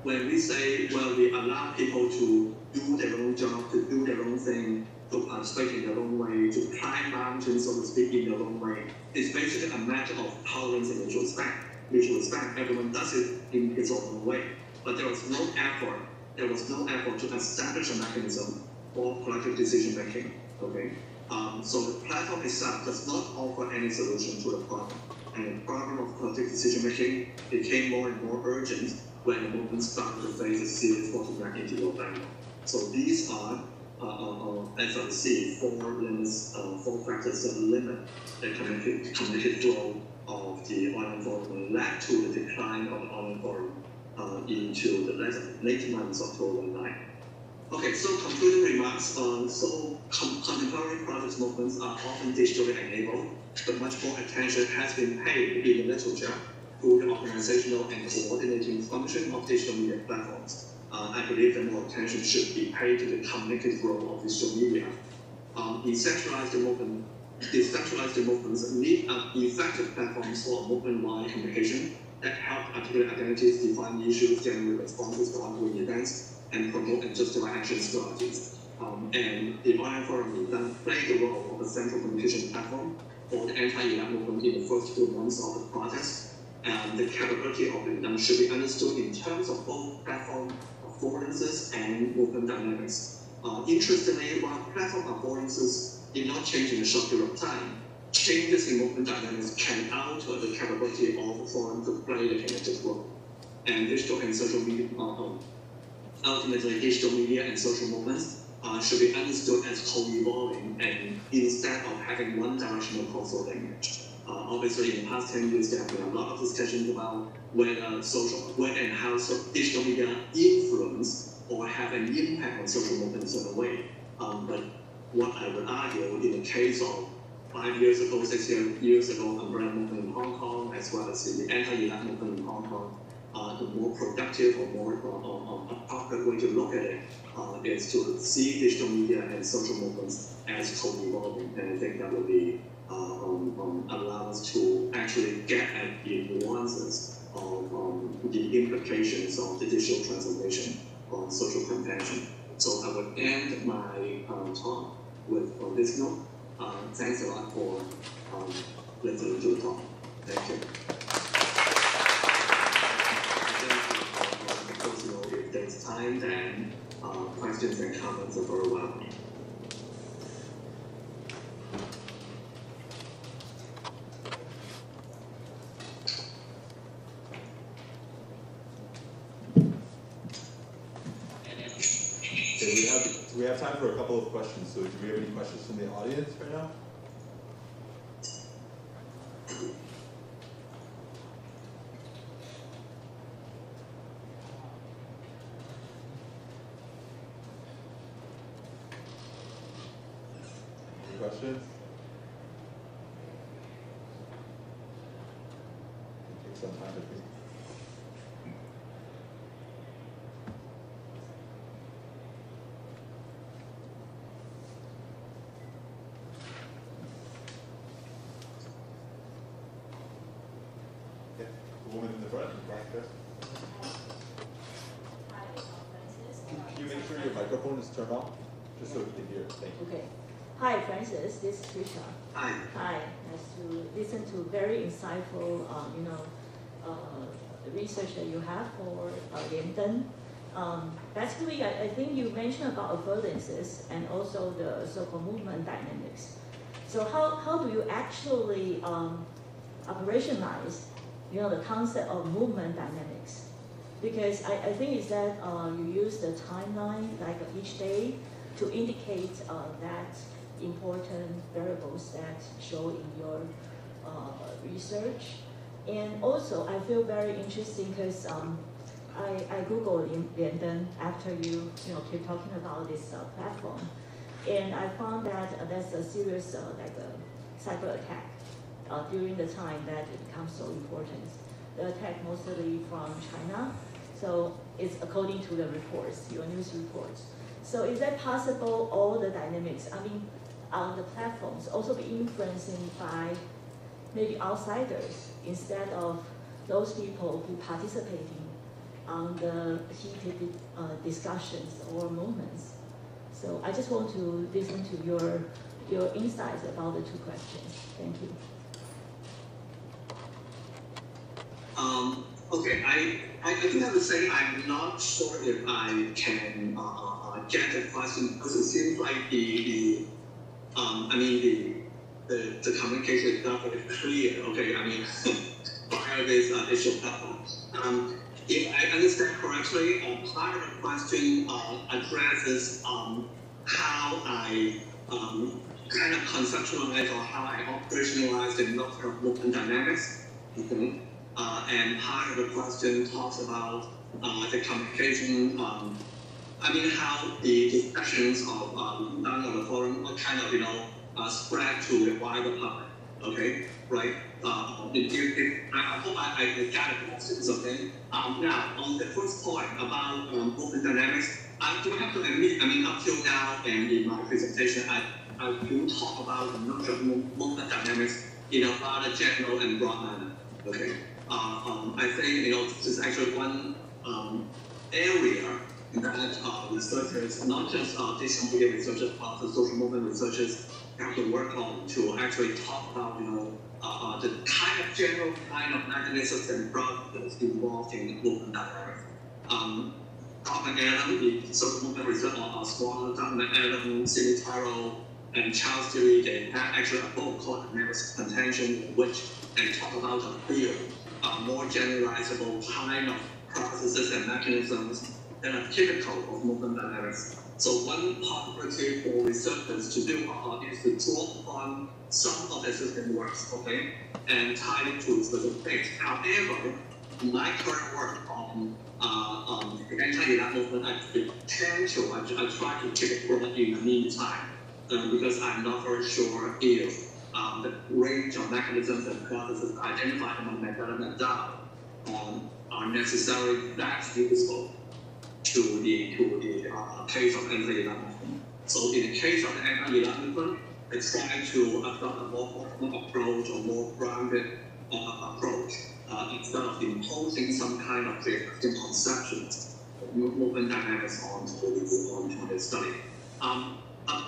When we say, well, we allow people to do their own job, to do their own thing, to participate in their own way, to climb mountains, so to speak, in their own way, it's basically a matter of tolerance and mutual respect. Mutual respect, everyone does it in its own way. But there was no effort to establish a mechanism for collective decision making. Okay, so the platform itself does not offer any solution to the problem, and the problem of collective decision making became more and more urgent when the movement started to face a serious bottleneck into November. So these are, as I see, four factors that limit the community flow of the online forum and led to the decline of the online forum into the late months of 2009. Okay, so concluding remarks. So contemporary project movements are often digitally enabled, but much more attention has been paid in the literature to the organizational and coordinating function of digital media platforms. I believe that more attention should be paid to the communicative role of digital media. Decentralized movements need effective platforms for movement-wide communication that help articulate identities, define issues, generate responses to ongoing events, and promote and justify action strategies. And the online forum will then play the role of a central communication platform for the anti-elect movement in the first 2 months of the process. And the capability of it should be understood in terms of both platform affordances and movement dynamics. Interestingly, while platform affordances did not change in a short period of time, changes in movement dynamics can alter the capability of a forum to play the connected role. And digital and social media, ultimately digital media and social movements should be understood as co-evolving and instead of having one directional causal linkage. Obviously, in the past 10 years, there have been a lot of discussions about whether and how digital media influence or have an impact on social movements in a way. But what I would argue in the case of 5 years ago, 6 years ago, umbrella movement in Hong Kong, as well as the anti-elect movement in Hong Kong, the more productive or more appropriate way to look at it is to see digital media and social movements as co-evolving, and I think that will be allow us to actually get at the nuances of the implications of the digital transformation on social contention. So I would end my talk with on this note. Thanks a lot for listening to the talk. Thank you. Because if there's time, then questions and comments are very welcome. We have time for a couple of questions. So do we have any questions from the audience right now? Any questions? Take some time to think. Woman in the front, Can you make sure your microphone is turned off, just so we can hear? Thank you. Okay. Hi, Francis. This is Trisha. Hi. Hi. Nice to listen to very insightful, research that you have for Lianden. Basically, I think you mentioned about affordances and also the so-called movement dynamics. So how do you actually operationalize the concept of movement dynamics? Because I think it's that you use the timeline, like each day, to indicate that important variables that show in your research. And also, I feel very interesting because I Googled Lianden after you keep talking about this platform, and I found that there's a serious cyber attack during the time that it becomes so important. The attack mostly from China, so it's according to the reports, your news reports. So is that possible, all the dynamics, on the platforms also be influencing by maybe outsiders instead of those people who participating on the heated discussions or movements? So I just want to listen to your insights about the two questions. Thank you. Okay, I do have to say I'm not sure if I can get the question because it seems like the communication is not very clear. Okay, via this digital platform. If I understand correctly, part of the question addresses how I kind of conceptualize or how I operationalize the notion of movement dynamics. Okay. And part of the question talks about the communication, how the discussions of done on the forum are kind of, spread to the wider public, okay, right? I hope I got the questions, okay? Now, on the first point about movement dynamics, I do have to admit, up till now and in my presentation, I do talk about the notion of movement dynamics in a rather general and broad manner, okay? I think this is actually one area that researchers, not just digital media researchers, but the social movement researchers have to work on to actually talk about the kind of general kind of mechanisms and processes involved in movement dynamics. Dr. Adam, the social movement researcher, Dr. Adam, Sidney Taro, and Charles Dewey, they have actually a book called Dynamics of Contention, in which they talk about a few more generalizable kind of processes and mechanisms that are typical of movement dynamics. So one possibility for researchers to do is to draw upon some of the existing works, okay, and tie it to specific things. However, my current work on the anti-elite movement, I try to keep it broad in the meantime, because I'm not very sure if the range of mechanisms and processes identified among McDonald and are necessarily that useful to the case of anti-elite movement. So in the case of the anti-elite movement, I try to adopt a more formal approach or more grounded approach instead of imposing some kind of pre-existing conceptions, movement dynamics onto the study. About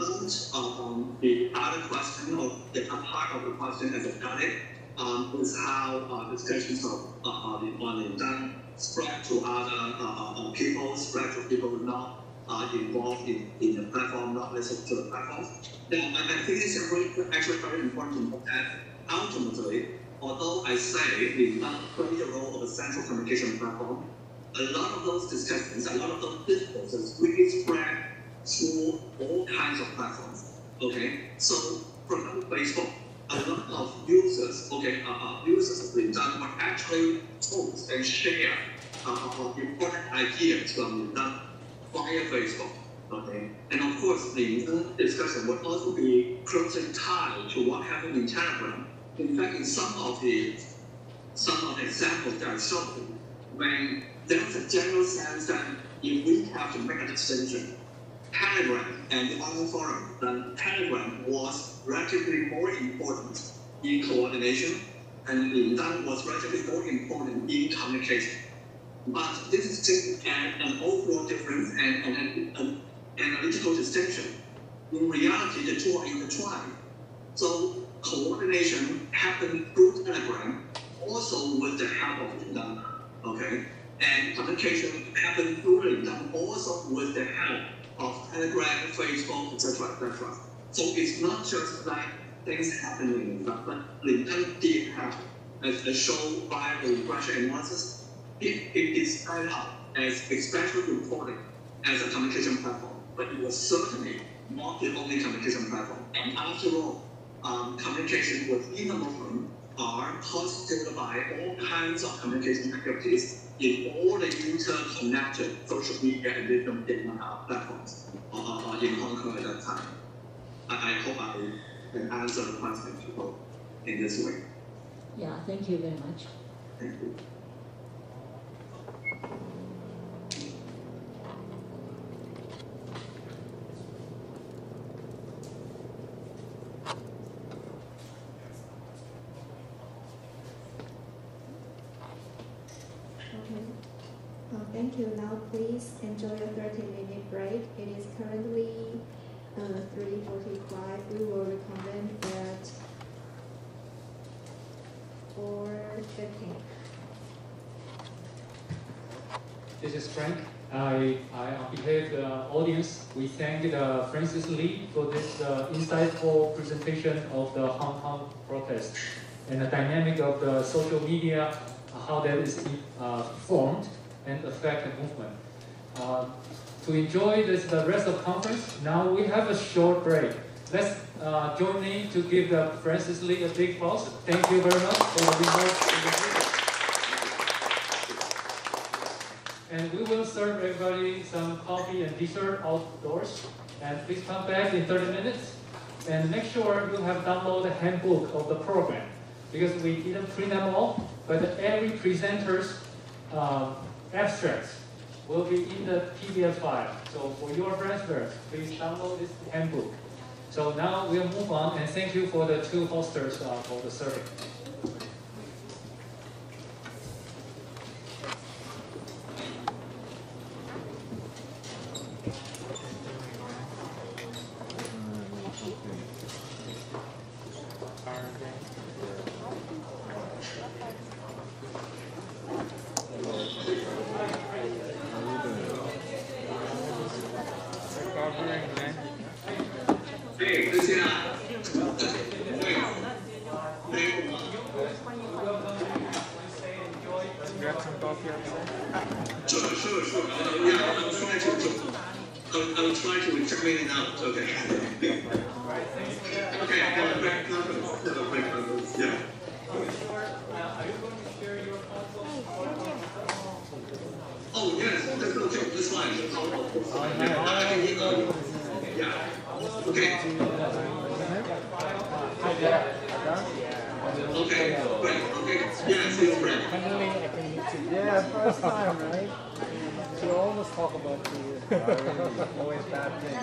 the other question, or the part of the question as a study, is how discussions on Lingdang spread to other people, spread to people not involved in the platform, not listening to the platform. Now, I think it's actually very important that ultimately, although I say Lingdang played the role of a central communication platform, a lot of those discussions, a lot of those discourses really spread through all kinds of platforms. Okay, so for example, Facebook, a lot of users, users of Lingdang would actually post and share important ideas from Lingdang via Facebook. Okay, and of course, Lingdang discussion would also be closely tied to what happened in Telegram. In fact, in some of the examples that I showed, when there's a general sense that if we have to make a distinction, Telegram and the other forum, then Telegram was relatively more important in coordination, and Lingdang was relatively more important in communication. But this is just an overall difference and an analytical distinction. In reality, the two are intertwined. So coordination happened through Telegram, also with the help of Lingdang. Okay, and communication happened through Lingdang, also with the help of Telegram, Facebook, etc., etc. So it's not just like things happening in Lingdang, but Lingdang did have, as shown by the regression analysis, it started out as especially reporting as a communication platform, but it was certainly not the only communication platform. And after all, communication within the movement are constituted by all kinds of communication activities in all the interconnected social media and digital platforms in Hong Kong at that time. I hope I can answer the question to both in this way. Yeah, thank you very much. Thank you. Thank you. Now please enjoy a 30-minute break. It is currently 3:45. We will reconvene at 4:15. This is Frank. On behalf of the audience, we thank Francis Lee for this insightful presentation of the Hong Kong protest and the dynamic of the social media, how that is formed and affect the movement. To enjoy the rest of the conference, now we have a short break. Let's join me to give Francis Lee a big applause. Thank you very much for the remarks. And we will serve everybody some coffee and dessert outdoors. And please come back in 30 minutes. And make sure you have downloaded the handbook of the program, because we didn't print them all, but every presenter's abstracts will be in the PDF file. So for your reference, please download this handbook. So now we'll move on, and thank you for the two hosters for the survey. Hey, this is Grab some coffee outside. Sure. Yeah, I'll try to explain it out. Okay. Okay, have a great conference. Yeah. Oh, yes, that's okay. That's fine. Yeah. Okay. Okay, great. Okay. Yeah, see you, friend. Finally, I can meet you. Yeah, first time, right? You always talk about the always bad things.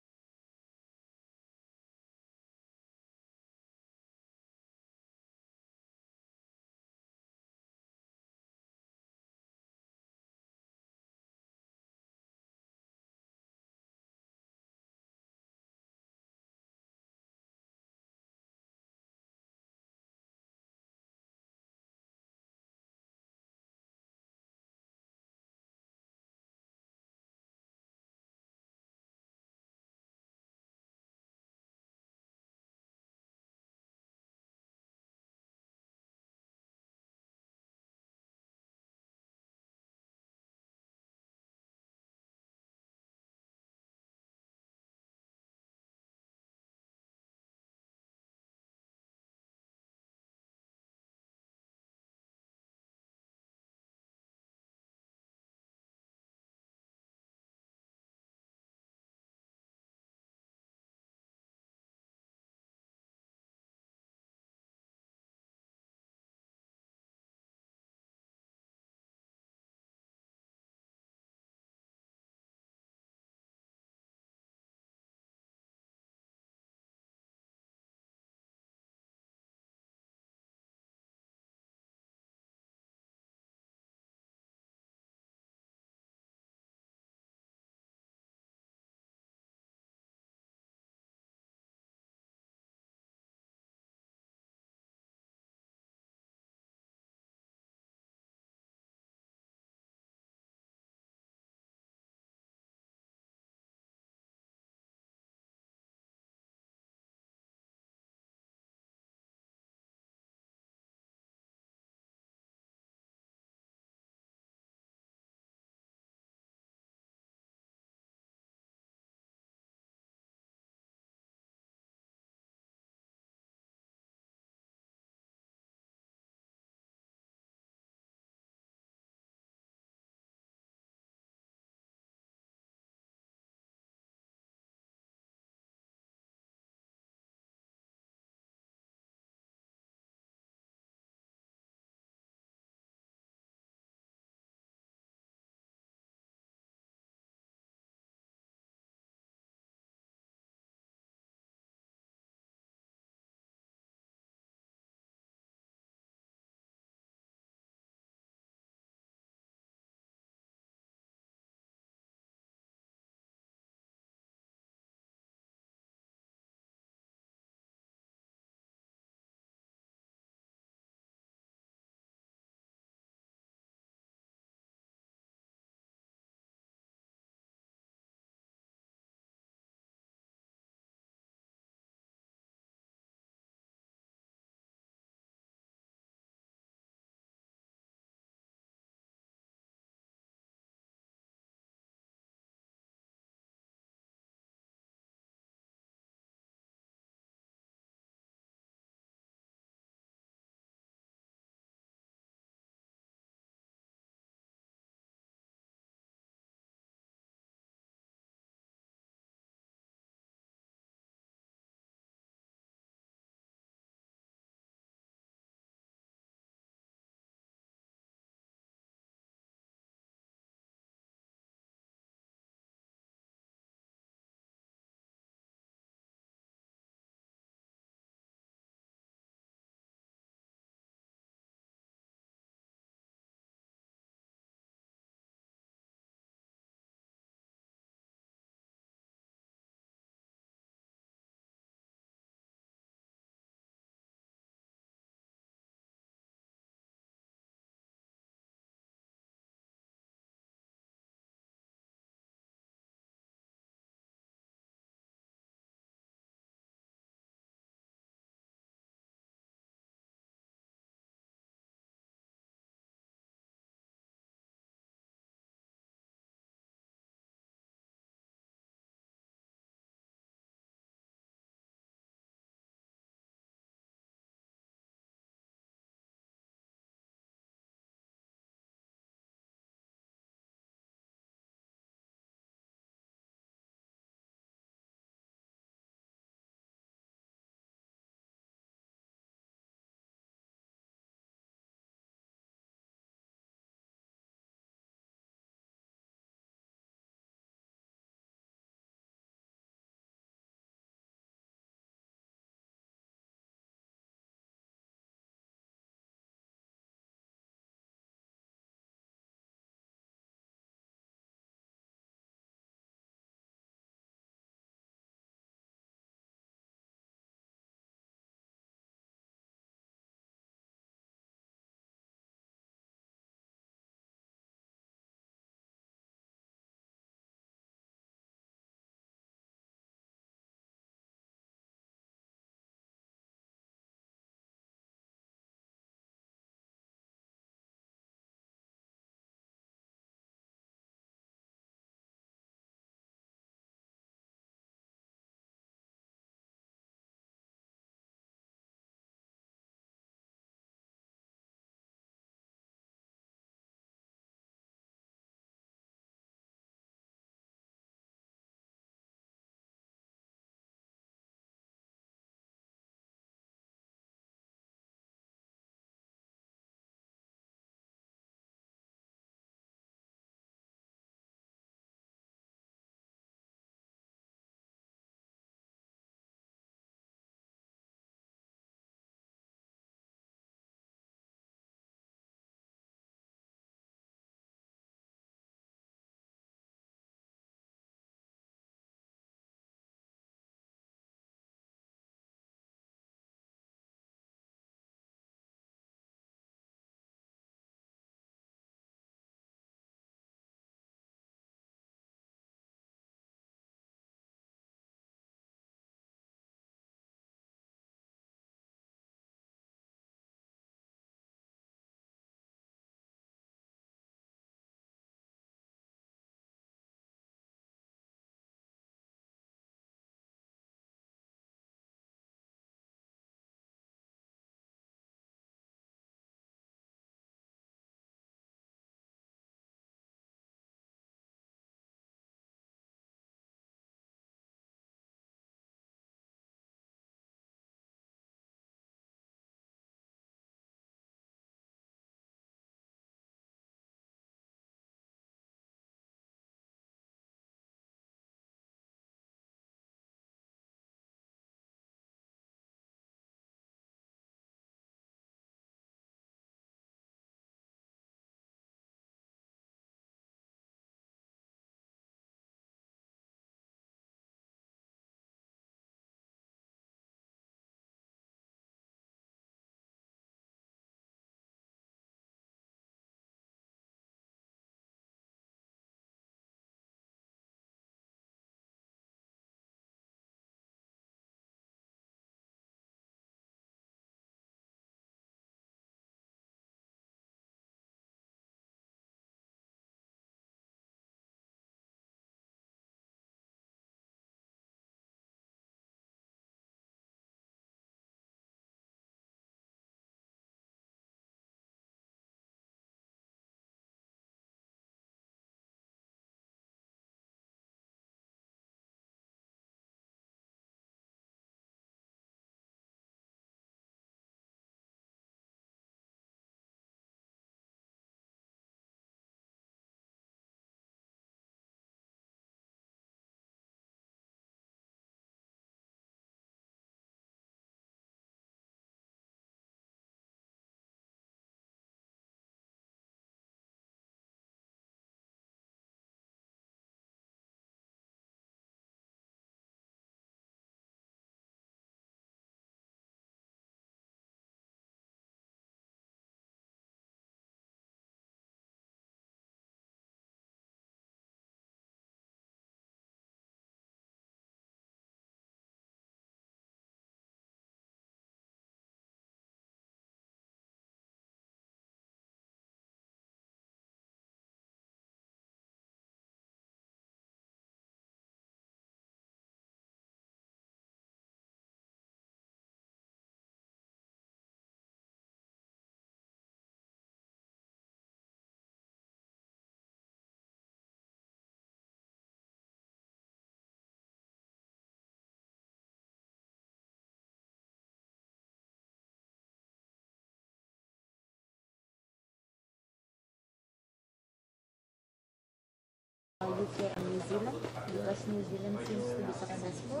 UK and New Zealand, because New Zealand seems to be successful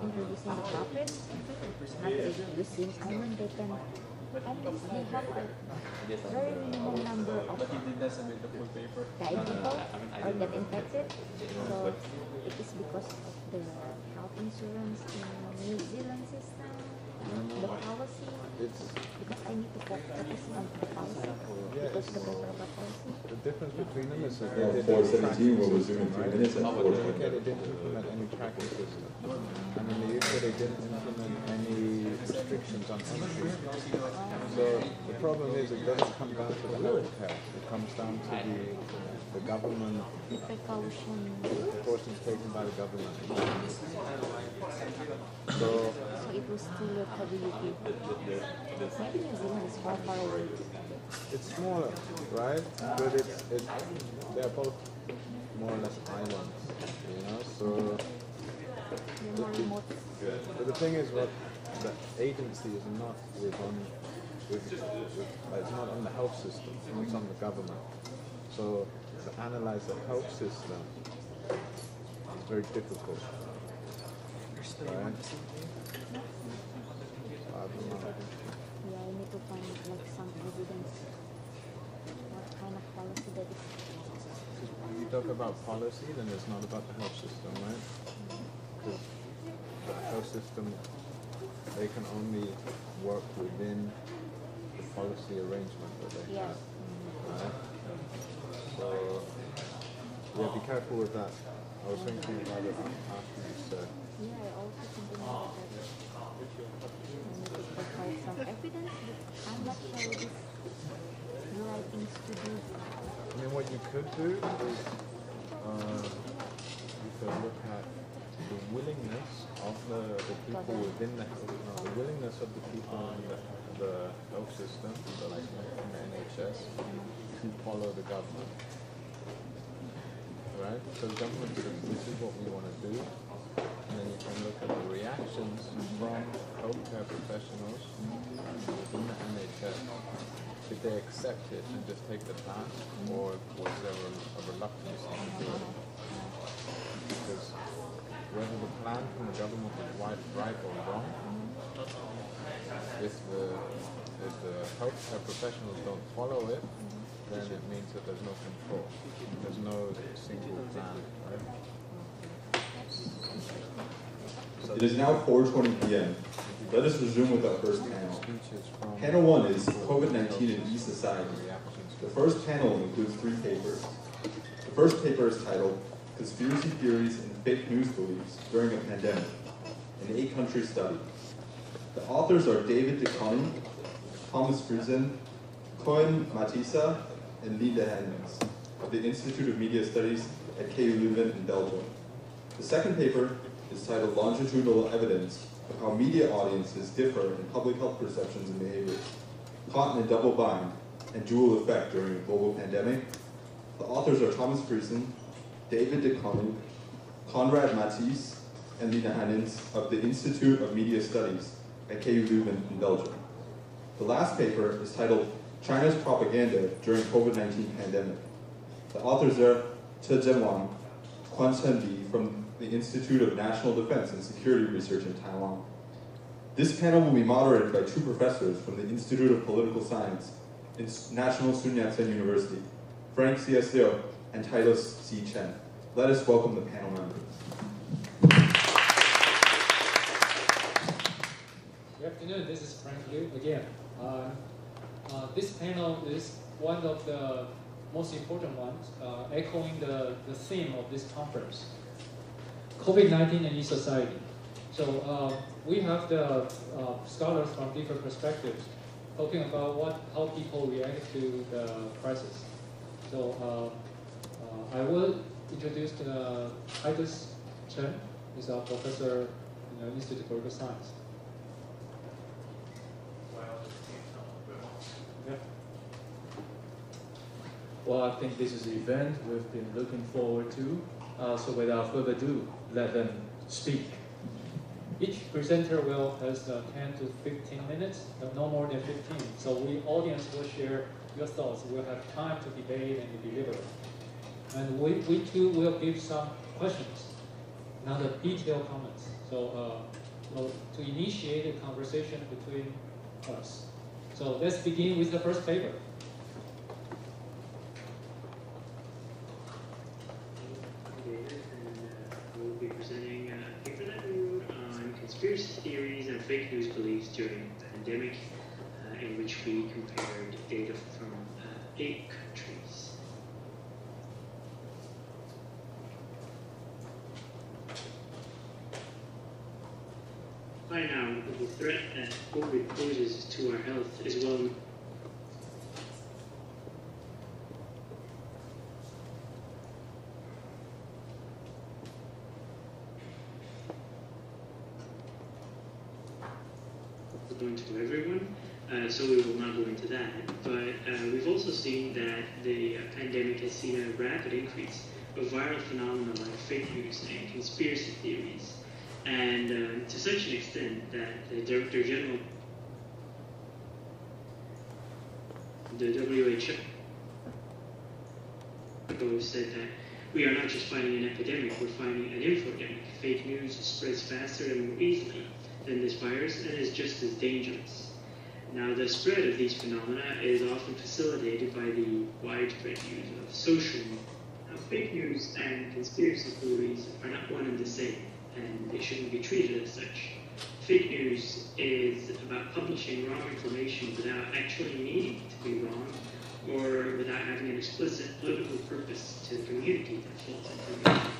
in producing the profits. Not the same time they can at least they have a very minimum number of die people or get infected. So it is because of the health insurance in New Zealand system, the policy. Because I need to focus on the policy because the better of the policy. The difference between them is that they didn't 4:17 will resume in 3 minutes. In the UK they didn't implement any tracking system. And in the UK they didn't implement any restrictions on entry. So the problem is it doesn't come down to the healthcare. It comes down to the government precautions taken by the government. So it was too late for the UK. Maybe New Zealand is far away. It's smaller, right? But they're both more or less islands, you know. So but the thing is, what the agency is not it's not on the health system. It's on the government. So to analyze the health system is very difficult. Right? I don't know. Yeah, I need to find like some evidence. What kind of policy that is? When you talk about policy, then it's not about the health system, right? Because the health system, they can only work within the policy arrangement that they have, right? So, yeah, be careful with that. I was thinking about it after you said. Yeah, I also thinking about that. I need to provide some evidence, but I'm not sure it is the right things to do. I mean, what you could do is you could look at the willingness of the people within the willingness of the people in the health system, so like in the NHS, to follow the government. Right? So the government says, this is what we want to do, and then you can look at the reactions from healthcare professionals within the NHS. Did they accept it and just take the pass, or was there a reluctance to do it? Because whether the plan from the government was right or wrong, if the healthcare professionals don't follow it, then it means that there's no control. There's no single plan, right? It is now 4:20 p.m. Let us resume with our first panel. Panel 1 is COVID-19 and E-Society. The first panel includes 3 papers. The first paper is titled Conspiracy Theories and Fake News Beliefs During a Pandemic, an 8-country study. The authors are David de Koning, Thomas Friesen, Koen Matissa, and Linda Hendricks of the Institute of Media Studies at KU Leuven in Belgium. The second paper is titled Longitudinal Evidence of How Media Audiences Differ in Public Health Perceptions and Behaviors, Caught in a Double Bind and Dual Effect During a Global Pandemic. The authors are Thomas Friesen, David de Koning, Konrad Matisse, and Lina Hannens of the Institute of Media Studies at KU Leuven in Belgium. The last paper is titled China's Propaganda During COVID-19 Pandemic. The authors are Te Zhenwang, Quan Chen-Li from the Institute of National Defense and Security Research in Taiwan. This panel will be moderated by 2 professors from the Institute of Political Science in National Sun Yat-sen University, Frank C.S. Liu and Titus C. Chen. Let us welcome the panel members. Good afternoon, this is Frank Liu again. This panel is one of the most important ones, echoing the theme of this conference, COVID-19 and E-Society. So we have the scholars from different perspectives talking about how people react to the crisis. So I will introduce Titus Chen, who's a professor in the Institute of Political Science. Well, I think this is an event we've been looking forward to. So without further ado, let them speak. Each presenter will has 10 to 15 minutes, but no more than 15. So we audience will share your thoughts. We'll have time to debate and to deliberate. And we too will give some questions, not a detailed comments. So to initiate a conversation between us. So let's begin with the first paper. We'll be presenting a paper that we wrote on conspiracy theories and fake news beliefs during the pandemic, in which we compared data from 8 countries. By now, the threat that COVID poses to our health is well known. Going to everyone, so we will not go into that. But we've also seen that the pandemic has seen a rapid increase of viral phenomena like fake news and conspiracy theories, and to such an extent that the Director General, the WHO, said that we are not just fighting an epidemic, we're fighting an infodemic. Fake news spreads faster and more easily than this virus and is just as dangerous. Now, the spread of these phenomena is often facilitated by the widespread use of social media. Now, fake news and conspiracy theories are not one and the same, and they shouldn't be treated as such. Fake news is about publishing wrong information without actually needing to be wrong, or without having an explicit political purpose to communicate that false information.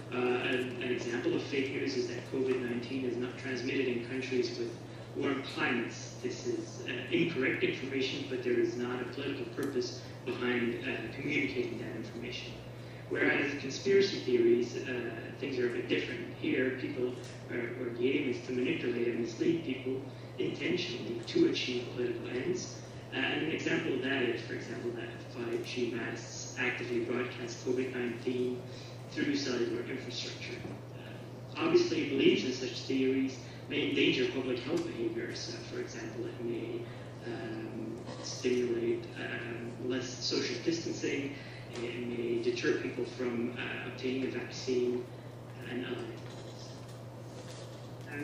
An example of fake news is that COVID-19 is not transmitted in countries with warm climates. This is incorrect information, but there is not a political purpose behind communicating that information. Whereas conspiracy theories, things are a bit different. Here, people or the aim is to manipulate and mislead people intentionally to achieve political ends. And an example of that is, for example, that 5G masts actively broadcast COVID-19 through cellular infrastructure. Obviously, beliefs in such theories may endanger public health behaviors. For example, it may stimulate less social distancing. It may deter people from obtaining a vaccine and other things.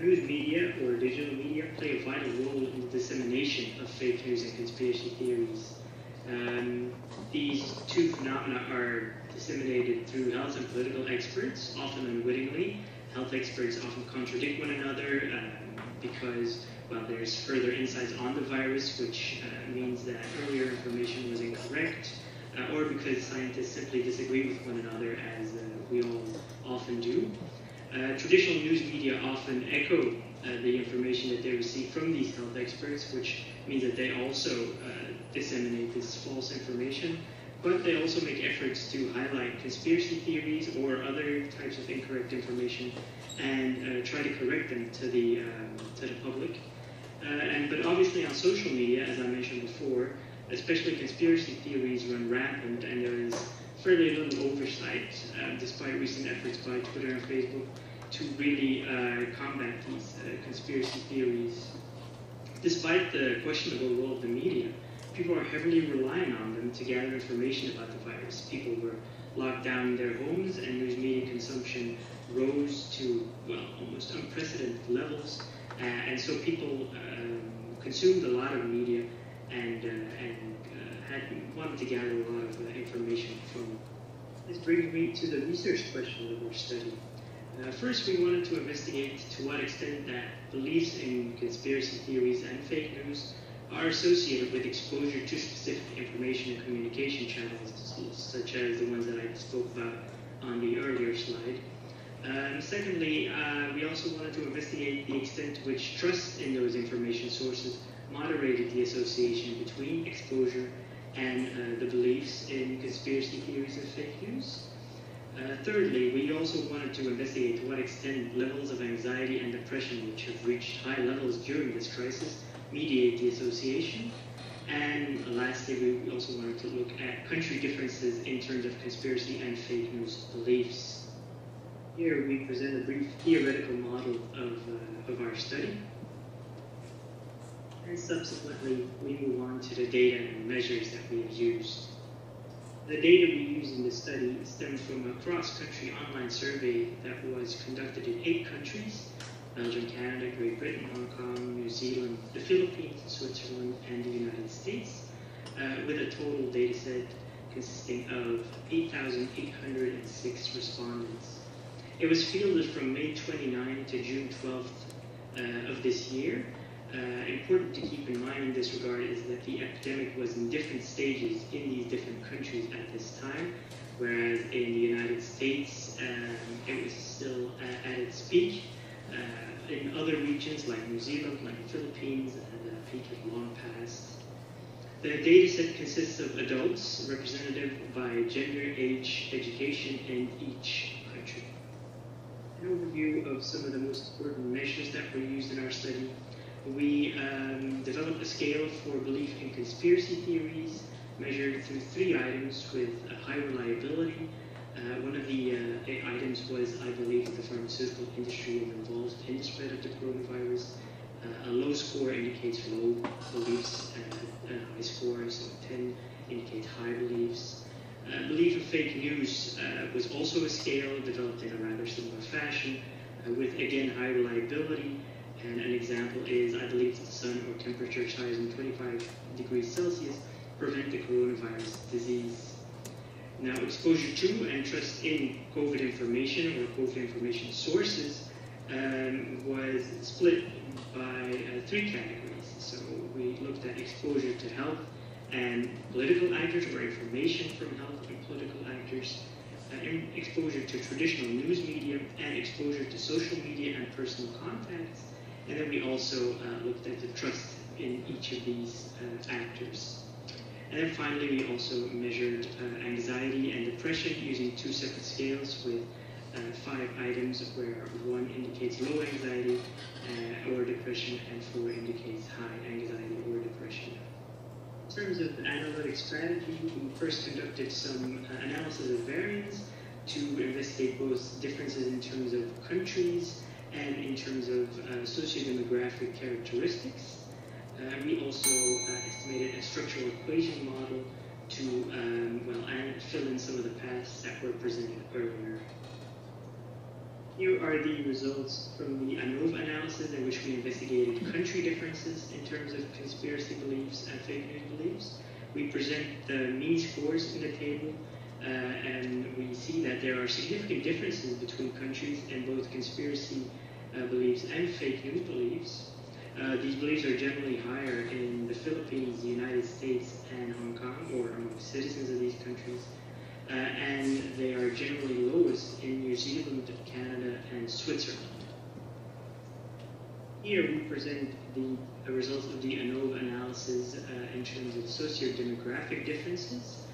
News media or digital media play a vital role in the dissemination of fake news and conspiracy theories. These two phenomena are disseminated through health and political experts, often unwittingly. Health experts often contradict one another because, well, there's further insights on the virus, which means that earlier information was incorrect, or because scientists simply disagree with one another, as we all often do. Traditional news media often echo the information that they receive from these health experts, which means that they also disseminate this false information. But they also make efforts to highlight conspiracy theories or other types of incorrect information and try to correct them to the public. But obviously on social media, as I mentioned before, especially conspiracy theories run rampant, and there is fairly little oversight, despite recent efforts by Twitter and Facebook to really combat these conspiracy theories. Despite the questionable role of the media, people are heavily relying on them to gather information about the virus. People were locked down in their homes, and news media consumption rose to, well, almost unprecedented levels. And so people consumed a lot of media and wanted to gather a lot of information from. This brings me to the research question of our study. First, we wanted to investigate to what extent that beliefs in conspiracy theories and fake news are associated with exposure to specific information and communication channels, such as the ones that I spoke about on the earlier slide. Secondly, we also wanted to investigate the extent to which trust in those information sources moderated the association between exposure and the beliefs in conspiracy theories and fake news. Thirdly, we also wanted to investigate to what extent levels of anxiety and depression, which have reached high levels during this crisis, mediate the association. And lastly, we also wanted to look at country differences in terms of conspiracy and fake news beliefs. Here we present a brief theoretical model of our study. And subsequently, we move on to the data and measures that we have used. The data we used in this study stemmed from a cross-country online survey that was conducted in 8 countries: Belgium, Canada, Great Britain, Hong Kong, New Zealand, the Philippines, Switzerland, and the United States, with a total data set consisting of 8,806 respondents. It was fielded from May 29 to June 12th of this year. Important to keep in mind in this regard is that the epidemic was in different stages in these different countries at this time, whereas in the United States it was still at its peak. In other regions like New Zealand, like the Philippines, the peak had long passed. The data set consists of adults, representative by gender, age, education, and each country. An overview of some of the most important measures that were used in our study. We developed a scale for belief in conspiracy theories, measured through 3 items with high reliability. One of the items was, I believe, that the pharmaceutical industry is involved in the spread of the coronavirus. A low score indicates low beliefs, and a high score, so 10, indicates high beliefs. Belief in fake news was also a scale developed in a rather similar fashion, with, again, high reliability. And an example is, I believe that the sun or temperatures higher than 25 degrees Celsius prevent the coronavirus disease. Now, exposure to and trust in COVID information or COVID information sources was split by 3 categories. So we looked at exposure to health and political actors, or information from health and political actors, and exposure to traditional news media, and exposure to social media and personal contacts. And then we also looked at the trust in each of these actors. And then finally, we also measured anxiety and depression using 2 separate scales with 5 items, where 1 indicates low anxiety or depression, and 4 indicates high anxiety or depression. In terms of analytic strategy, we first conducted some analysis of variance to investigate both differences in terms of countries and in terms of socio-demographic characteristics. We also estimated a structural equation model to fill in some of the paths that were presented earlier. Here are the results from the ANOVA analysis, in which we investigated country differences in terms of conspiracy beliefs and fake news beliefs. We present the mean scores in the table, and we see that there are significant differences between countries in both conspiracy beliefs and fake news beliefs. These beliefs are generally higher in the Philippines, the United States, and Hong Kong, or among citizens of these countries. And they are generally lowest in New Zealand, Canada, and Switzerland. Here we present the results of the ANOVA analysis in terms of socio-demographic differences.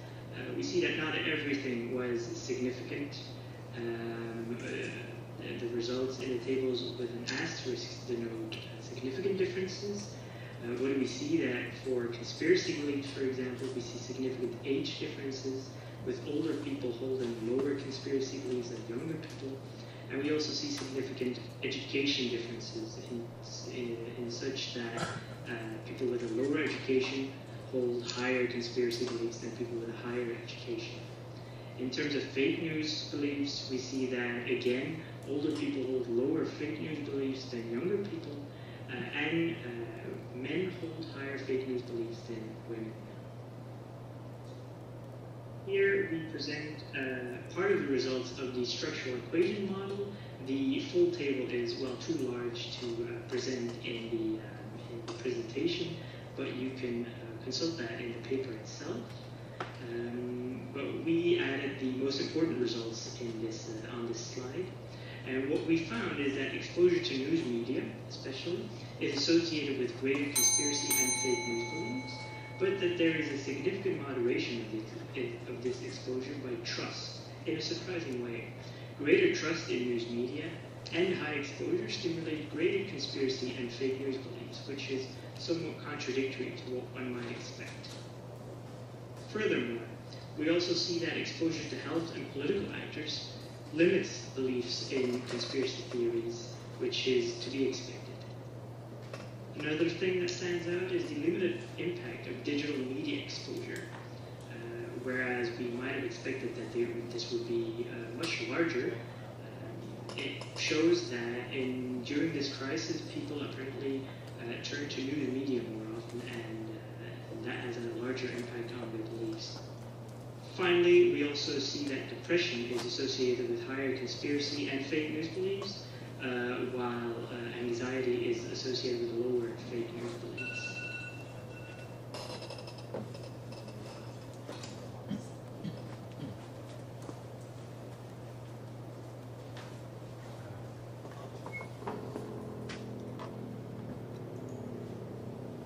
We see that not everything was significant. The results in the tables with an asterisk denote significant differences. What do we see? That for conspiracy beliefs, for example, we see significant age differences, with older people holding lower conspiracy beliefs than younger people. And we also see significant education differences in such that people with a lower education hold higher conspiracy beliefs than people with a higher education. In terms of fake news beliefs, we see that, again, older people hold lower fake news beliefs than younger people, and men hold higher fake news beliefs than women. Here we present part of the results of the structural equation model. The full table is, well, too large to present in the presentation, but you can consult that in the paper itself. But we added the most important results in this on this slide. And what we found is that exposure to news media, especially, is associated with greater conspiracy and fake news beliefs, but that there is a significant moderation of this exposure by trust in a surprising way. Greater trust in news media and high exposure stimulate greater conspiracy and fake news beliefs, which is somewhat contradictory to what one might expect. Furthermore, we also see that exposure to health and political actors limits beliefs in conspiracy theories, which is to be expected. Another thing that stands out is the limited impact of digital media exposure, whereas we might have expected that this would be much larger. It shows that during this crisis, people apparently turn to news media more often, and that has a larger impact on their beliefs. Finally, we also see that depression is associated with higher conspiracy and fake news beliefs, while anxiety is associated with lower fake news beliefs.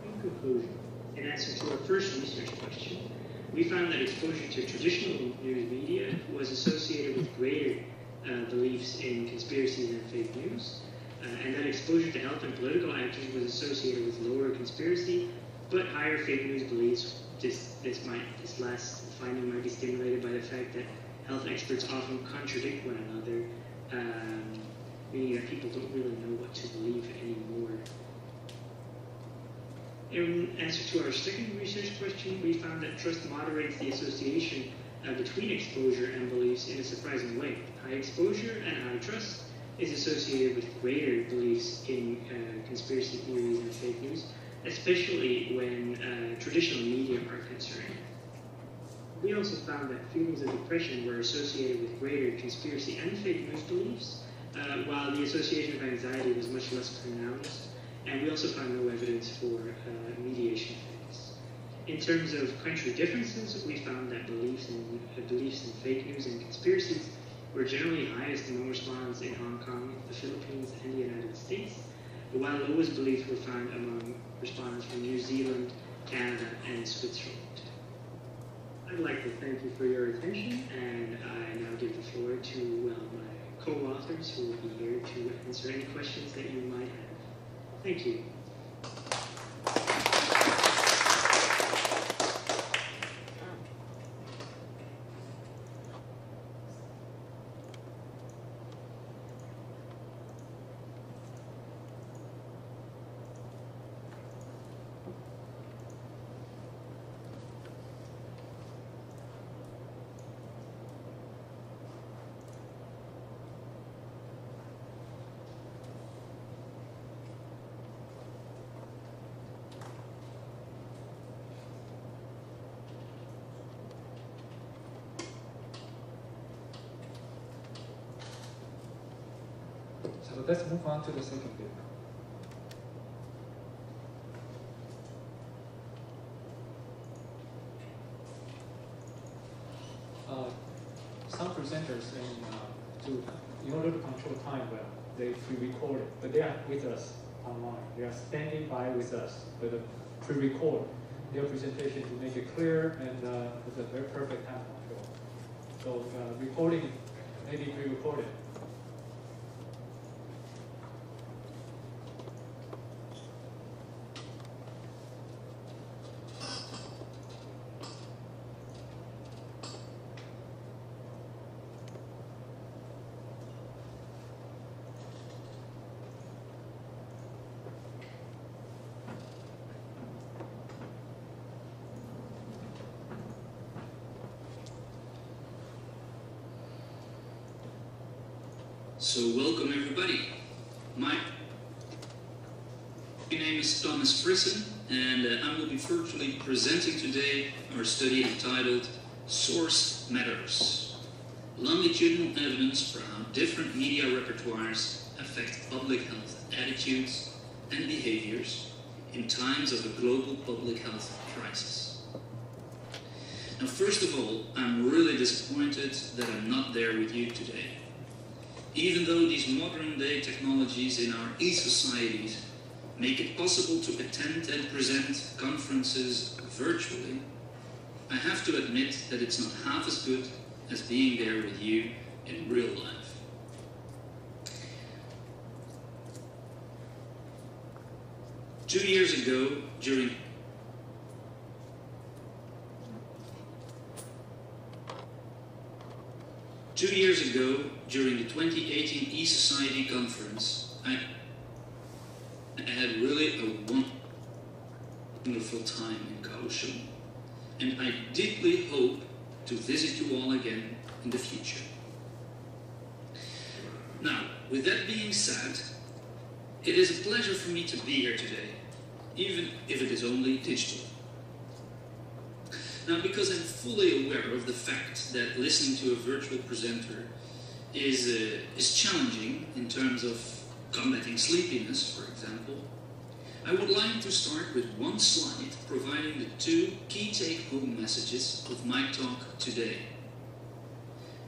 In conclusion, in answer to our first research question, we found that exposure to traditional news media was associated with greater beliefs in conspiracies and fake news, and that exposure to health and political actors was associated with lower conspiracy, but higher fake news beliefs. This last finding might be stimulated by the fact that health experts often contradict one another, meaning that people don't really know what to believe anymore. In answer to our second research question, we found that trust moderates the association between exposure and beliefs in a surprising way. High exposure and high trust is associated with greater beliefs in conspiracy theories and fake news, especially when traditional media are concerned. We also found that feelings of depression were associated with greater conspiracy and fake news beliefs, while the association of anxiety was much less pronounced. And we also found no evidence for mediation effects. In terms of country differences, we found that beliefs in fake news and conspiracies were generally highest among respondents in Hong Kong, the Philippines, and the United States, while lowest beliefs were found among respondents from New Zealand, Canada, and Switzerland. I'd like to thank you for your attention, and I now give the floor to my co-authors who will be here to answer any questions that you might have. Thank you. So let's move on to the second bit. Some presenters, in order to control time well, they pre-record it, but they are with us online. They are standing by with us with a pre-record their presentation to make it clear and with a very perfect time control. So recording may be pre-recorded. So welcome everybody. My name is Thomas Frissen, and I will be virtually presenting today our study entitled Source Matters: Longitudinal Evidence for How Different Media Repertoires Affect Public Health Attitudes and Behaviors in Times of a Global Public Health Crisis. Now, first of all, I'm really disappointed that I'm not there with you today. Even though these modern-day technologies in our e-societies make it possible to attend and present conferences virtually, I have to admit that it's not half as good as being there with you in real life. Two years ago, during the 2018 e-society conference, I had really a wonderful time in Kaohsiung, and I deeply hope to visit you all again in the future. Now, with that being said, it is a pleasure for me to be here today, even if it is only digital. Now, because I'm fully aware of the fact that listening to a virtual presenter is challenging in terms of combating sleepiness, for example, I would like to start with one slide providing the two key take-home messages of my talk today.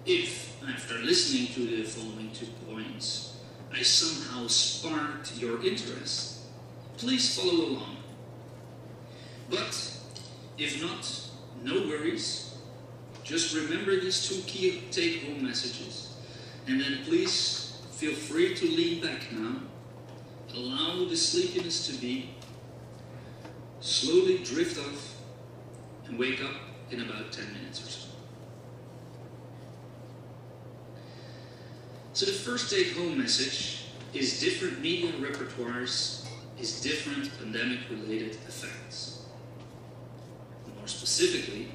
If, after listening to the following 2 points, I somehow sparked your interest, please follow along. But if not, no worries. Just remember these two key take-home messages, and then please feel free to lean back now. Allow the sleepiness to be, slowly drift off, and wake up in about 10 minutes or so. So the first take-home message is different media repertoires is different pandemic-related effects. More specifically,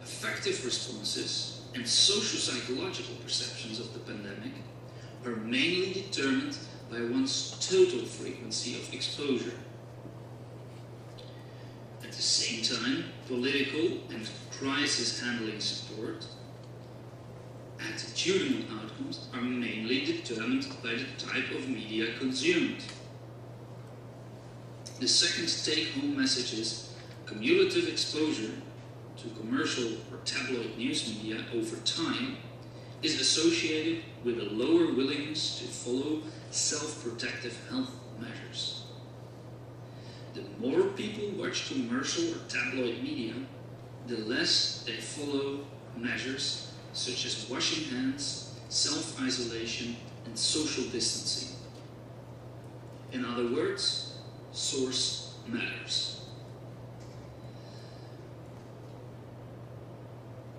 affective responses and social-psychological perceptions of the pandemic are mainly determined by one's total frequency of exposure. At the same time, political and crisis handling support, attitudinal outcomes are mainly determined by the type of media consumed. The second take-home message is cumulative exposure to commercial or tabloid news media over time is associated with a lower willingness to follow self-protective health measures. The more people watch commercial or tabloid media, the less they follow measures such as washing hands, self-isolation, and social distancing. In other words, source matters.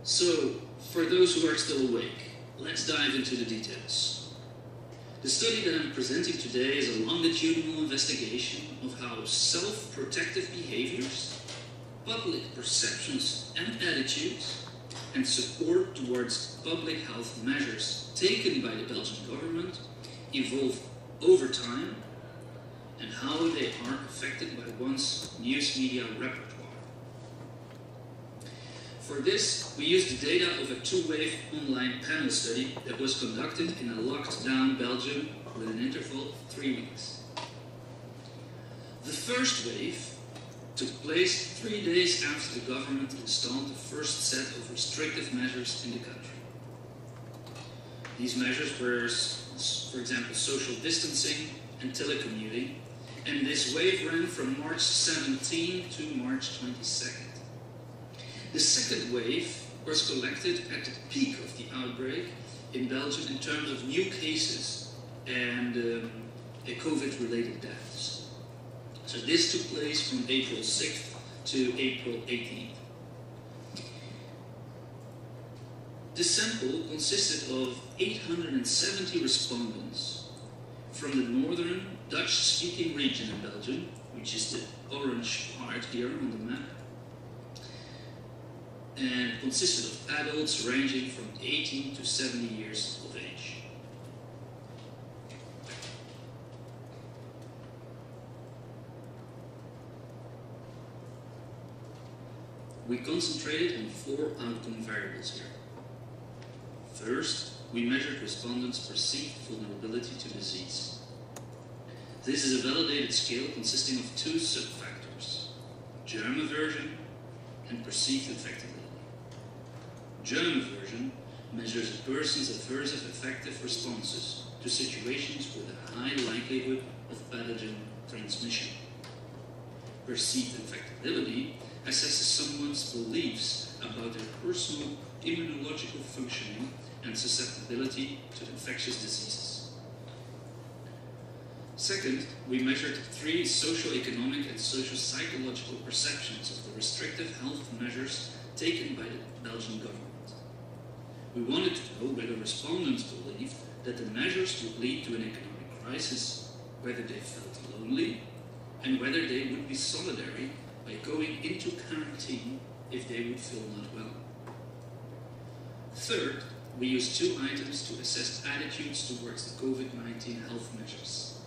So, for those who are still awake, let's dive into the details. The study that I'm presenting today is a longitudinal investigation of how self-protective behaviors, public perceptions and attitudes, and support towards public health measures taken by the Belgian government evolve over time and how they are affected by one's news media repertoire. For this, we used the data of a two-wave online panel study that was conducted in a locked-down Belgium with an interval of 3 weeks. The first wave took place 3 days after the government installed the first set of restrictive measures in the country. These measures were, for example, social distancing and telecommuting, and this wave ran from March 17 to March 22nd. The second wave was collected at the peak of the outbreak in Belgium in terms of new cases and COVID-related deaths. So this took place from April 6th to April 18th. The sample consisted of 870 respondents from the northern Dutch-speaking region in Belgium, which is the orange part here on the map, and consisted of adults ranging from 18 to 70 years of age. We concentrated on 4 outcome variables here. First, we measured respondents' perceived vulnerability to disease. This is a validated scale consisting of 2 sub-factors: germ aversion and perceived infectability. Germ aversion measures a person's aversive affective responses to situations with a high likelihood of pathogen transmission. Perceived infectability assesses someone's beliefs about their personal immunological functioning and susceptibility to infectious diseases. Second, we measured 3 socio-economic and socio-psychological perceptions of the restrictive health measures taken by the Belgian government. We wanted to know whether respondents believed that the measures would lead to an economic crisis, whether they felt lonely, and whether they would be solidary by going into quarantine if they would feel not well. Third, we used 2 items to assess attitudes towards the COVID-19 health measures.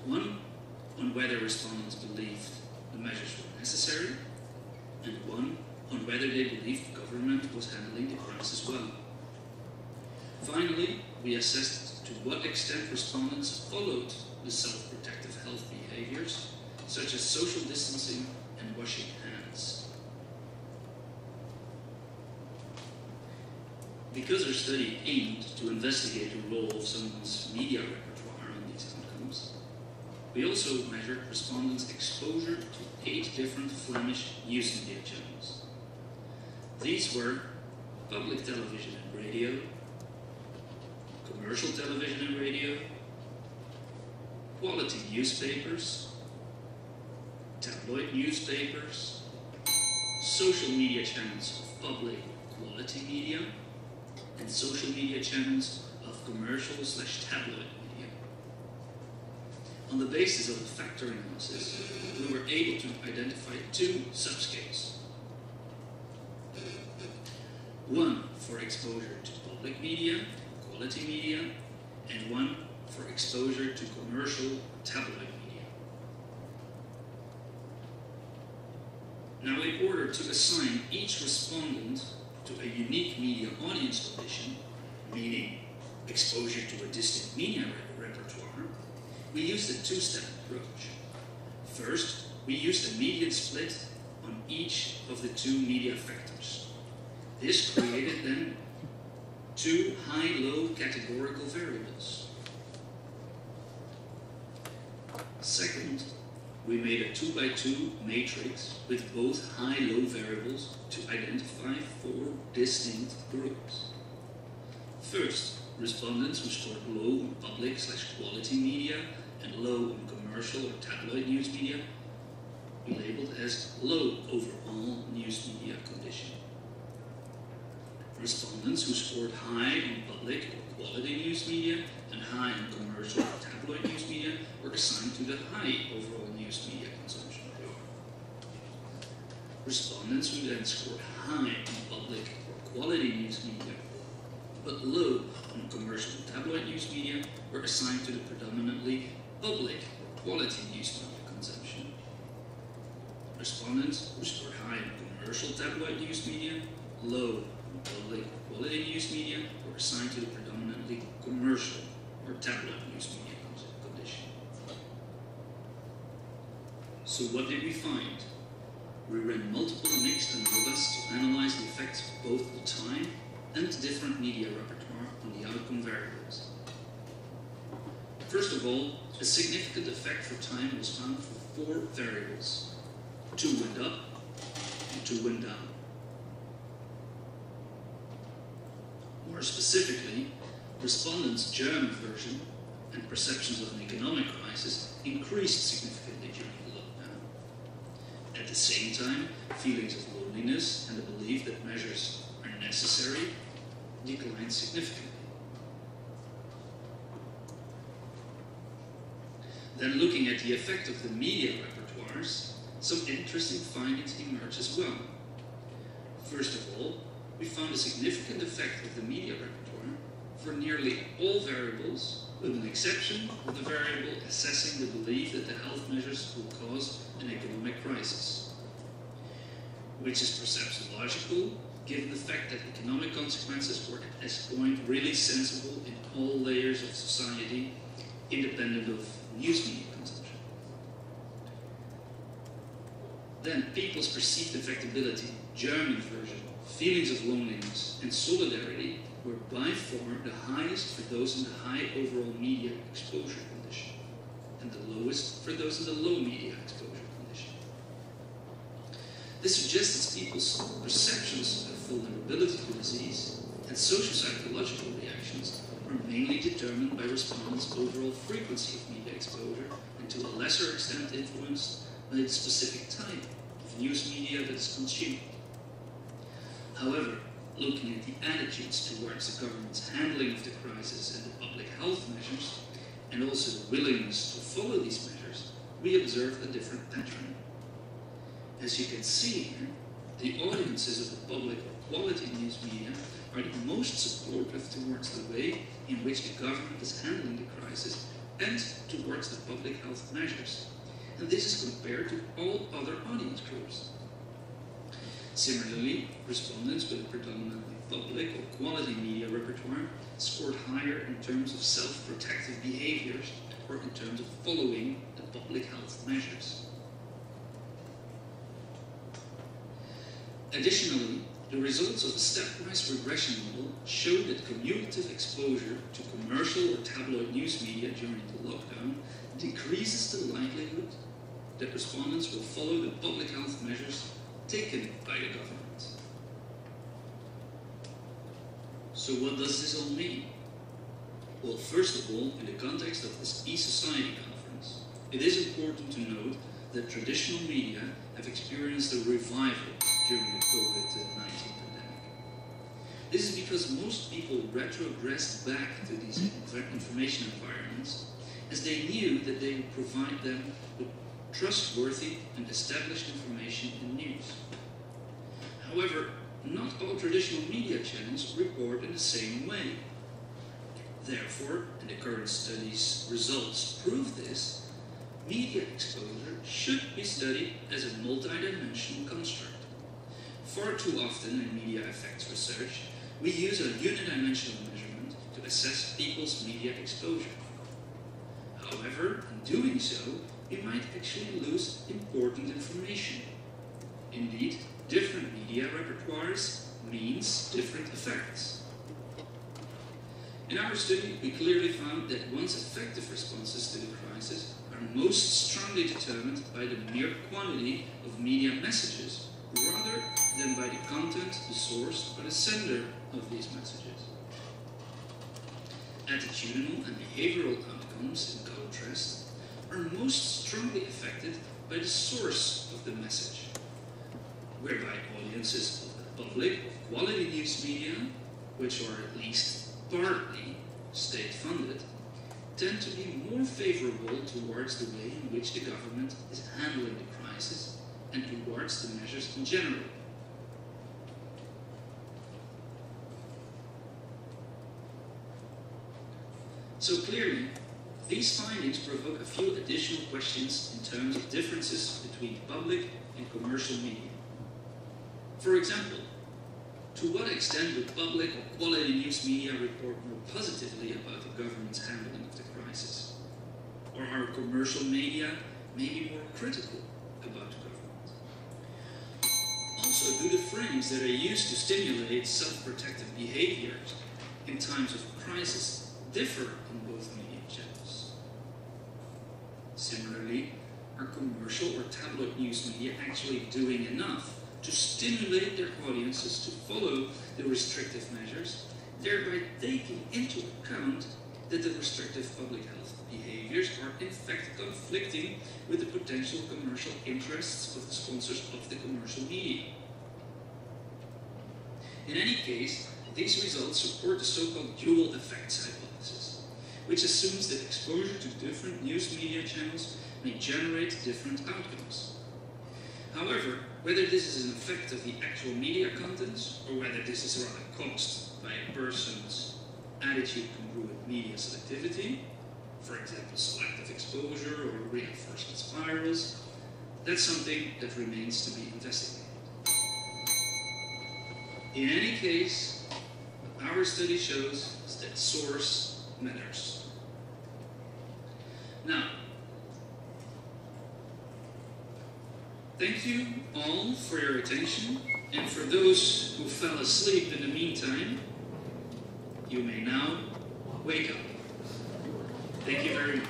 One, on whether respondents believed the measures were necessary, and one, on whether they believed the government was handling the crisis well. Finally, we assessed to what extent respondents followed the self-protective health behaviors, such as social distancing and washing hands. Because our study aimed to investigate the role of someone's media repertoire on these outcomes, we also measured respondents' exposure to 8 different Flemish news media channels. These were public television and radio, commercial television and radio, quality newspapers, tabloid newspapers, social media channels of public quality media, and social media channels of commercial/tabloid media. On the basis of the factor analysis, we were able to identify 2 subscales. One for exposure to public media, quality media, and one for exposure to commercial tabloid media. Now, in order to assign each respondent to a unique media audience condition, meaning exposure to a distinct media repertoire, we used a 2-step approach. First, we used a median split on each of the 2 media factors. This created then 2 high-low categorical variables. Second, we made a 2-by-2 matrix with both high-low variables to identify 4 distinct groups. First, respondents who scored low on public/quality media and low on commercial or tabloid news media we labeled as low overall news media condition. Respondents who scored high on public or quality news media and high on commercial or tabloid news media were assigned to the high overall news media consumption group. Respondents who then scored high on public or quality news media but low on commercial and tabloid news media were assigned to the predominantly public or quality news media consumption. Respondents who scored high on commercial tabloid news media, low on public or quality news media were assigned to the predominantly commercial or tabloid news media condition. So what did we find? We ran multiple mixed ANOVAs to analyze the effects of both the time and different media repertoire on the outcome variables. First of all, a significant effect for time was found for 4 variables. 2 went up and 2 went down. More specifically, respondents' German version and perceptions of an economic crisis increased significantly during the lockdown. At the same time, feelings of loneliness and the belief that measures are necessary declined significantly. Then, looking at the effect of the media repertoires, some interesting findings emerged as well. First of all, we found a significant effect of the media repertoire for nearly all variables, with an exception of the variable assessing the belief that the health measures will cause an economic crisis, which is perhaps logical given the fact that economic consequences were at this point really sensible in all layers of society, independent of news media consumption. Then, people's perceived affectability, German version, feelings of loneliness and solidarity were by far the highest for those in the high overall media exposure condition, and the lowest for those in the low media exposure condition. This suggests that people's perceptions of vulnerability to disease and social psychological reactions are mainly determined by respondents' overall frequency of media exposure, and to a lesser extent influenced by the specific type of news media that is consumed. However, looking at the attitudes towards the government's handling of the crisis and the public health measures, and also the willingness to follow these measures, we observed a different pattern. As you can see here, the audiences of the public or quality news media are the most supportive towards the way in which the government is handling the crisis and towards the public health measures. And this is compared to all other audience groups. Similarly, respondents with a predominantly public or quality media repertoire scored higher in terms of self-protective behaviors or in terms of following the public health measures. Additionally, the results of a stepwise regression model show that cumulative exposure to commercial or tabloid news media during the lockdown decreases the likelihood that respondents will follow the public health measures taken by the government. So what does this all mean? Well, first of all, in the context of this e-society conference, it is important to note that traditional media have experienced a revival during the COVID-19 pandemic. This is because most people retrogressed back to these information environments as they knew that they would provide them with trustworthy and established information in news. However, not all traditional media channels report in the same way. Therefore, and the current study's results prove this, media exposure should be studied as a multidimensional construct. Far too often in media effects research, we use a unidimensional measurement to assess people's media exposure. However, in doing so, we might actually lose important information. Indeed, different media repertoires means different effects. In our study, we clearly found that one's effective responses to the crisis are most strongly determined by the mere quantity of media messages, rather than by the content, the source, or the sender of these messages. Attitudinal and behavioral outcomes, in contrast, are most strongly affected by the source of the message, whereby audiences of the public of quality news media, which are at least partly state-funded, tend to be more favorable towards the way in which the government is handling the crisis and towards the measures in general. So clearly, these findings provoke a few additional questions in terms of differences between public and commercial media. For example, to what extent do public or quality news media report more positively about the government's handling of the crisis? Or are commercial media maybe more critical about the government? Also, do the frames that are used to stimulate self-protective behaviors in times of crisis differ in both media channels? Similarly, are commercial or tabloid news media actually doing enough to stimulate their audiences to follow the restrictive measures, thereby taking into account that the restrictive public health behaviors are in fact conflicting with the potential commercial interests of the sponsors of the commercial media? In any case, these results support the so-called dual effects hypothesis, which assumes that exposure to different news media channels may generate different outcomes. However, whether this is an effect of the actual media contents or whether this is rather caused by a person's attitude-congruent media selectivity, for example selective exposure or reinforcement spirals, that's something that remains to be investigated. In any case, our study shows that source matters. Now, thank you all for your attention, and for those who fell asleep in the meantime, you may now wake up. Thank you very much.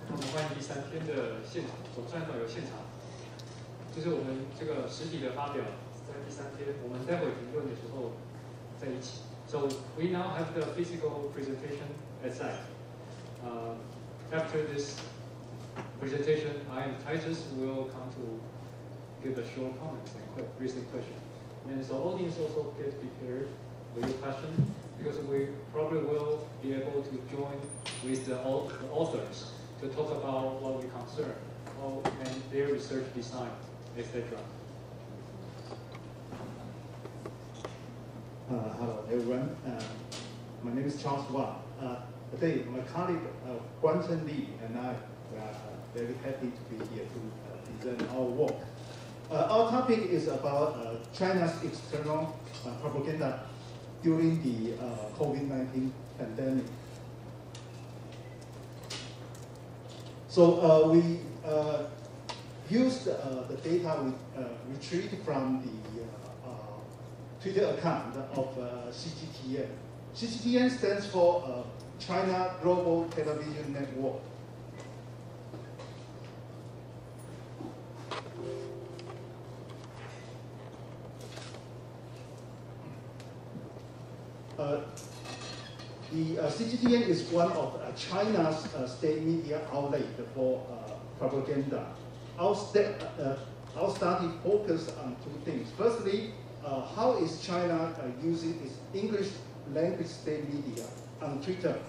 我们欢迎第3天的现场，总算到有现场。就是我们这个实体的发表，在第3天，我们待会评论的时候在一起。So we now have the physical presentation at site. After this presentation, I and Titus will come to give a short comments and recent questions. And so audience also get prepared with your question, because we probably will be able to join with the authors to talk about what we concern, and their research design, etc. Hello everyone. My name is Charles Wang. Today, my colleague Guanchen Li and I are very happy to be here to present our work. Our topic is about China's external propaganda during the COVID-19 pandemic. So we used the data we retrieved from the Twitter account of CGTN. CGTN stands for China Global Television Network. The CGTN is one of China's state media outlet for propaganda. Our study focused on two things. Firstly, how is China using its English language state media on Twitter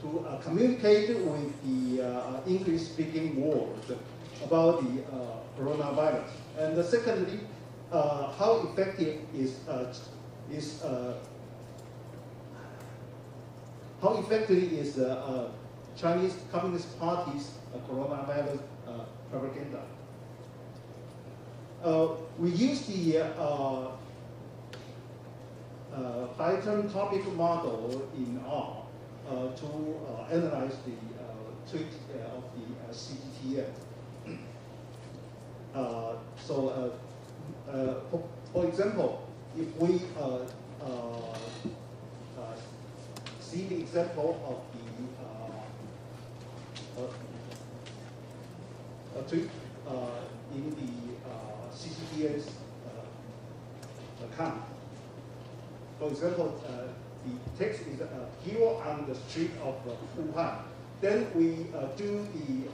to communicate with the English-speaking world about the coronavirus? And secondly, how effective is Chinese Communist Party's coronavirus propaganda? We use the Python topic model in R to analyze the tweet of the CGTN. For example, if we see the example of the tweet in the CGTN's account. For example, the text is hero on the street of Wuhan. Then we do the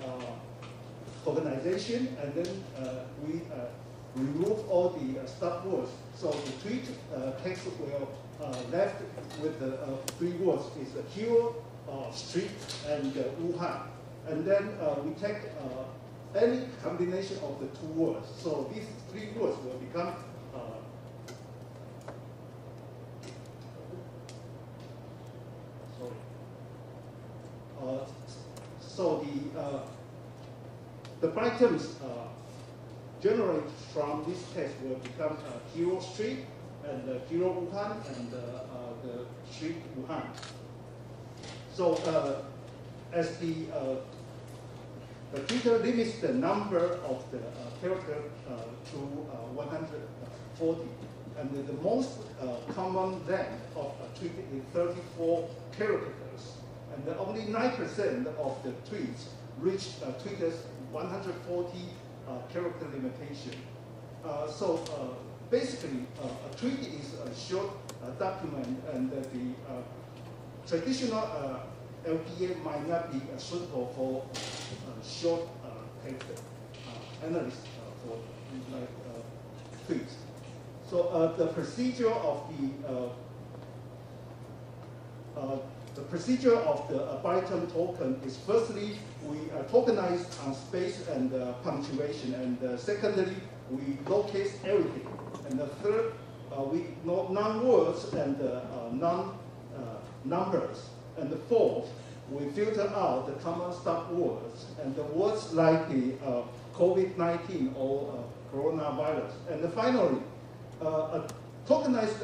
organization, and then we remove all the stop words. So the tweet text will left with the three words is hero, street, and Wuhan. And then we take any combination of the two words. So these three words will become so the items generated from this text will become hero street and hero Wuhan and the street Wuhan. So as the Twitter limits the number of the character to 140, and the most common length of a tweet is 34 characters, and only 9% of the tweets reach Twitter's 140 character limitation. So basically, a tweet is a short document, and the traditional LPA might not be suitable for short text analysis for like tweets. So the procedure of the Python token is firstly we tokenize on space and punctuation, and secondly we locate everything, and the third we ignore non-words and non-numbers, and the fourth we filter out the common stop words and the words like the COVID-19 or coronavirus, and finally a tokenized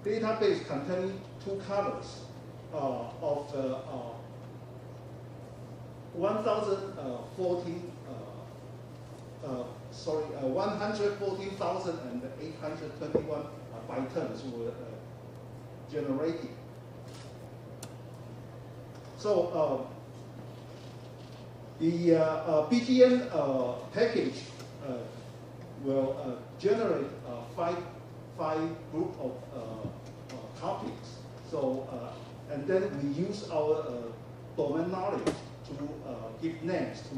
database containing two colors of 114,821 bytes were generated. So the BGN package will generate five group of topics. So and then we use our domain knowledge to give names to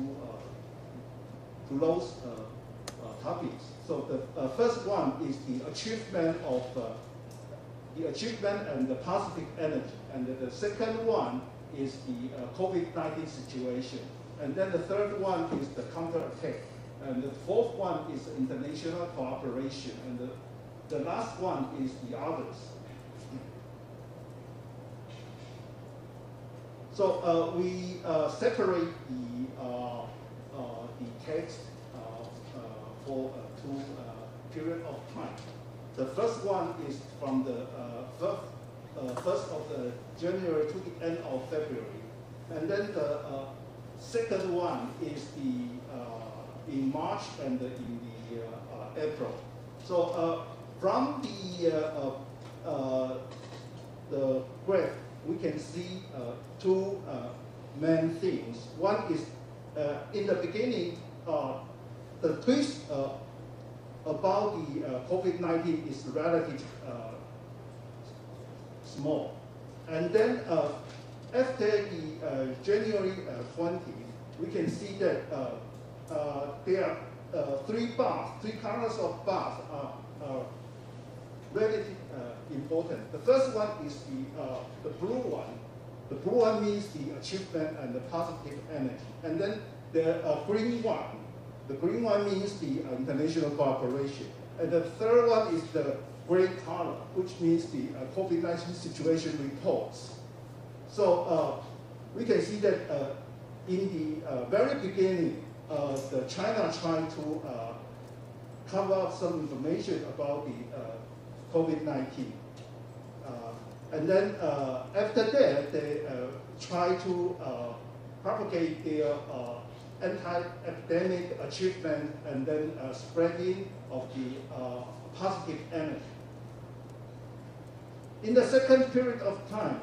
those topics. So the first one is the achievement and the positive energy, and the second one is the COVID-19 situation, and then the third one is the counterattack, and the fourth one is international cooperation, and the last one is the others. So we separate the text for two period of time. The first one is from the 1st of January to the end of February, and then the second one is in March and in the April. So from the graph, we can see two main things. One is in the beginning, the twist about the COVID-19 is relatively small. And then after the January 20, we can see that there are three colors of bars are relatively important. The first one is the blue one. The blue one means the achievement and the positive energy. And then the green one. The green one means the international cooperation. And the third one is the gray color, which means the COVID-19 situation reports. So we can see that in the very beginning, China tried to cover up some information about the COVID-19. And then after that, they try to propagate their anti-epidemic achievement and then spreading of the positive energy. In the second period of time,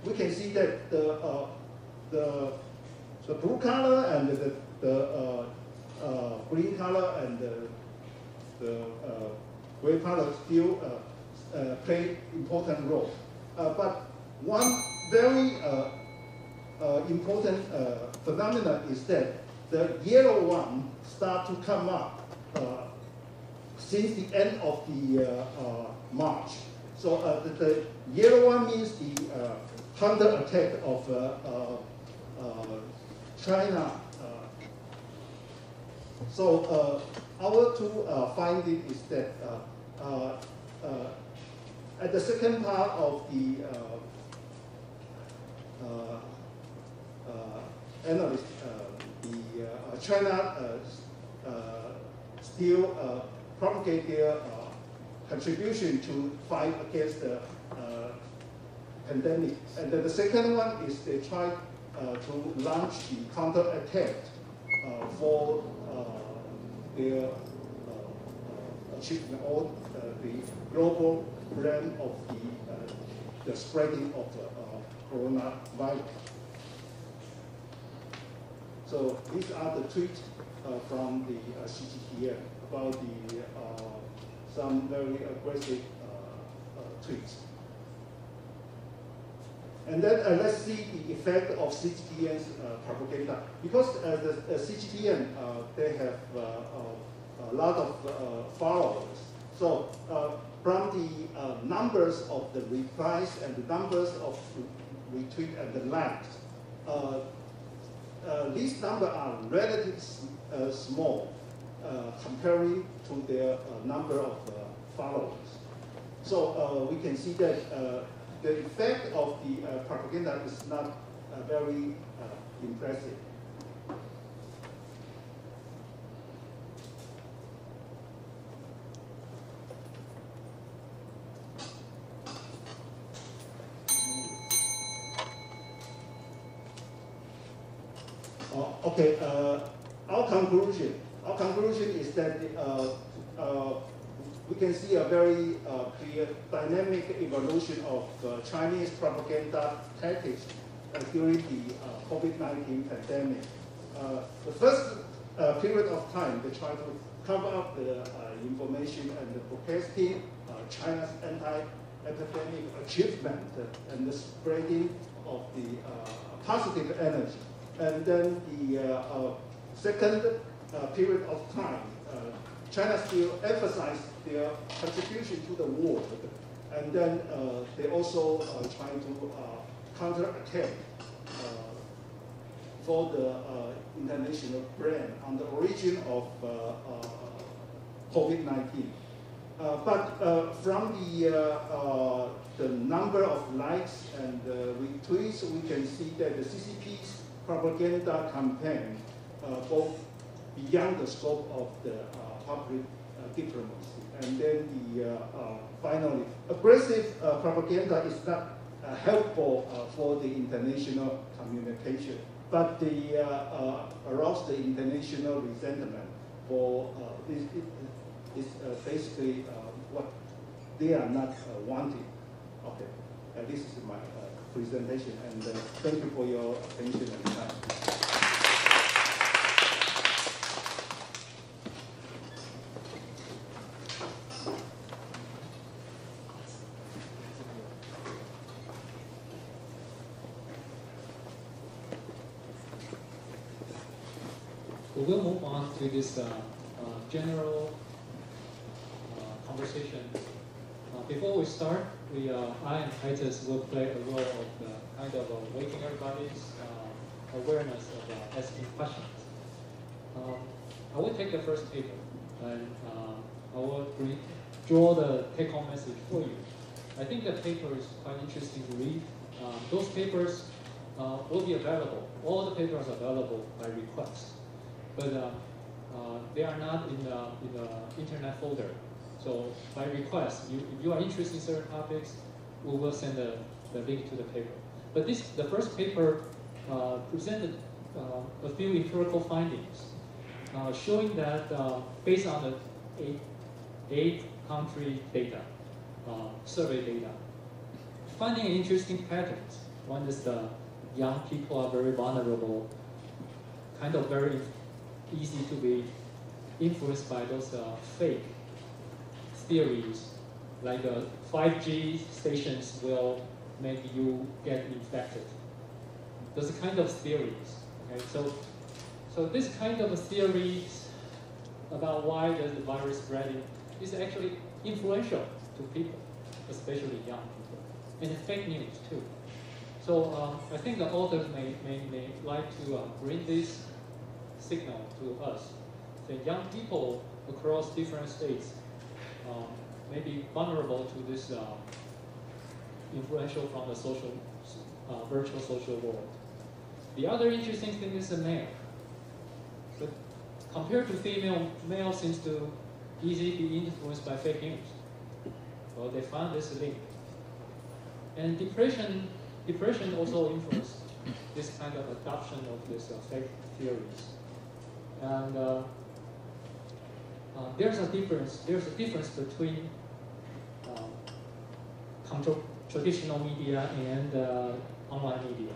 we can see that the blue color and the green color and the gray color still play important role. But one very important phenomenon is that the yellow one start to come up since the end of the March. So the yellow one means the counterattack of China. So our two finding is that at the second part of the analyst, China still propagate their contribution to fight against the pandemic. And then the second one is they try to launch the counterattack for their achievement or the global plan of the spreading of the coronavirus. So these are the tweets from the CGTN about the some very aggressive tweets. And then let's see the effect of CGTN's propaganda. Because the CGTN, they have a lot of followers. So from the numbers of the replies and the numbers of retweet and the likes, these numbers are relatively small comparing to their number of followers. So we can see that the effect of the propaganda is not very impressive. Okay, our conclusion is that we can see a very clear dynamic evolution of Chinese propaganda tactics during the COVID-19 pandemic. The first period of time, they try to cover up the information and the broadcasting China's anti-epidemic achievement and the spreading of the positive energy. And then the second period of time, China still emphasized their contribution to the world, and then they also try to counterattack for the international brand on the origin of COVID-19. But from the number of likes and retweets, we can see that the CCP's propaganda campaign goes beyond the scope of the public diplomacy. And then finally, aggressive propaganda is not helpful for the international communication, but they arouse the international resentment for is basically what they are not wanting. Okay, this is my presentation, and thank you for your attention and time. We will move on to this general conversation. Before we start, I and Titus will play a role of kind of waking everybody's awareness of asking questions. I will take the first paper, and I will draw the take-home message for you. I think the paper is quite interesting to read. Those papers will be available. All the papers are available by request, but they are not in the internet folder. So by request, if you are interested in certain topics, we will send the link to the paper. But the first paper presented a few empirical findings showing that based on the eight country data, survey data, finding interesting patterns. One is the young people are very vulnerable, kind of very easy to be influenced by those fake theories, like 5G stations will make you get infected. Those kind of theories. Okay, so this kind of theories about why there's the virus spreading is actually influential to people, especially young people, and fake news too. So I think the authors may like to bring this signal to us. That young people across different states may be vulnerable to this influential from the virtual social world. The other interesting thing is the male. So compared to female, male seems to easily be influenced by fake news. Well, they found this link. And depression also influenced this kind of adoption of these fake theories. And there's a difference between traditional media and online media.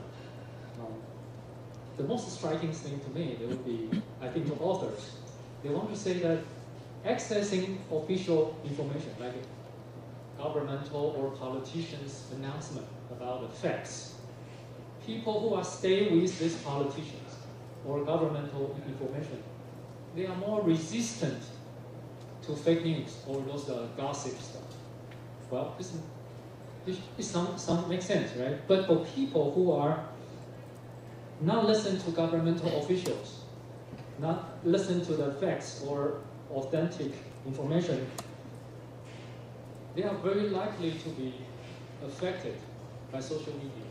The most striking thing to me, would be, I think, to authors, they want to say that accessing official information, like governmental or politicians' announcement about the facts, people who are staying with these politicians or governmental information, they are more resistant to fake news or those gossip stuff. Well, some makes sense, right? But for people who are not listen to governmental officials, not listen to the facts or authentic information, they are very likely to be affected by social media.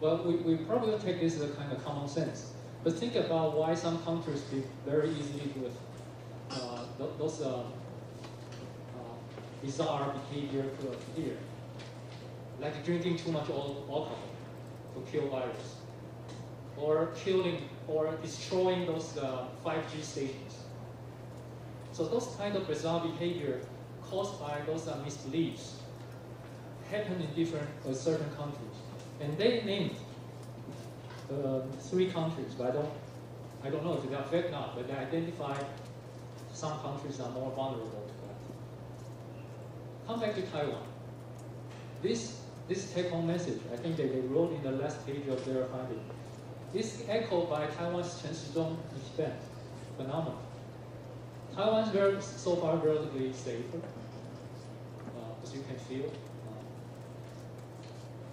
Well, we probably will take this as a kind of common sense. But think about why some countries be very easily to those bizarre behavior to appear, like drinking too much alcohol to kill virus, or killing or destroying those 5G stations. So those kind of bizarre behavior caused by those misbeliefs happen in certain countries, and they named 3 countries, but I don't know if they are fake or not, but they identify some countries are more vulnerable to that. Come back to Taiwan. This take-home message, I think they wrote in the last page of their finding, is echoed by Taiwan's Chen Shizhong event phenomenon. Taiwan is so far relatively safer, as you can feel.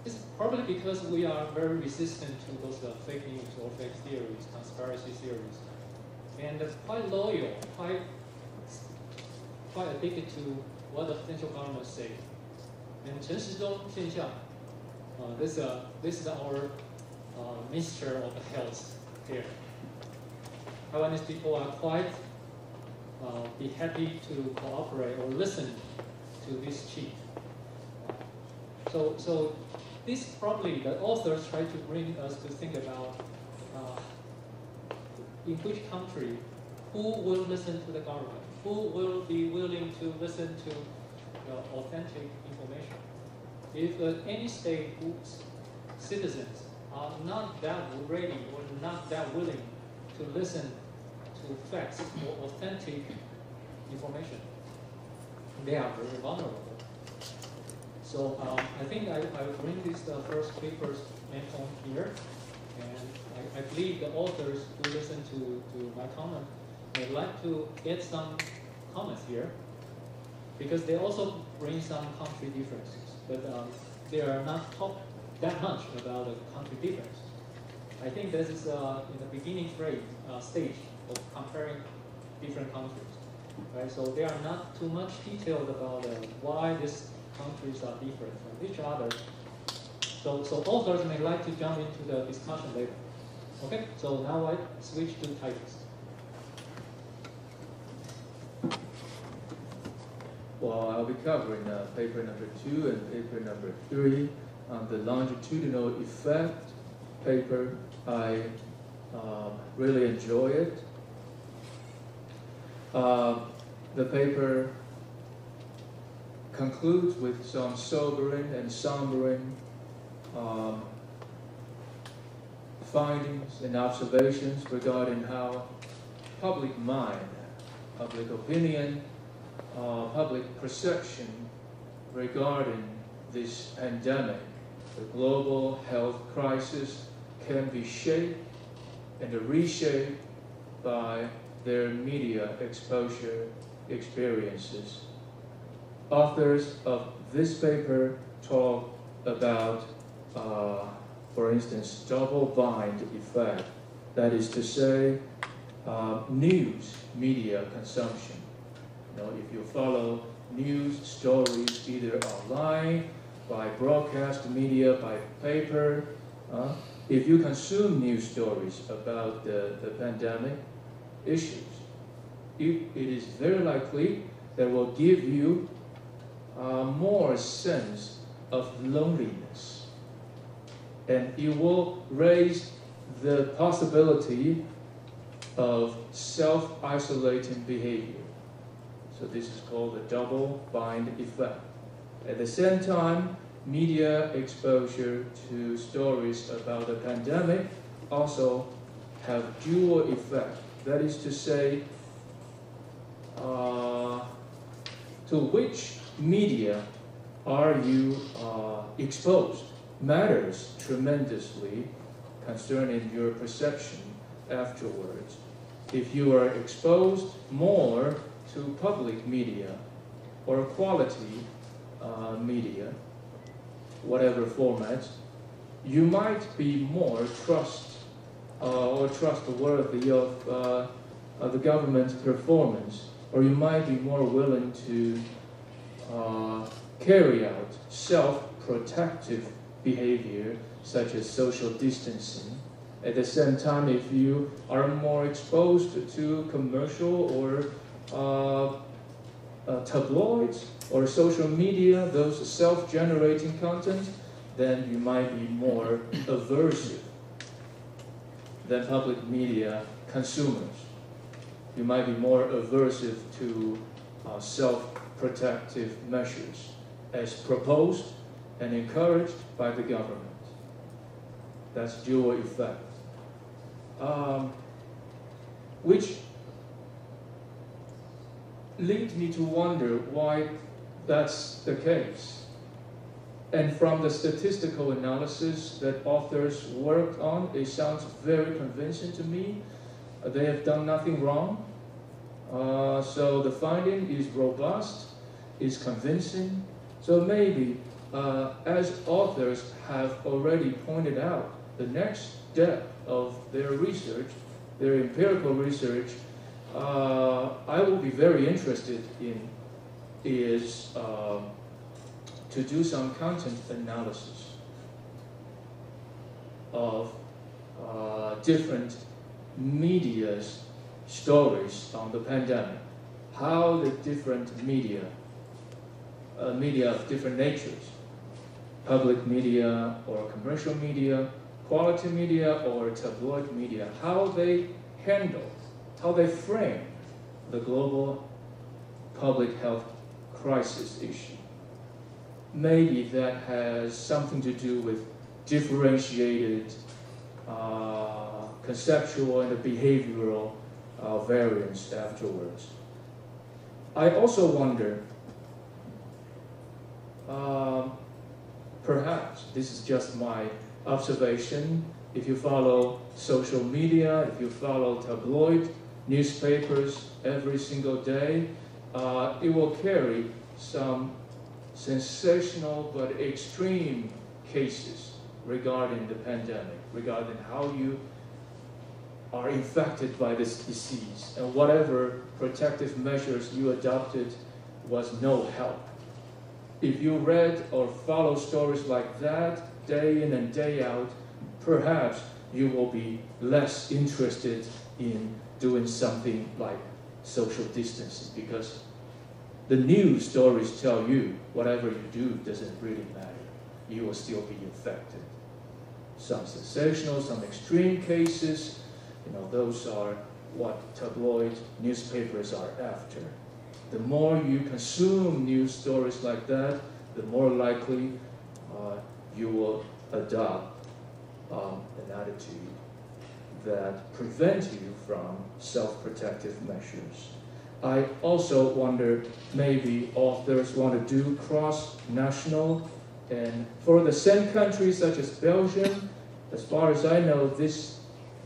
It's probably because we are very resistant to those fake news or fake theories, conspiracy theories, and quite loyal, quite addicted to what the central government say. And 陈时中现象, this is our Minister of Health here. Taiwanese people are quite be happy to cooperate or listen to this chief. So this probably the authors try to bring us to think about in which country, who will listen to the government, who will be willing to listen to authentic information. If any state whose citizens are not that ready or not that willing to listen to facts or authentic information, they are very vulnerable. So I think I bring this first paper's main point here, and I believe the authors who listen to my comment would like to get some comments here, because they also bring some country differences, but they are not talk that much about the country difference. I think this is in the beginning stage of comparing different countries, right? So they are not too much detailed about why these countries are different from each other. So authors may like to jump into the discussion later. Okay, so now I switch to titles. Well, I'll be covering paper number 2 and paper number 3 on the longitudinal effect paper. I really enjoy it. The paper concludes with some sobering and sombering findings and observations regarding how public mind, public opinion, public perception regarding this pandemic, the global health crisis, can be shaped and reshaped by their media exposure experiences. Authors of this paper talk about, for instance, double-bind effect. That is to say, news media consumption. You know, if you follow news stories either online, by broadcast media, by paper, if you consume news stories about the pandemic issues, it is very likely that will give you more sense of loneliness, and it will raise the possibility of self-isolating behavior. So this is called the double-bind effect. At the same time, media exposure to stories about the pandemic also have dual effect. That is to say, to which media are you exposed matters tremendously concerning your perception afterwards. If you are exposed more to public media or quality media, whatever format, you might be more trustworthy of the government's performance, or you might be more willing to carry out self-protective behavior, such as social distancing. At the same time, if you are more exposed to commercial or tabloids or social media, those self-generating content, then you might be more aversive than public media consumers. You might be more aversive to self-protective measures as proposed and encouraged by the government. That's dual effect. Which leads me to wonder why that's the case. And from the statistical analysis that authors worked on, it sounds very convincing to me. They have done nothing wrong. So the finding is robust, is convincing. So maybe, as authors have already pointed out, the next step of their research, their empirical research, I will be very interested in is to do some content analysis of different media's stories on the pandemic, how the different media of different natures, public media or commercial media, quality media or tabloid media, how they handle, how they frame the global public health crisis issue. Maybe that has something to do with differentiated conceptual and behavioral variants afterwards. I also wonder, perhaps this is just my observation, if you follow social media, if you follow tabloid newspapers every single day, it will carry some sensational but extreme cases regarding the pandemic, regarding how you are infected by this disease, and whatever protective measures you adopted was no help. If you read or follow stories like that day in and day out, perhaps you will be less interested in doing something like social distancing, because the news stories tell you whatever you do doesn't really matter. You will still be infected. Some sensational, some extreme cases, those are what tabloid newspapers are after. The more you consume news stories like that, the more likely you will adopt an attitude that prevents you from self-protective measures. I also wonder, maybe authors want to do cross-national, and for the same countries such as Belgium, as far as I know, this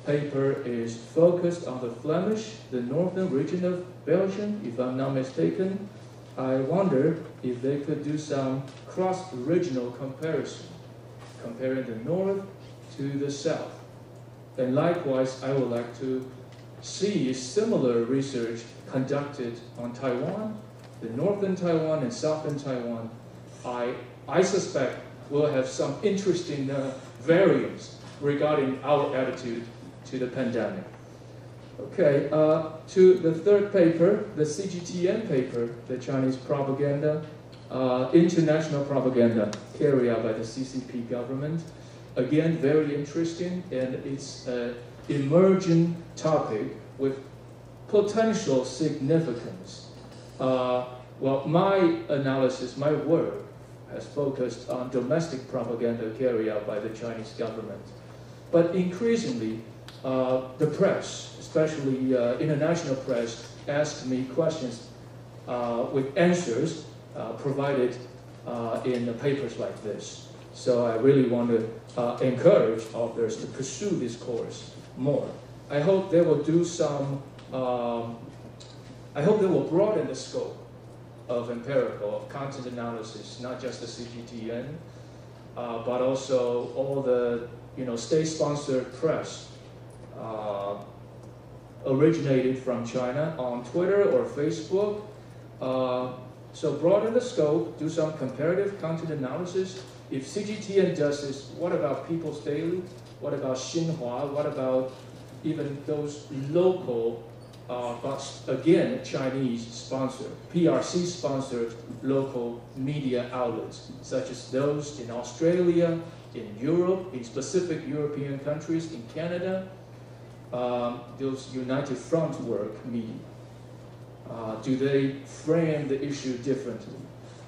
paper is focused on the Flemish, the northern region of Belgium, if I'm not mistaken. I wonder if they could do some cross-regional comparison, comparing the north to the south. And likewise, I would like to see similar research conducted on Taiwan, the northern Taiwan and southern Taiwan. I suspect we'll have some interesting variants regarding our attitude to the pandemic. Okay, to the third paper, the CGTN paper, the Chinese propaganda, international propaganda carried out by the CCP government. Again, very interesting, and it's an emerging topic with potential significance. Well, my analysis, my work, has focused on domestic propaganda carried out by the Chinese government. But increasingly, the press, especially international press, asked me questions with answers provided in papers like this. So I really want to encourage authors to pursue this course more. I hope they will do some, I hope they will broaden the scope of empirical, of content analysis, not just the CGTN, but also all the state-sponsored press originated from China on Twitter or Facebook. So broaden the scope, do some comparative content analysis. If CGTN does this, what about People's Daily? What about Xinhua? What about even those local, but again, Chinese-sponsored, PRC-sponsored local media outlets, such as those in Australia, in Europe, in specific European countries, in Canada, those United Front work media? Do they frame the issue differently?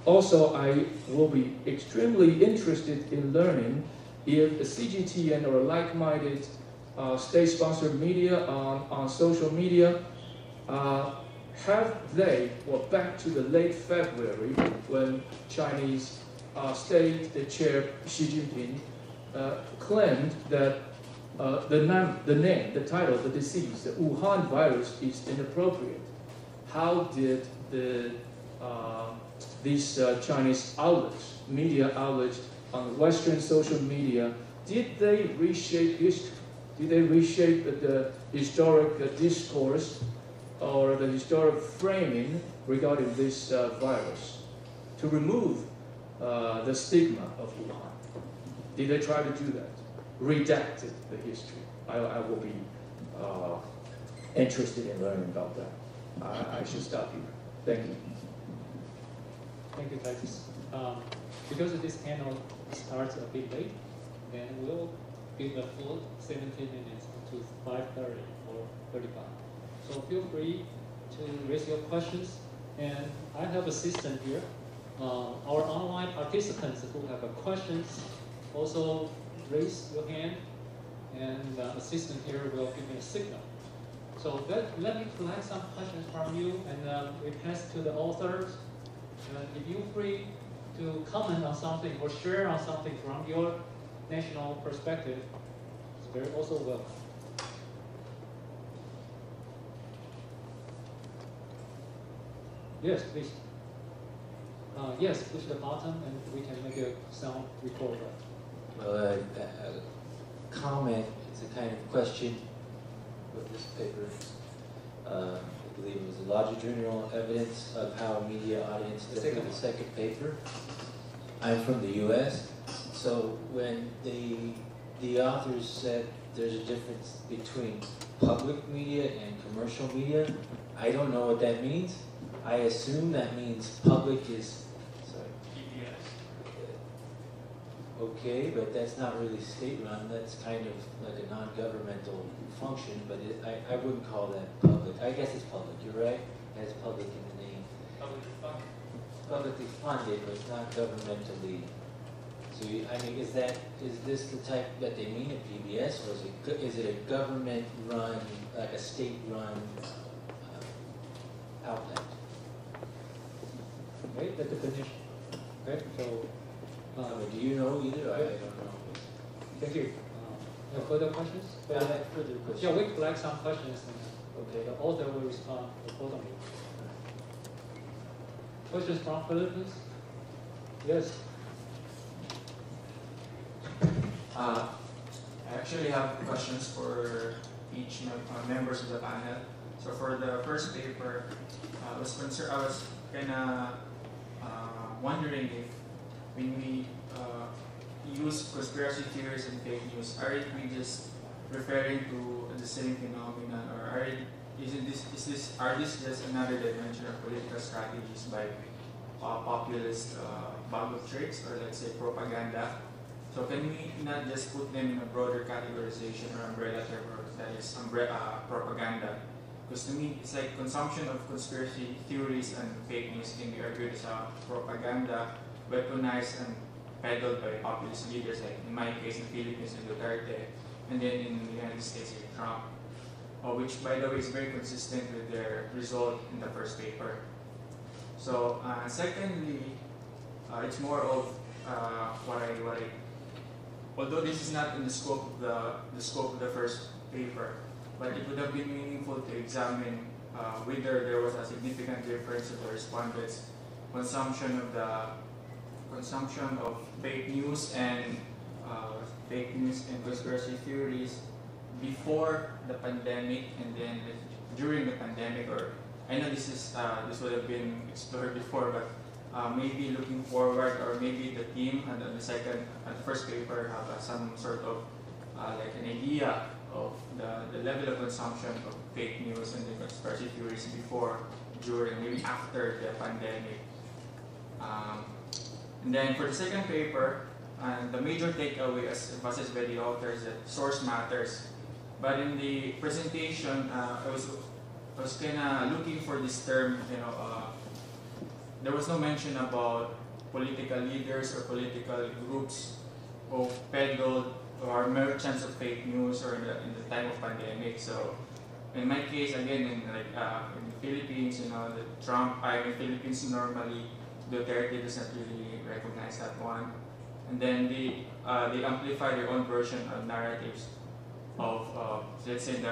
Also, I will be extremely interested in learning if the CGTN or like-minded state-sponsored media on social media, have they, well, back to the late February when Chinese State Chair Xi Jinping claimed that the title of the disease, the Wuhan virus, is inappropriate. how did these Chinese outlets, media outlets on Western social media, did they reshape history? Did they reshape the historic discourse or the historic framing regarding this virus to remove the stigma of Wuhan? Did they try to do that? Redacted the history? I will be interested in learning about that. I should stop here. Thank you. Thank you, Titus. Because this panel starts a bit late, then we'll give the full 17 minutes to 5:30 or 35. So feel free to raise your questions. And I have a system here. Our online participants who have questions also raise your hand, and the assistant here will give me a signal. So let me collect some questions from you, and we pass to the authors. If you're free to comment on something or share on something from your national perspective, it's very also welcome. Yes, please. Yes, push the button and we can make a sound recorder. Well, comment, it's a kind of question with this paper. I believe it was a longitudinal evidence of how media audience differ. The second paper. I'm from the U.S., so when the authors said there's a difference between public media and commercial media, I don't know what that means. I assume that means public is, sorry. PBS. Okay, but that's not really state-run. That's kind of like a non-governmental function, but I wouldn't call that public. I guess it's public, you're right. It has public in the name. Publicly funded. Publicly funded, but not governmentally. So, I mean, is this the type that they mean at PBS, or is it a government-run, like a state-run outlet? Okay, the definition. Okay, so. Do you know either? I don't know. Thank you. Further questions? Further questions. Yeah, we collect some questions and okay, the author will respond accordingly. Questions from Philippines? Yes. I actually have questions for each members of the panel. So for the first paper, I was kind of wondering if when we use conspiracy theories and fake news, aren't we just referring to the same phenomenon, or are this just another dimension of political strategies by populist bag of tricks, or let's say propaganda? So can we not just put them in a broader categorization or umbrella term, that is propaganda? Because to me, it's like consumption of conspiracy theories and fake news can be argued as a propaganda weaponized and peddled by populist leaders, like in my case in the Philippines in Duterte, and then in the United States in Trump, which by the way is very consistent with their result in the first paper. So secondly, it's more of although this is not in the scope of the first paper, but it would have been meaningful to examine whether there was a significant difference in the respondents' consumption of fake news and conspiracy theories before the pandemic and then during the pandemic. Or I know this would have been explored before, but maybe looking forward, or maybe the team and the first paper have some sort of like an idea of the level of consumption of fake news and the conspiracy theories before, during, maybe after the pandemic. And then for the second paper, the major takeaway as emphasized by the author is that source matters. But in the presentation, I was kind of looking for this term, there was no mention about political leaders or political groups who peddled or merchants of fake news or in the time of pandemic. So in my case, again, in the Philippines, the Philippines normally, Duterte does not really recognize that one. And then they amplify their own version of narratives of let's say in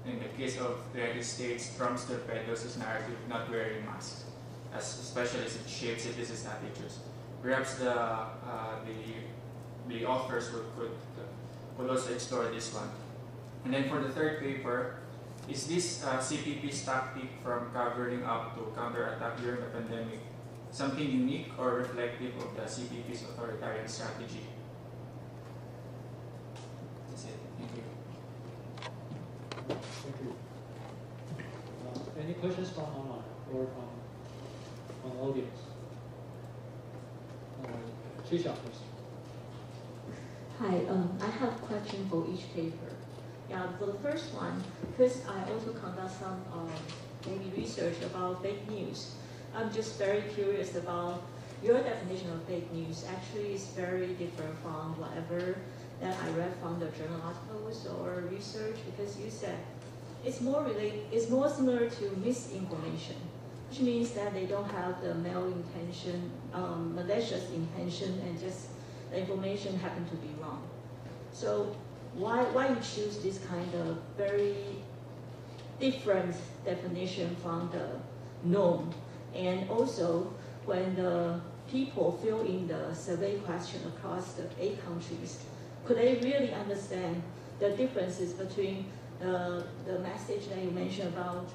in the case of the United States, Trump's torpedoes his narrative not wearing masks, especially as it shapes citizens' attitudes. Perhaps the authors could also explore this one. And then for the third paper, is this CPP's tactic from covering up to counterattack during the pandemic something unique or reflective of the CPP's authoritarian strategy? That's it. Thank you. Thank you. Any questions from online or from audience? Trisha, please. Hi, I have a question for each paper. Yeah, for the first one, because I also conduct some maybe research about fake news. I'm just very curious about your definition of fake news. Actually, is very different from whatever that I read from the journal articles or research, because you said it's more similar to misinformation, which means that they don't have the malicious intention, and just the information happened to be wrong. So why you choose this kind of very different definition from the norm? And also, when the people fill in the survey question across the 8 countries, could they really understand the differences between the message that you mentioned about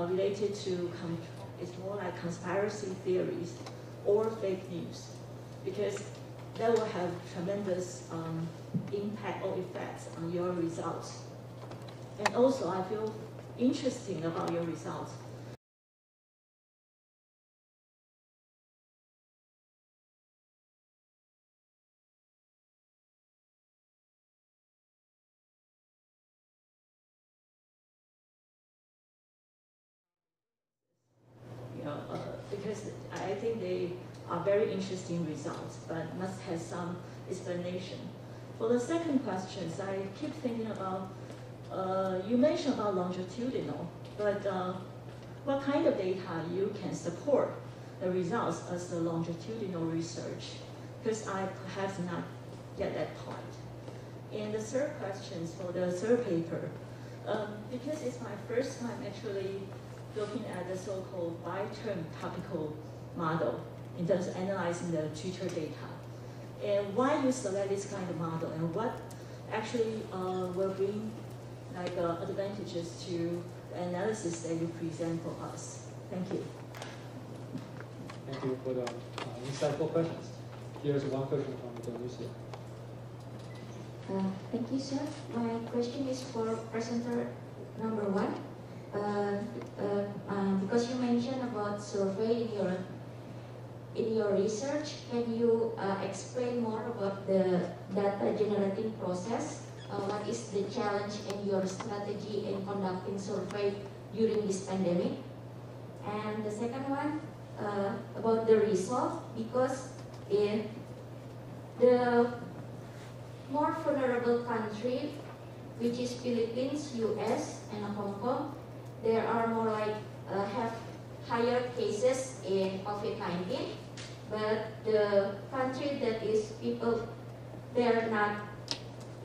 related to, it's more like conspiracy theories or fake news? Because that will have tremendous impact or effects on your results. And also, I feel interesting about your results. Because I think they are very interesting results, but must have some explanation. For the second questions, I keep thinking about, you mentioned about longitudinal, but what kind of data you can support the results as the longitudinal research? Because I perhaps not get that part. And the third question for the third paper, because it's my first time actually looking at the so-called bi-term topical model in terms of analyzing the Twitter data. And why you select this kind of model, and what actually will bring like advantages to the analysis that you present for us? Thank you. Thank you for the insightful questions. Here's one question from Indonesia. Thank you, sir. My question is for presenter number 1. Because you mentioned about survey in your research, can you explain more about the data generating process? What is the challenge in your strategy in conducting survey during this pandemic? And the second one, about the result, because in the more vulnerable country, which is Philippines, US, and Hong Kong, there are more like have higher cases in COVID-19, but the country that is people, they are not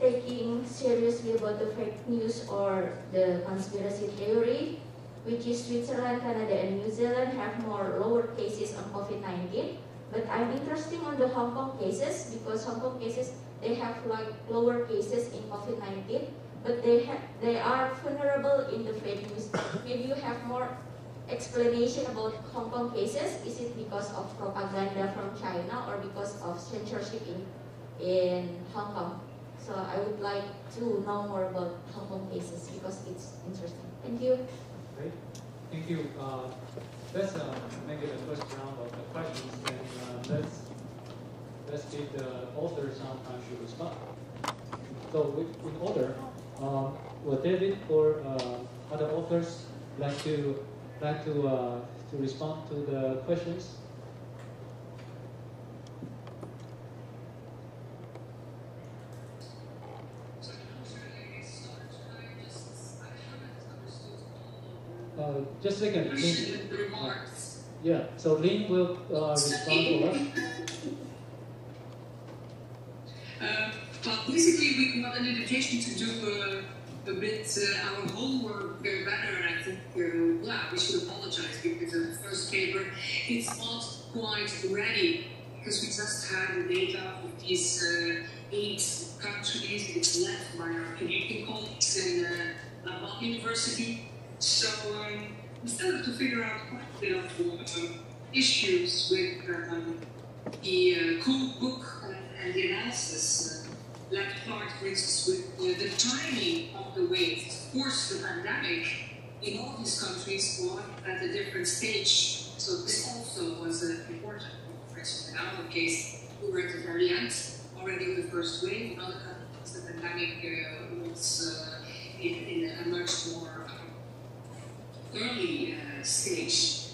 taking seriously about the fake news or the conspiracy theory, which is Switzerland, Canada, and New Zealand have more lower cases on COVID-19. But I'm interested on the Hong Kong cases, because Hong Kong cases, they have like lower cases in COVID-19, but they are vulnerable in the fake news. Maybe you have more explanation about Hong Kong cases. Is it because of propaganda from China or because of censorship in Hong Kong? So I would like to know more about Hong Kong cases because it's interesting. Thank you. Great. Thank you. Let's make it the first round of the questions, and let's give the authors some time to respond. So in order, will David or other authors like to respond to the questions? Just a second, Lynn. Yeah, so Lynn will respond to us. Well, basically, we got an invitation to do a bit our homework better, and I think we should apologize because the first paper it's not quite ready because we just had the data of these 8 countries. It's led by our Canadian colleagues in Laval University. So we still have to figure out quite a bit of issues with the code book and the analysis. Like Clark, for instance, with the timing of the waves. Of course, the pandemic in all these countries was at a different stage. So this also was important. For instance, in our case, we were at the very end already of the first wave. In other countries, the pandemic was in a much more early stage,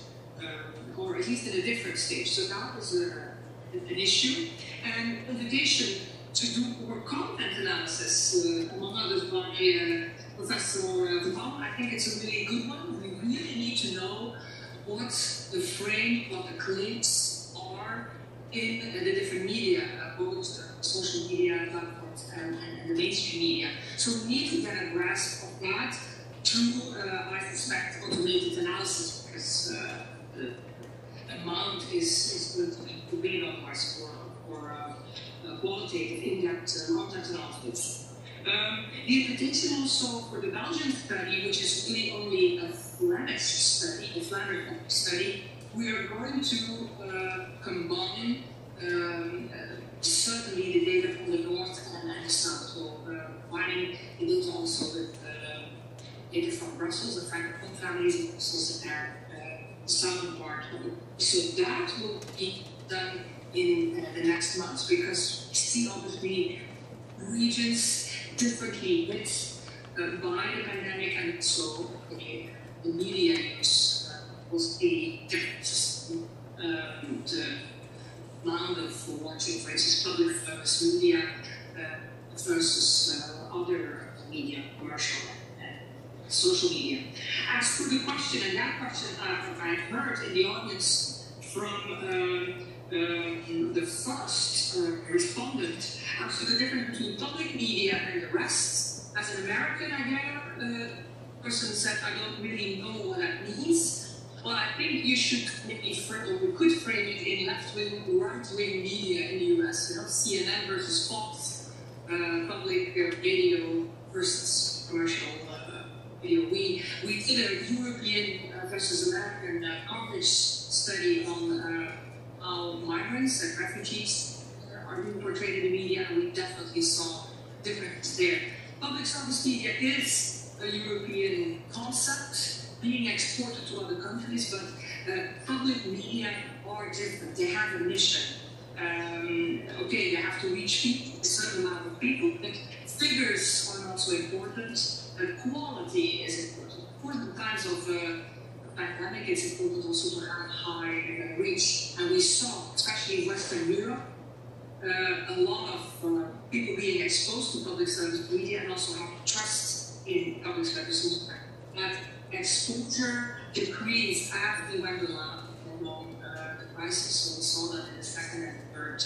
or at least in a different stage. So that was an issue. And invitation to do more content analysis, among others by Professor Van. I think it's a really good one. We really need to know what the frame, what the claims are in the different media, both social media platforms and the mainstream media. So we need to get a grasp of that through, I suspect, automated analysis, because the amount is going to be too big otherwise for qualitative, in-depth content analysis. The invitation also for the Belgian study, which is really only a Flemish study, a Flemish study, we are going to combine certainly the data from the north and the south. So combining the data also with data from Brussels, the Francophone families, and also the southern part of it. So that will be done in the next months, because we see obviously regions differently hit by the pandemic, and so the media use will see differences. The amount of watching, for instance, public service media versus other media, commercial and social media. As for the question, and that question I've heard in the audience from the first respondent, as to the difference between public media and the rest. As an American, I gather, the person said, I don't really know what that means. Well, I think you should maybe frame, or we could frame it in left-wing, right-wing media in the US. You know, CNN versus Fox, public radio versus commercial video. We did a European versus American coverage study on how migrants and refugees are being portrayed in the media, and we definitely saw differences there. Public service media is a European concept being exported to other countries, but public media are different. They have a mission. Okay, they have to reach people, a certain amount of people, but figures are not so important. Quality is important. Of course, in times of pandemic, it's important also to have high reach. And we saw, especially in Western Europe, a lot of people being exposed to public service media and also have trust in public services. That exposure decreased after we went along the crisis. So we saw that in the second and third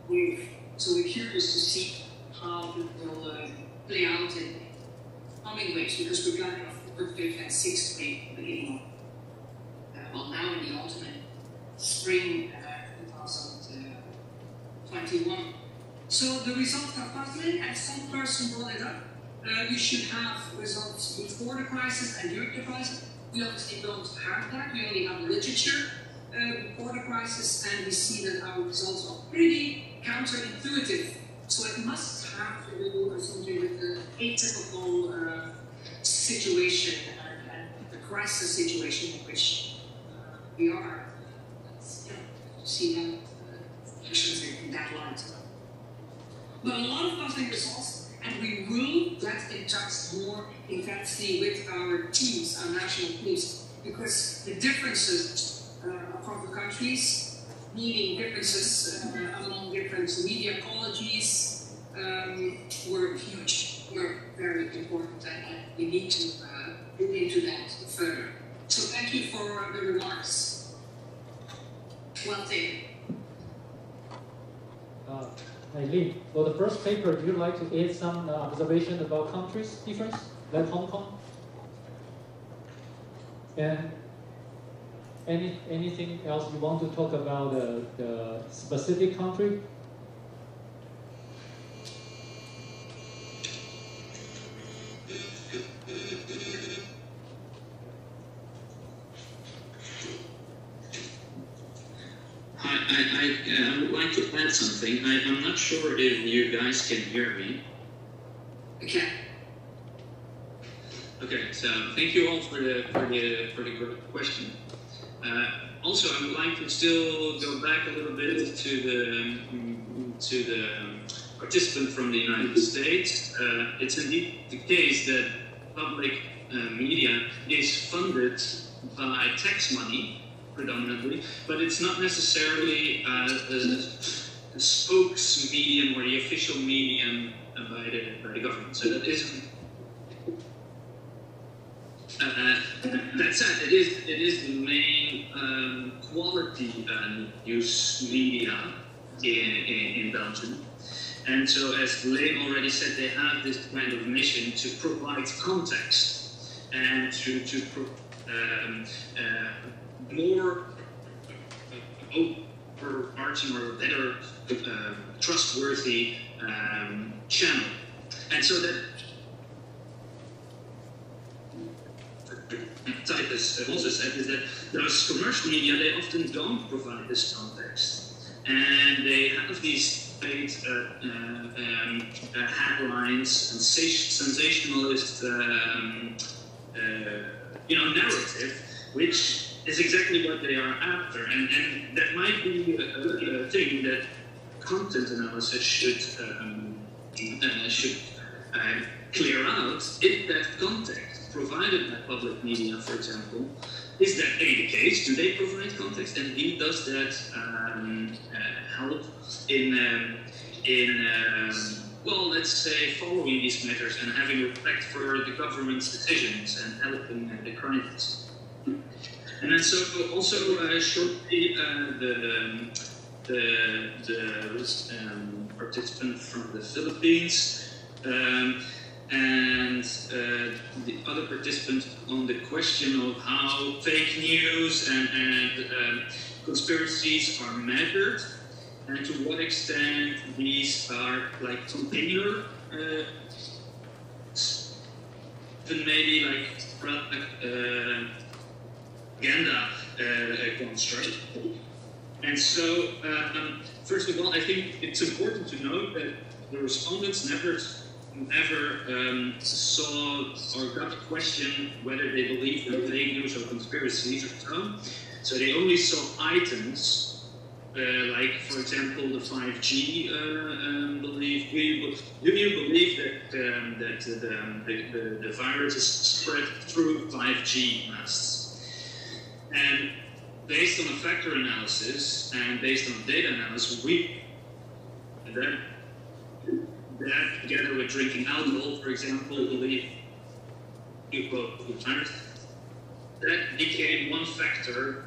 wave. So we're curious to see how it will play out in coming waves, because we're planning for the fifth and sixth wave beginning well, now in the autumn and spring 2021. So the results are puzzling, and some person brought it up. You should have results before the crisis and during the crisis. We obviously don't have that. We only have literature before the crisis, and we see that our results are pretty counterintuitive. So it must have to do something with the atypical situation and the crisis situation in which we are. Let's see that in that light. But a lot of puzzling results, and we will get in touch more intensely with our teams, our national teams, because the differences across the countries, meaning differences among different media ecologies, were huge, were very important, and we need to look into that further. So thank you for the remarks. Well taken. Lee, for the first paper, do you like to add some observation about countries difference, like Hong Kong? And anything else you want to talk about the specific country? I would like to add something. I'm not sure if you guys can hear me. Okay. Okay, so thank you all for the good question. Also, I would like to still go back a little bit to the participant from the United States. It's indeed the case that public media is funded by tax money predominantly, but it's not necessarily the spokes medium or the official medium by the government. So that isn't. That said, it is the main quality news media in Belgium. And so, as Leen already said, they have this kind of mission to provide context and to more overarching or better trustworthy channel. And so that Titus also said is that those commercial media, they often don't provide this context. And they have these paid headlines and sensationalist narrative, which is exactly what they are after. And that might be a thing that content analysis should clear out if that context provided by public media, for example, is that the case? Do they provide context? And indeed, does that help in well, let's say, following these matters and having respect for the government's decisions and helping the crisis? And then so also shortly the participant from the Philippines and the other participant on the question of how fake news and conspiracies are measured, and to what extent these are like continual, even maybe like propaganda construct. And so, first of all, I think it's important to note that the respondents never saw or got to question whether they believed in fake news or conspiracies or so. So they only saw items like, for example, the 5G belief. Do you believe that the virus is spread through 5G masts? And based on a factor analysis and based on data analysis, that together with drinking alcohol, for example, believe that became one factor.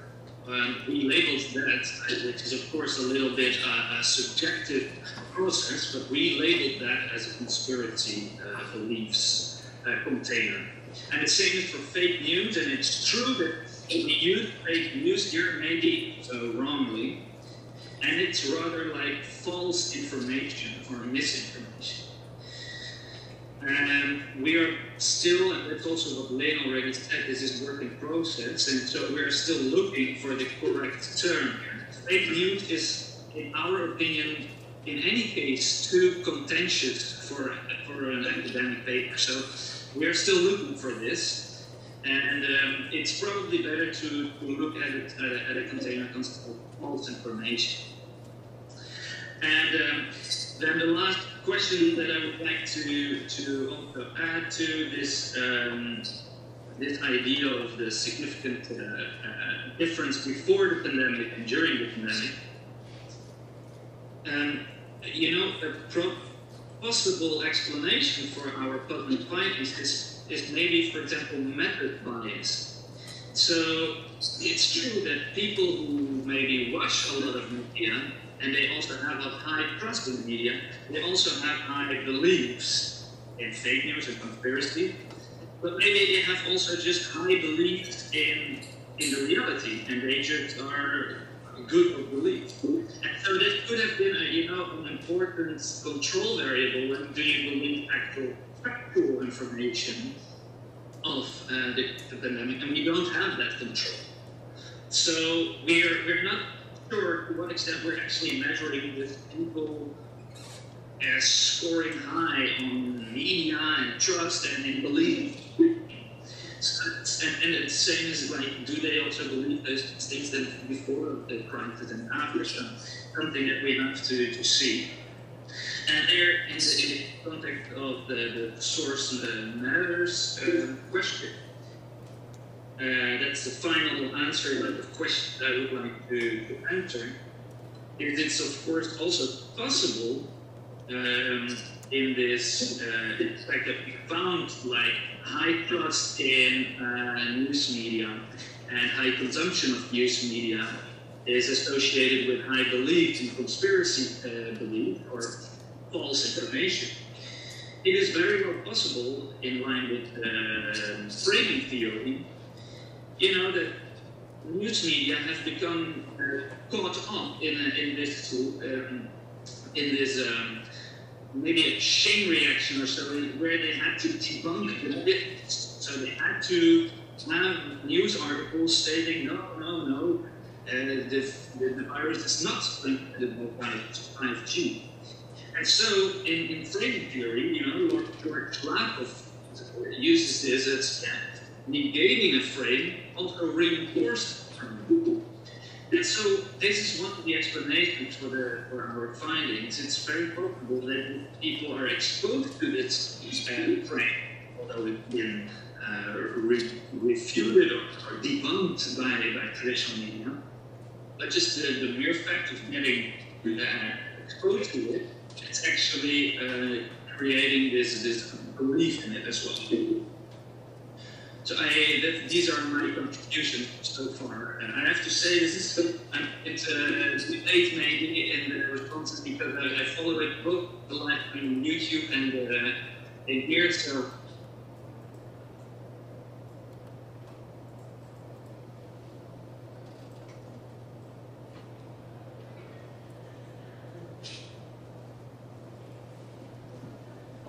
We labeled that, which is of course a little bit a subjective process, but we labeled that as a conspiracy beliefs container. And the same is for fake news, and it's true that we use fake news here maybe wrongly, and it's rather like false information or misinformation. And we are still, and that's also what Leen already said, this is work in process, and so we are still looking for the correct term here. Fake news is, in our opinion, in any case, too contentious for an academic paper. So we are still looking for this, and it's probably better to look at it at a container of false information. And then the last question that I would like to also add to this this idea of the significant difference before the pandemic and during the pandemic. A possible explanation for our public bias is maybe, for example, method bias. So it's true that people who maybe watch a lot of media and they also have a high trust in the media. They also have high beliefs in fake news and conspiracy, but maybe they have also just high beliefs in the reality, and they just are good of belief. And so that could have been an important control variable when do you believe actual factual information of the pandemic, and we don't have that control. So we're not sure to what extent we're actually measuring with people as scoring high on media and trust and in belief. So, and the same is like, do they also believe those things that before the crisis and after? So something that we have to see. And there, in the context of the source matters question, that's the final answer to the question that I would like to answer. It's of course also possible in this in the fact that we found like high trust in news media and high consumption of news media is associated with high belief in conspiracy belief or false information. It is very well possible, in line with framing theory, that news media have become caught up in this maybe a chain reaction or so, where they had to debunk the myths. So they had to have news articles stating, no, the virus is not spread by 5G. And so in framing theory, Lord George Lakoff uses this as negating a frame, also reinforced the frame. And so this is one of the explanations for our findings. It's very possible that people are exposed to this frame, although it's been refuted or debunked by traditional media. But just the mere fact of getting exposed to it, it's actually creating this belief in it as well. So these are my contributions so far. And I have to say, this is it's late maybe in the responses because I follow it both the live on YouTube and in here. So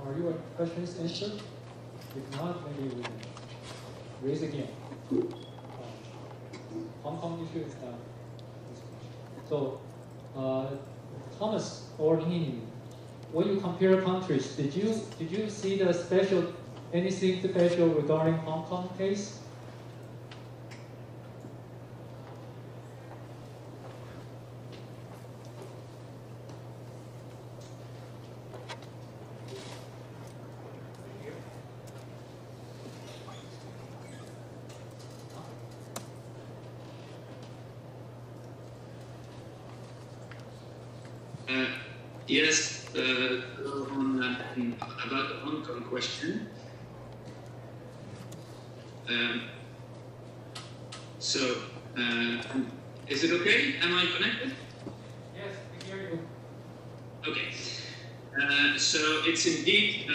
are your questions answered? If not, maybe we can raise again. Hong Kong issue is done. So, Thomas or Ning, when you compare countries, did you see the anything special regarding Hong Kong case? Yes, about the Hong Kong question. Is it okay? Am I connected? Yes, we hear you. Okay. So it's indeed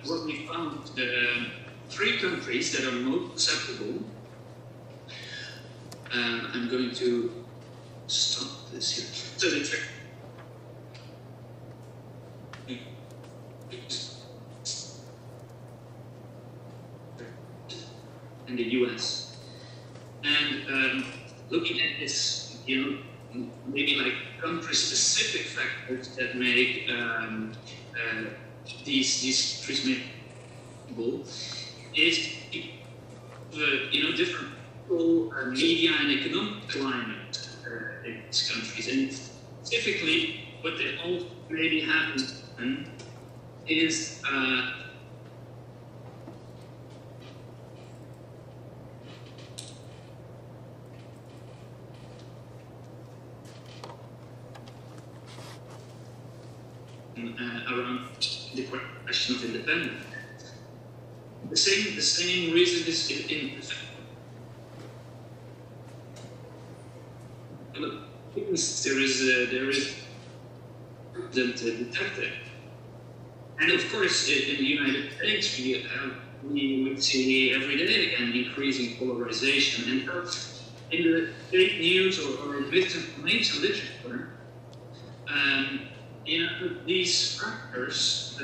what we found, the 3 countries that are most susceptible. I'm going to stop this here. So the in the US. And looking at this, maybe like country-specific factors that make these transmissible is different media and economic climate in these countries. And specifically, what they all maybe happen is around the question of independence. The same reason is in there is detected. And of course, in the United States, we would see every day again increasing polarization. And in the fake news or misinformation literature, these factors,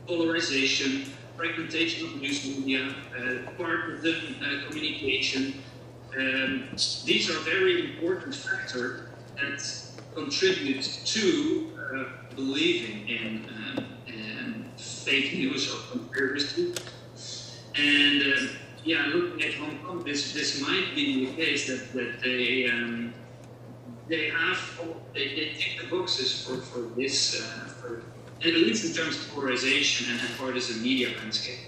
polarization, fragmentation of news media, partisan communication, these are very important factors that contribute to believing in fake news or conspiracy. And looking at Hong Kong, this might be the case that they tick the boxes for this, at least in terms of polarization and partisan media landscape.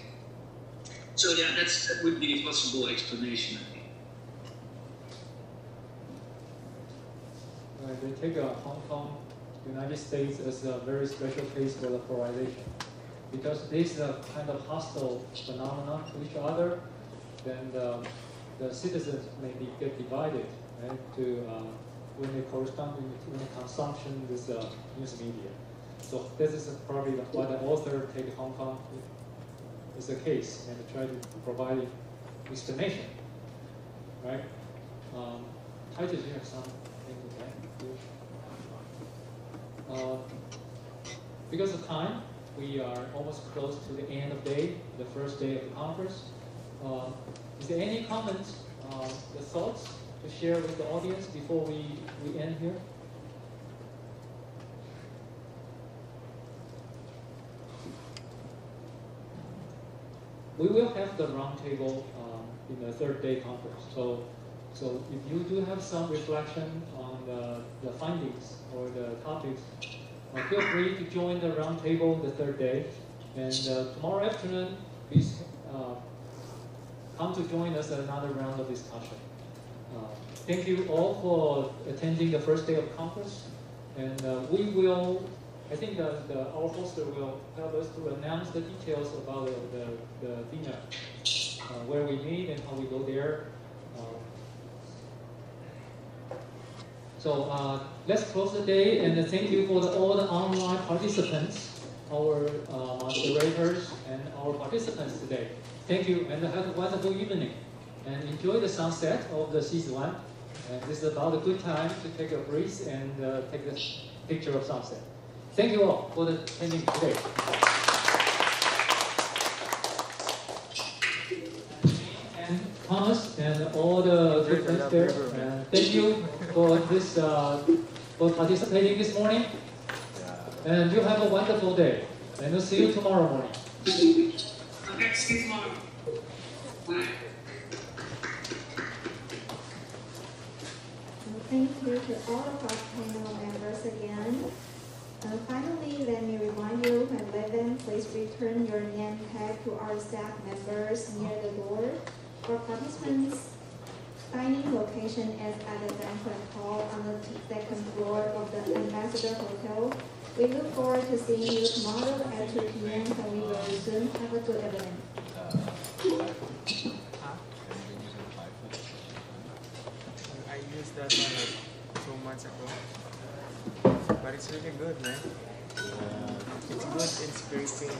So yeah, that would be a possible explanation, I think. Right, they take Hong Kong, United States as a very special case for the polarization. Because this is a kind of hostile phenomenon to each other, then the citizens may get divided, right, when they correspond to the consumption with news media. So this is probably why the author take Hong Kong as a case and try to provide explanation, right? Titus, you have something to add? Because of time, we are almost close to the end of the day, the first day of the conference. Is there any comments, the thoughts to share with the audience before we end here? We will have the roundtable in the third day conference. So if you do have some reflection on the findings or the topics, feel free to join the roundtable the third day. And tomorrow afternoon, please come to join us at another round of discussion. Thank you all for attending the first day of conference. And we will, I think our hoster will help us to announce the details about the dinner, where we meet and how we go there. So let's close the day, and thank you for all the online participants, our moderators, and our participants today. Thank you, and have a wonderful evening. And enjoy the sunset of the C1. And this is about a good time to take a breeze and take a picture of sunset. Thank you all for attending today. And Thomas and all the good friends there. And thank you for this for participating this morning. And you have a wonderful day. And we'll see you tomorrow morning. Okay, see you tomorrow. Bye. Thank you to all of our panel members again. Finally, let me remind you, when leaving, please return your name tag to our staff members near the door. For participants, dining location is at the banquet hall on the second floor of the Ambassador Hotel. We look forward to seeing you tomorrow at 2 p.m. when we will resume. Have a good evening. I used that one like 2 months ago. But it's really good, man. It's good in scraping